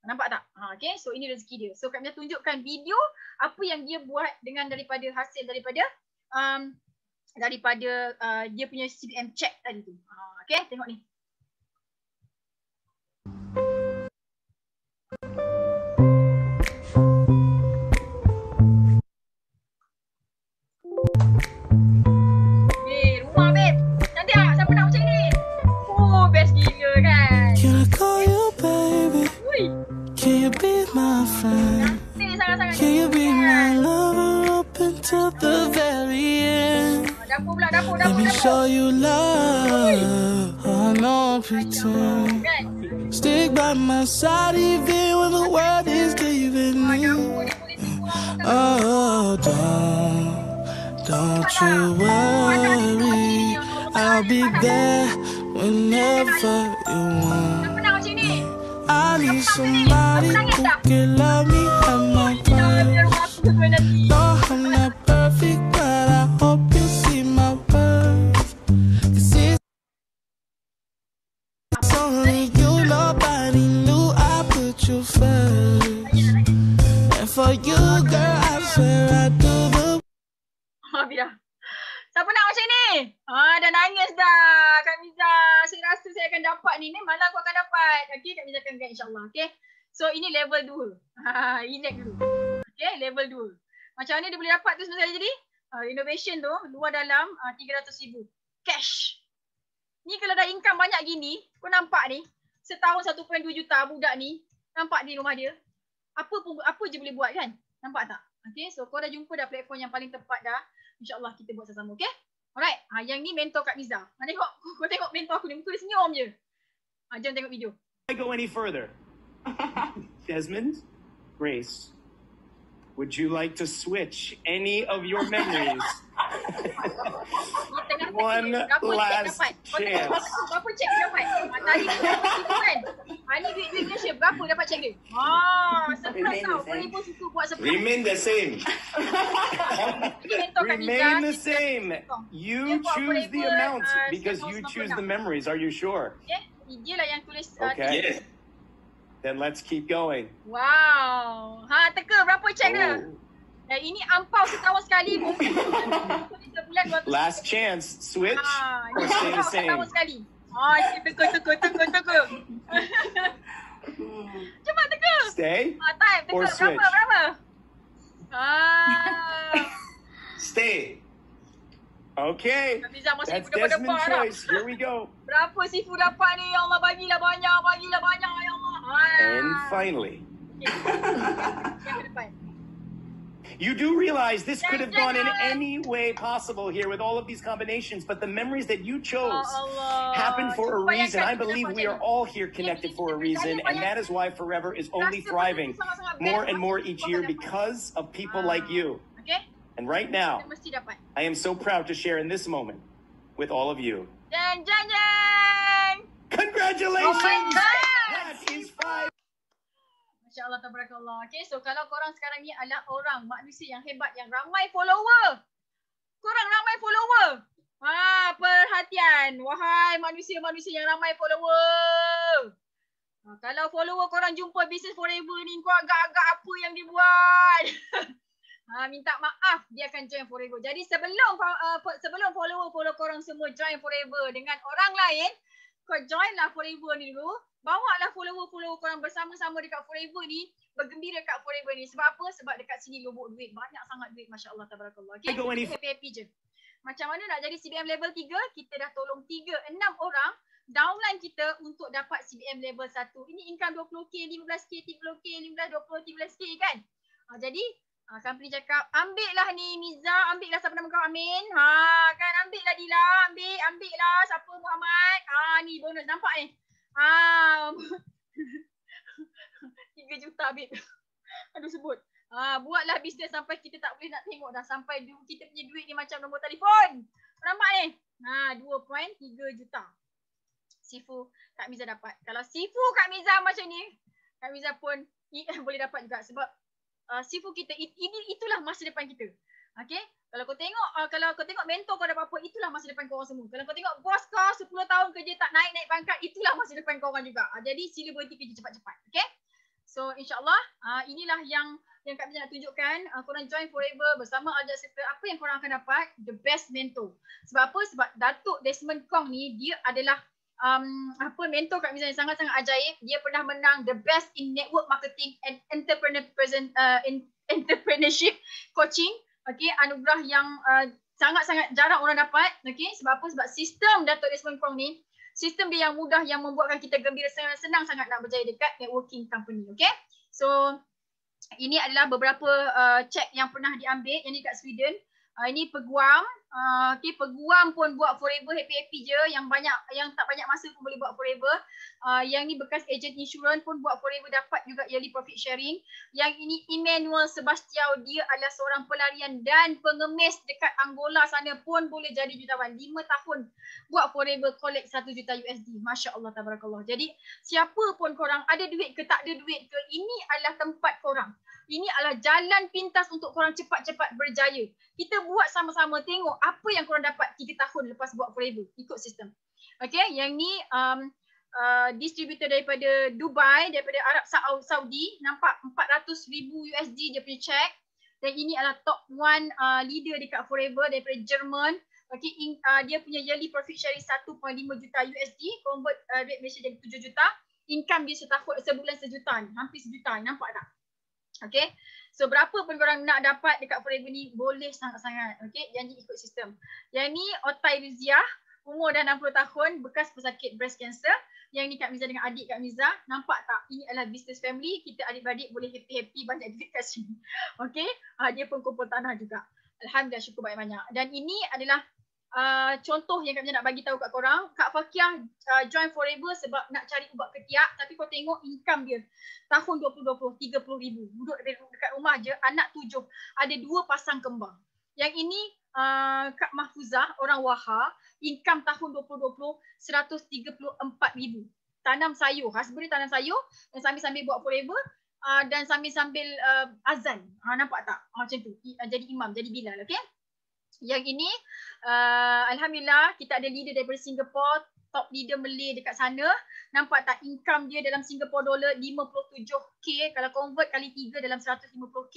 Nampak tak? Okay, so ini rezeki dia. So Kak Miza tunjukkan video apa yang dia buat dengan daripada hasil daripada dia punya CPM check tadi tu. Okay, tengok ni. Rumah babe. Cantik tak? Siapa nak macam ni? Best gila kan? Can I call you baby? Can you be my friend? Can you be my lover up until the very end? Let me show you love. No pretend. Stick by my side even when the world is giving in. Oh, don't you worry. I'll be there whenever you want. I need somebody who can love me at my best. No, I'm not perfect, but I hope you see my worth. 'Cause it's only you, nobody knew I put you first. And for you, girl, I swear I do the. Siapa nak macam ni? Dah nangis dah. Kak Miza, saya rasa saya akan dapat ni. Malam aku akan dapat. Okay, Kak Miza akan guide insyaAllah. Okay. So, ini level 2. Relax dulu. Okay, level 2. Macam mana dia boleh dapat tu sebenarnya jadi? Renovation tu, luar dalam 300,000. Cash. Ni kalau dah income banyak gini, kau nampak ni. setahun 1.2 juta budak ni. Nampak di rumah dia. Apa je boleh buat kan? Nampak tak? Okay, so kau dah jumpa dah platform yang paling tepat dah. InsyaAllah kita buat sama-sama, okay? Alright, yang ni mentor Kak Miza. Kau tengok mentor aku ni, muka dia senyum je. Jom tengok video. I go any further. Desmond, Grace, would you like to switch any of your memories? One last chance. Berapa cek dia dapat? Tadi itu kan. Ni duit Malaysia. Berapa dapat cek dia? Surprise tau. Boleh pun susu buat surprise. Remain the same. Remain the same. You choose the amount because you choose the memories. Are you sure? Dia lah yang tulis. Okay. Then let's keep going. Wow. Teka berapa cek dia? Ini ampau setahun sekali. Last chance. Switch or stay the same. Setahun sekali. Teka. Cepat teka. Stay Time. or switch. Berapa? Stay. Okay. That's Desmond's choice. Here we go. Berapa Sifu dapat ni? Ya Allah, bagilah banyak ya Allah. And finally. Yang ke depan. You do realize this could have gone in any way possible here with all of these combinations, but the memories that you chose happened for a reason. I believe we are all here connected for a reason, and that is why Forever is only thriving more and more each year because of people like you. And right now, I am so proud to share in this moment with all of you. Congratulations! Oh my God! That is 5. Masya Allah, tabarakallah. Okay, so kalau korang sekarang ni adalah orang, manusia yang hebat, yang ramai follower. Korang ramai follower. Perhatian. Wahai manusia-manusia yang ramai follower. Kalau follower korang jumpa Business Forever ni, kau agak-agak apa yang dia buat? Minta maaf, dia akan join Forever. Jadi sebelum follow korang semua join Forever dengan orang lain, kau join lah Forever ni dulu. Bawa lah follower korang bersama-sama dekat Forever ni. Bergembira dekat Forever ni. Sebab apa? Sebab dekat sini lobok duit. Banyak sangat duit. Masya Allah, tabarakallah. Okay? Happy je. Macam mana nak jadi CBM level 3? Kita dah tolong 6 orang downline kita untuk dapat CBM level 1. Ini income 20k, 15k, 30k, 15, 20, 13k kan? Jadi, company cakap, ambil lah ni Miza, ambil lah siapa nama kau Amin. Kan ambil lah Dila, ambil lah siapa Muhammad. Ni bonus nampak ni. 3 juta babe. Aduh sebut. Buatlah bisnes sampai kita tak boleh nak tengok dah. Sampai kita punya duit ni macam nombor telefon. Nampak ni? 2.3 juta. Sifu Kak Miza dapat. Kalau Sifu Kak Miza macam ni, Kak Miza pun boleh dapat juga. Sebab Sifu kita, itulah masa depan kita. Okay? Kalau kau tengok mentor kau dapat apa, itulah masa depan kau orang semua. Kalau kau tengok bos kau 10 tahun kerja tak naik pangkat, itulah masa depan kau orang juga. Jadi sila berhenti kerja cepat-cepat. Okay? So insyaAllah inilah yang Kak Miza nak tunjukkan. Korang join Forever bersama Al Jazeera. Apa yang korang akan dapat? The best mentor. Sebab apa? Sebab Datuk Desmond Kong ni, dia adalah mentor Kak Miza yang sangat-sangat ajaib. Dia pernah menang the best in network marketing and entrepreneurship coaching. Okay, anugerah yang sangat-sangat jarang orang dapat. Okay, sebab apa? Sebab sistem Datuk Desmond Kong ni, sistem dia yang mudah yang membuatkan kita gembira, senang sangat nak berjaya dekat networking company. Okay, so ini adalah beberapa check yang pernah diambil yang dekat Sweden. Ini peguam. Okay, peguam pun buat Forever happy-happy je. Yang tak banyak masa pun boleh buat Forever. Yang ni bekas agent insurans pun buat Forever, dapat juga yearly profit sharing. Yang ini Emmanuel Sebastião, dia adalah seorang pelarian dan pengemis dekat Angola sana pun boleh jadi jutawan. 5 tahun buat Forever, collect 1 juta USD. Masya Allah, tabarakallah. Jadi siapa pun korang, ada duit ke tak ada duit ke, ini adalah tempat korang. Ini adalah jalan pintas untuk korang cepat-cepat berjaya. Kita buat sama-sama, tengok apa yang korang dapat 3 tahun lepas buat Forever. Ikut sistem. Okay, yang ni distributor daripada Dubai, daripada Arab Saudi. Nampak 400,000 USD dia punya check. Dan ini adalah top 1 leader dekat Forever daripada Jerman. Okay, dia punya yearly profit sharing 1.5 juta USD. Convert rate Malaysia jadi 7 juta. Income dia sebulan 1 juta ni. Hampir 1 juta ni. Nampak tak? Okay, so berapa pun korang nak dapat dekat Forever ni, boleh sangat-sangat. Okay, janji ikut sistem. Yang ni Otai Ruziah, umur dah 60 tahun, bekas pesakit breast cancer. Yang ni Kak Miza dengan adik Kak Miza. Nampak tak? Ini adalah business family. Kita adik-beradik boleh happy-happy banyak duit kat sini. Okay. Dia pun kumpul tanah juga. Alhamdulillah, syukur banyak-banyak. Dan ini adalah contoh yang Kak Miza nak bagi tahu kat korang. Kak Fakiah join Forever sebab nak cari ubat ketiak. Tapi kau tengok income dia. Tahun 2020, 30,000. Duduk dekat rumah je, anak 7. Ada 2 pasang kembar. Yang ini Kak Mahfuzah, orang Wahha. Income tahun 2020, 134,000. Tanam sayur. Husband tanam sayur dan sambil-sambil buat Forever. Dan sambil-sambil azan. Nampak tak? Macam tu. Jadi imam, jadi Bilal. Okay? Yang ini, Alhamdulillah, kita ada leader daripada Singapore, top leader Malay dekat sana. Nampak tak income dia dalam Singapore dollar 57k, kalau convert kali 3 dalam 150k.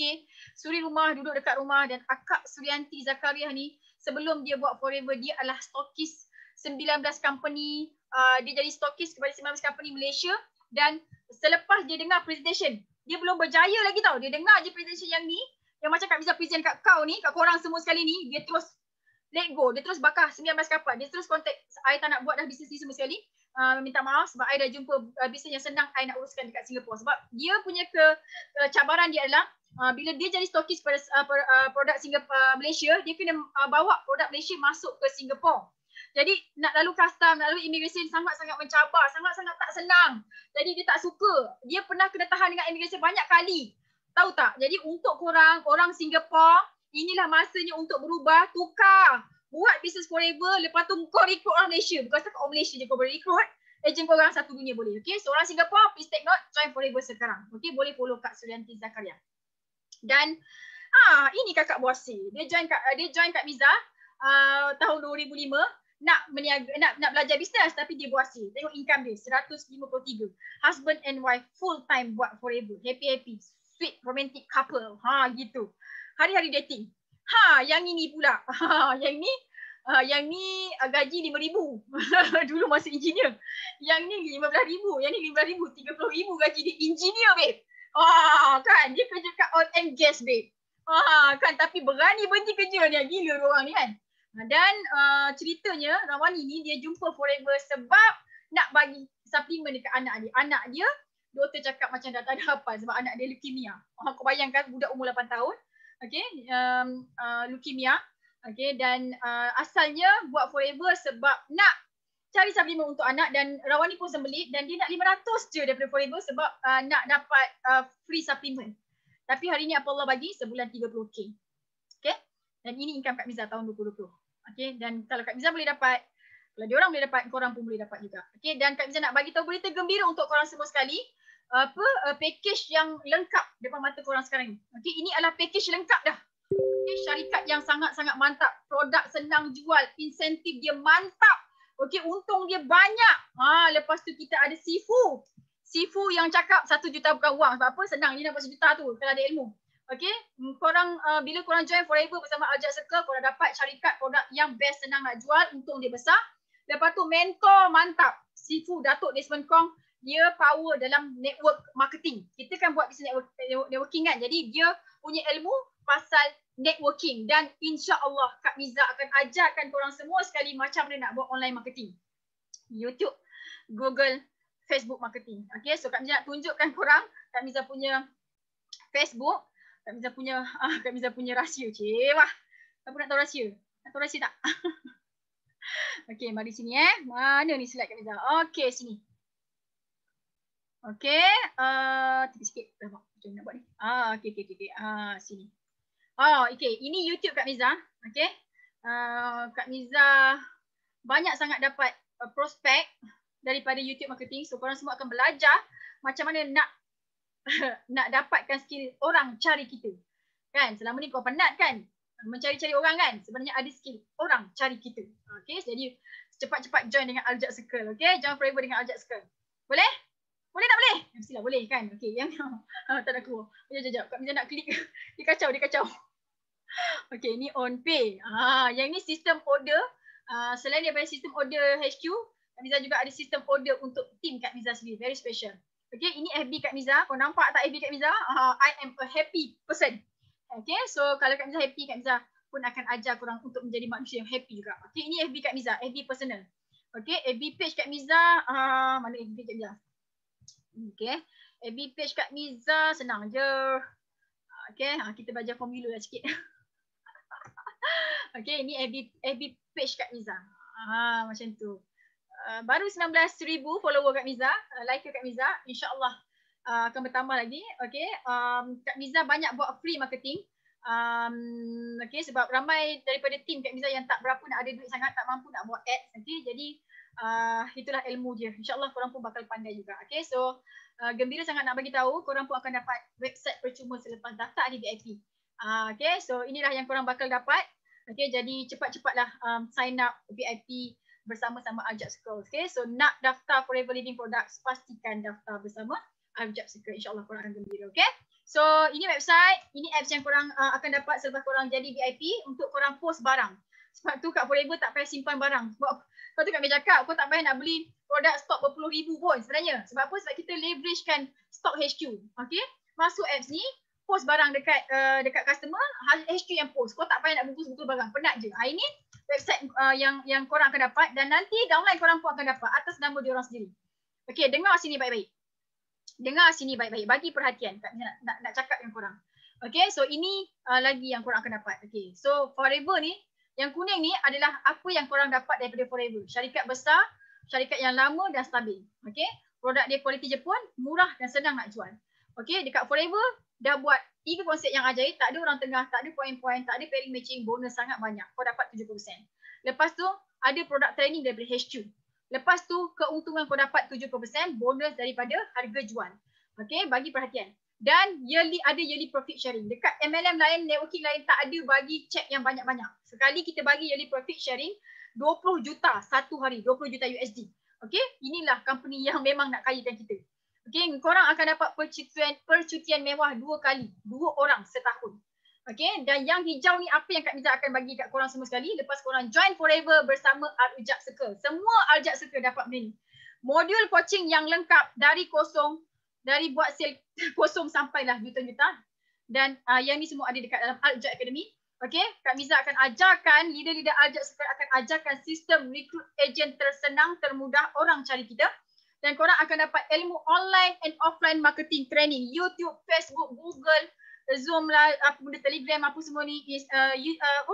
Suri rumah, duduk dekat rumah. Dan Akak Suryanti Zakaria ni, sebelum dia buat Forever, dia adalah stokis 19 company. Dia jadi stokis kepada 19 company Malaysia. Dan selepas dia dengar presentation, dia belum berjaya lagi tau. Dia dengar je presentation yang ni, yang macam Kak Miza present kat kau ni, kat korang semua sekali ni, dia terus let go. Dia terus bakar 19 kapal. Dia terus contact, I tak nak buat dah bisnes ni semua sekali. Minta maaf sebab I dah jumpa bisnes yang senang I nak uruskan dekat Singapore. Sebab dia punya cabaran dia adalah bila dia jadi stokis pada produk Singapore, Malaysia, dia kena bawa produk Malaysia masuk ke Singapore. Jadi nak lalu custom, nak lalu immigration sangat-sangat mencabar, sangat-sangat tak senang. Jadi dia tak suka. Dia pernah kena tahan dengan immigration banyak kali. Tahu tak? Jadi untuk korang, orang Singapore, inilah masanya untuk berubah, tukar. Buat business Forever, lepas tu kau rekrut orang Malaysia. Bukan setakat orang Malaysia je kau boleh rekrut. Ejen korang satu dunia boleh. Okay? So orang Singapore, please take note, join Forever sekarang. Okay? Boleh follow Kak Suryanti Zakaria. Dan ini kakak Buasi. Dia join Kak Miza tahun 2005. Nak belajar bisnes tapi dia Buasi. Tengok income dia, 153. Husband and wife full time buat Forever. Happy-happy. Sweet romantic couple. Gitu. Hari-hari dating. Yang ini pula. Yang ni gaji 5,000. Dulu masih engineer. Yang ni 15,000. Yang ni 15,000. 30,000 gaji dia engineer, babe. Kan? Dia kerja kat oil and gas, babe. Kan? Tapi berani berhenti kerja dia. Gila orang ni kan. Dan ceritanya, Rawani ni dia jumpa Forever sebab nak bagi suplemen dekat anak dia. Anak dia, doktor cakap macam dah tak ada apa sebab anak dia leukemia. Kau bayangkan budak umur 8 tahun. Okay, leukemia. Okay, dan asalnya buat Forever sebab nak cari suplemen untuk anak dan Rawani pun sembelih dan dia nak 500 je daripada Forever sebab nak dapat free suplemen. Tapi hari ni apa Allah bagi? Sebulan 30k. Okay, dan ini income Kak Miza tahun 2020. Okay, dan kalau Kak Miza boleh dapat, kalau diorang boleh dapat, korang pun boleh dapat juga. Okay, dan Kak Miza nak bagi tahu berita gembira untuk korang semua sekali. Package yang lengkap depan mata korang sekarang ni. Okay, ini adalah package lengkap dah. Okay, syarikat yang sangat-sangat mantap. Produk senang jual, insentif dia mantap. Okay, untung dia banyak. Lepas tu kita ada Sifu. Sifu yang cakap 1 juta bukan wang. Sebab apa? Senang dia dapat 1 juta tu kalau ada ilmu. Okay, korang bila korang join Forever bersama Al-Jad Circle, korang dapat syarikat produk yang best, senang nak jual, untung dia besar. Lepas tu mentor mantap. Sifu Datuk Desmond Kong, dia power dalam network marketing. Kita kan buat business networking kan. Jadi dia punya ilmu pasal networking. Dan insya-Allah Kak Miza akan ajarkan korang semua sekali macam mana nak buat online marketing. YouTube, Google, Facebook marketing. Okay, so Kak Miza nak tunjukkan korang Kak Miza punya Facebook. Kak Miza punya rahsia. Wah. Apa nak tahu rahsia? Nak tahu rahsia tak? Okay, mari sini Mana ni slide Kak Miza? Okay, sini. Okay, tiba sikit. Macam nak buat ni. Okay. Sini. Okay, ini YouTube Kak Miza. Okay. Kak Miza banyak sangat dapat prospek daripada YouTube marketing. So, korang semua akan belajar macam mana nak dapatkan skill orang cari kita. Kan? Selama ni kau penat kan? Mencari-cari orang kan? Sebenarnya ada skill orang cari kita. Okay, jadi cepat-cepat join dengan Al-Jad Circle. Okay, join Forever dengan Al-Jad Circle. Boleh? Boleh tak boleh? Mestilah boleh kan? Okay, yang tak nak keluar. Sekejap. Kak Miza nak klik. Dia kacau. Okay, ni on pay. Yang ni sistem order. Selain daripada sistem order HQ, Kak Miza juga ada sistem order untuk team Kak Miza sendiri. Very special. Okay, ini FB Kak Miza. Kau nampak tak FB Kak Miza? I am a happy person. Okay, so kalau Kak Miza happy, Kak Miza pun akan ajar korang untuk menjadi manusia yang happy juga. Okay, ini FB Kak Miza. FB personal. Okay, FB page Kak Miza. Mana FB page Kak Miza? Okay, FB page Kak Miza senang je. Okay, kita belajar formula lah sikit. Okay, ini FB page Kak Miza. Macam tu. Baru 19,000 follower Kak Miza. Like Kak Miza. InsyaAllah akan bertambah lagi. Okay, Kak Miza banyak buat free marketing. Okay, sebab ramai daripada tim Kak Miza yang tak berapa nak ada duit sangat, tak mampu nak buat ads. Okay, jadi itulah ilmu dia. InsyaAllah korang pun bakal pandai juga. Okay, so gembira sangat nak bagi tahu korang pun akan dapat website percuma selepas daftar di VIP. Okay, so inilah yang korang bakal dapat. Okay, jadi cepat-cepatlah sign up VIP bersama-sama Aljab Circle. Okay, so nak daftar Forever Living Products, pastikan daftar bersama Aljab Circle. InsyaAllah korang akan gembira. Okay, so ini website, ini apps yang korang akan dapat selepas korang jadi VIP untuk korang post barang. Sebab tu kat Forever tak payah simpan barang. Sebab tu Kak Mia cakap, kau tak payah nak beli produk stok berpuluh ribu pun sebenarnya. Sebab apa? Sebab kita leveragekan stok HQ. Okay, masuk apps ni, post barang dekat customer, HQ yang post. Kau tak payah nak bungkus-bungkus barang, penat je. Ini website yang korang akan dapat dan nanti downline korang pun akan dapat atas nama diorang sendiri. Okay, dengar sini baik-baik. Dengar sini baik-baik, bagi perhatian. Tak nak cakap dengan korang. Okay, so ini lagi yang korang akan dapat. Okay, so Forever ni, yang kuning ni adalah apa yang korang dapat daripada Forever. Syarikat besar, syarikat yang lama dan stabil. Okay, produk dia kualiti Jepun, murah dan senang nak jual. Okay, dekat Forever dah buat 3 konsep yang ajaib, tak ada orang tengah, tak ada poin-poin, tak ada pairing matching, bonus sangat banyak. Kau dapat 70%. Lepas tu ada produk training daripada HQ. Lepas tu keuntungan kau dapat 70% bonus daripada harga jual. Okay, bagi perhatian. Dan ada yearly profit sharing. Dekat MLM lain, networking lain tak ada bagi check yang banyak-banyak. Sekali kita bagi yearly profit sharing 20 juta satu hari, 20 juta USD. Okay, inilah company yang memang nak kayakan kita. Okay, korang akan dapat percutian mewah 2 kali, 2 orang setahun. Okay, dan yang hijau ni apa yang Kak Miza akan bagi kat korang semua sekali lepas korang join Forever bersama Aljab Circle. Semua Aljab Circle dapat benda ni. Modul coaching yang lengkap dari kosong, dari buat sale kosong sampailah juta-juta. Dan yang ni semua ada dekat dalam Aljab Academy. Okay, Kak Miza akan ajarkan, leader-leader Aljab Circle akan ajarkan sistem recruit agent tersenang, termudah orang cari kita. Dan korang akan dapat ilmu online and offline marketing training. YouTube, Facebook, Google, Zoom lah, apa benda Telegram, apa semua ni,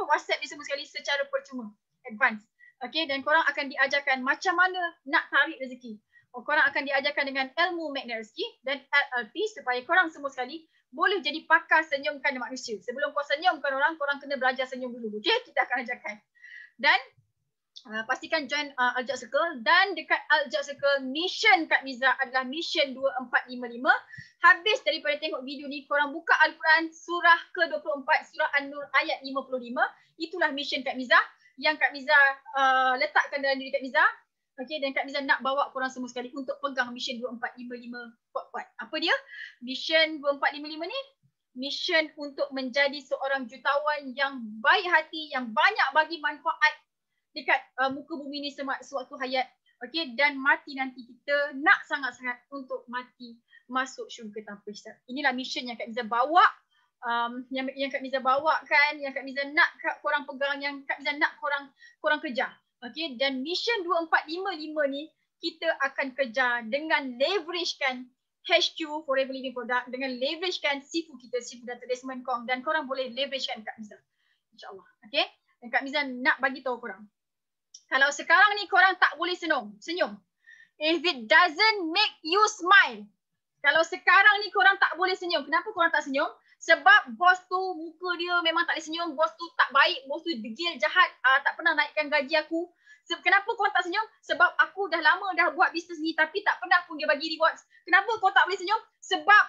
WhatsApp ni semua sekali secara percuma. Advance. Okay, dan korang akan diajarkan macam mana nak tarik rezeki. Korang akan diajarkan dengan ilmu magnet rezeki dan LLP supaya korang semua sekali boleh jadi pakar senyumkan manusia. Sebelum kau senyumkan orang, korang kena belajar senyum dulu. Okay, kita akan ajarkan. Dan pastikan join Aljab Circle. Dan dekat Aljab Circle, mission Kak Miza adalah mission 2455. Habis daripada tengok video ni, korang buka Al-Quran surah ke-24, surah An-Nur ayat 55. Itulah mission Kak Miza yang Kak Miza letakkan dalam diri Kak Miza. Okay, dan Kak Miza nak bawa korang semua sekali untuk pegang mission 2455 kuat-kuat. Apa dia? Mission 2455 ni, mission untuk menjadi seorang jutawan yang baik hati, yang banyak bagi manfaat dekat muka bumi ni sewaktu hayat. Okay, dan mati nanti kita nak sangat-sangat untuk mati masuk syurga tanpa hisab. Inilah mission yang Kak Miza bawa, yang Kak Miza bawakan, yang Kak Miza nak korang pegang, yang Kak Miza nak korang kejar. Okay, dan mission 2455 ni kita akan kejar dengan leveragekan HQ Forever Living Product, dengan leveragekan Sifu kita, Sifu Dr. Desmond Kong, dan korang boleh leveragekan Kak Miza. InsyaAllah. Okay, dan Kak Miza nak bagi tahu korang. Kalau sekarang ni korang tak boleh senyum. If it doesn't make you smile. Kalau sekarang ni korang tak boleh senyum. Kenapa korang tak senyum? Sebab bos tu muka dia memang tak boleh senyum. Bos tu tak baik. Bos tu degil, jahat. Tak pernah naikkan gaji aku. Kenapa korang tak senyum? Sebab aku dah lama dah buat bisnes ni tapi tak pernah pun dia bagi rewards. Kenapa korang tak boleh senyum? Sebab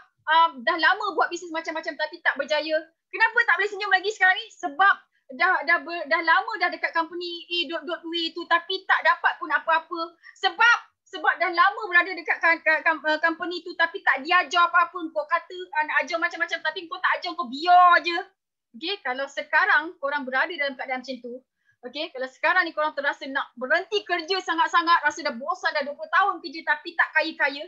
dah lama buat bisnes macam-macam tapi tak berjaya. Kenapa tak boleh senyum lagi sekarang ni? Sebab dah lama dah dekat company A.W tu tapi tak dapat pun apa-apa. Sebab dah lama berada dekat company tu tapi tak diajar apa-apa. Kau kata nak ajar macam-macam tapi kau tak ajar, kau biar je. Okay, kalau sekarang korang berada dalam keadaan macam tu, okay, kalau sekarang ni korang terasa nak berhenti kerja sangat-sangat, rasa dah bosan dah 20 tahun kerja tapi tak kaya-kaya.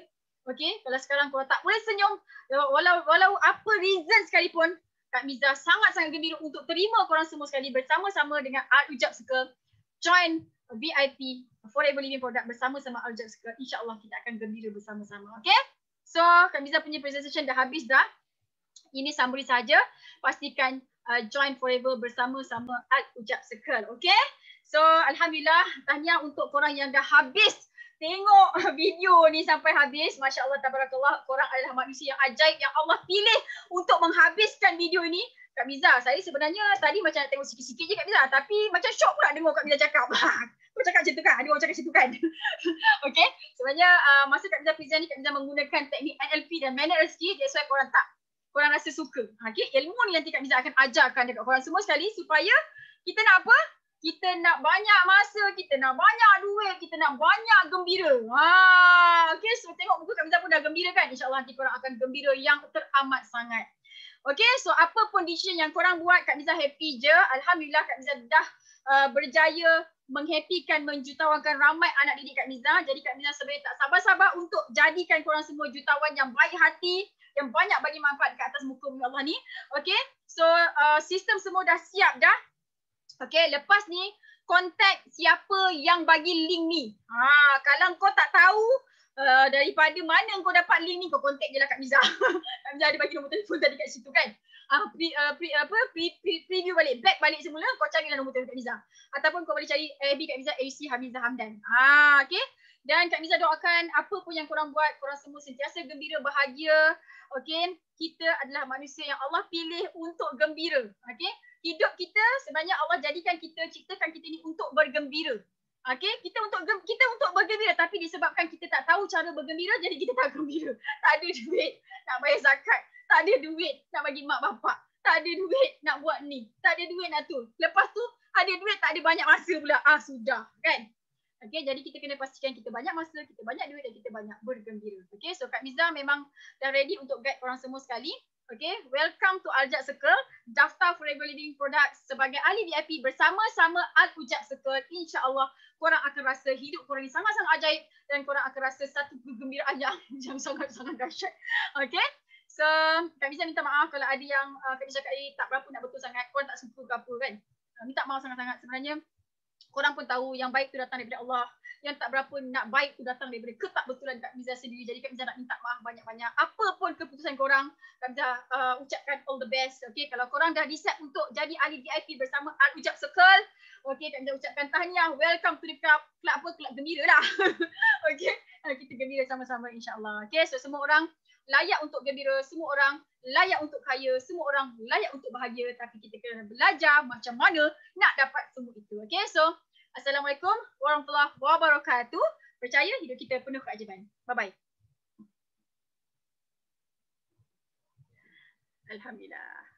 Okay, kalau sekarang korang tak boleh senyum, walau apa reason sekalipun, Kak Miza sangat-sangat gembira untuk terima korang semua sekali bersama-sama dengan Aljab Circle. join VIP Forever Living Product bersama-sama Al-Jab Circle. InsyaAllah kita akan gembira bersama-sama. Okay? So, Kak Miza punya presentation dah habis dah. Ini summary saja. Pastikan join Forever bersama-sama Al-Jab Circle. Okay? So, Alhamdulillah, tahniah untuk korang yang dah habis tengok video ni sampai habis. Masya Allah, tabarakallah, korang adalah manusia yang ajaib yang Allah pilih untuk menghabiskan video ni. Kak Miza, saya sebenarnya tadi macam nak tengok sikit-sikit je Kak Miza, tapi macam syok pula dengar Kak Miza cakap. Kau cakap macam tu kan? Ada orang cakap macam tu kan? Okay, sebenarnya masa Kak Miza present ni, Kak Miza menggunakan teknik NLP dan Magnet Rezeki. That's why korang rasa suka. Okay, ilmu ni nanti Kak Miza akan ajarkan dekat korang semua sekali supaya kita nak apa? Kita nak banyak masa, kita nak banyak duit, kita nak banyak gembira. Okay, so tengok muka Kak Miza pun dah gembira kan? InsyaAllah nanti korang akan gembira yang teramat sangat. Okay, so apa pun decision yang korang buat, Kak Miza happy je. Alhamdulillah Kak Miza dah berjaya menghappykan, menjutawan ramai anak didik Kak Miza. Jadi Kak Miza sebenarnya tak sabar-sabar untuk jadikan korang semua jutawan yang baik hati, yang banyak bagi manfaat kat atas muka bumi Allah ni. Okay, so sistem semua dah siap dah. Okay, lepas ni kontak siapa yang bagi link ni. Kalau kau tak tahu daripada mana kau dapat link ni, kau kontak je lah Kak Miza. Kak Miza ada bagi nombor telefon tadi kat situ kan. Preview balik, back balik semula, kau carilah nombor telefon Kak Miza. Ataupun kau boleh cari AB Kak Miza, AC Hamiza Hamdan. Okay. Dan Kak Miza doakan apa pun yang korang buat, korang semua sentiasa gembira, bahagia. Okay. Kita adalah manusia yang Allah pilih untuk gembira. Okay. Hidup kita sebenarnya Allah jadikan kita, ciptakan kita ni untuk bergembira. Okay, kita untuk bergembira, tapi disebabkan kita tak tahu cara bergembira, jadi kita tak gembira. Tak ada duit nak bayar zakat, tak ada duit nak bagi mak bapak, tak ada duit nak buat ni, tak ada duit nak tu. Lepas tu ada duit, tak ada banyak masa pula. Sudah kan. Okay, jadi kita kena pastikan kita banyak masa, kita banyak duit dan kita banyak bergembira. Okay, so Kak Miza memang dah ready untuk guide korang semua sekali. Okay, welcome to Al-Jab Circle. Daftar Forever Living Products sebagai ahli VIP bersama-sama Al-Jab Circle. InsyaAllah korang akan rasa hidup korang ni sangat-sangat ajaib dan korang akan rasa satu kegembiraan yang sangat-sangat dahsyat. Okay, so Kak Miza minta maaf kalau ada yang Kak Miza cakap tak berapa nak betul sangat, korang tak suka ke apa kan. Minta maaf sangat-sangat. Sebenarnya korang pun tahu yang baik tu datang daripada Allah. Yang tak berapa nak baik tu datang daripada ketakbetulan Kak Miza sendiri. Jadi Kak Miza nak minta maaf banyak-banyak. Apa pun keputusan korang, Kak Miza ucapkan all the best. Okay, kalau korang dah decide untuk jadi ahli VIP bersama Al-Jab Circle, okay, Kak Miza ucapkan tahniah. Welcome to the club. Club gembira lah. Okay, kita gembira sama-sama insyaAllah. Okay, so semua orang layak untuk gembira, semua orang layak untuk kaya, semua orang layak untuk bahagia. Tapi kita kena belajar macam mana nak dapat semua itu. Okay, so Assalamualaikum warahmatullahi wabarakatuh. Percaya hidup kita penuh keajaiban. Bye-bye. Alhamdulillah.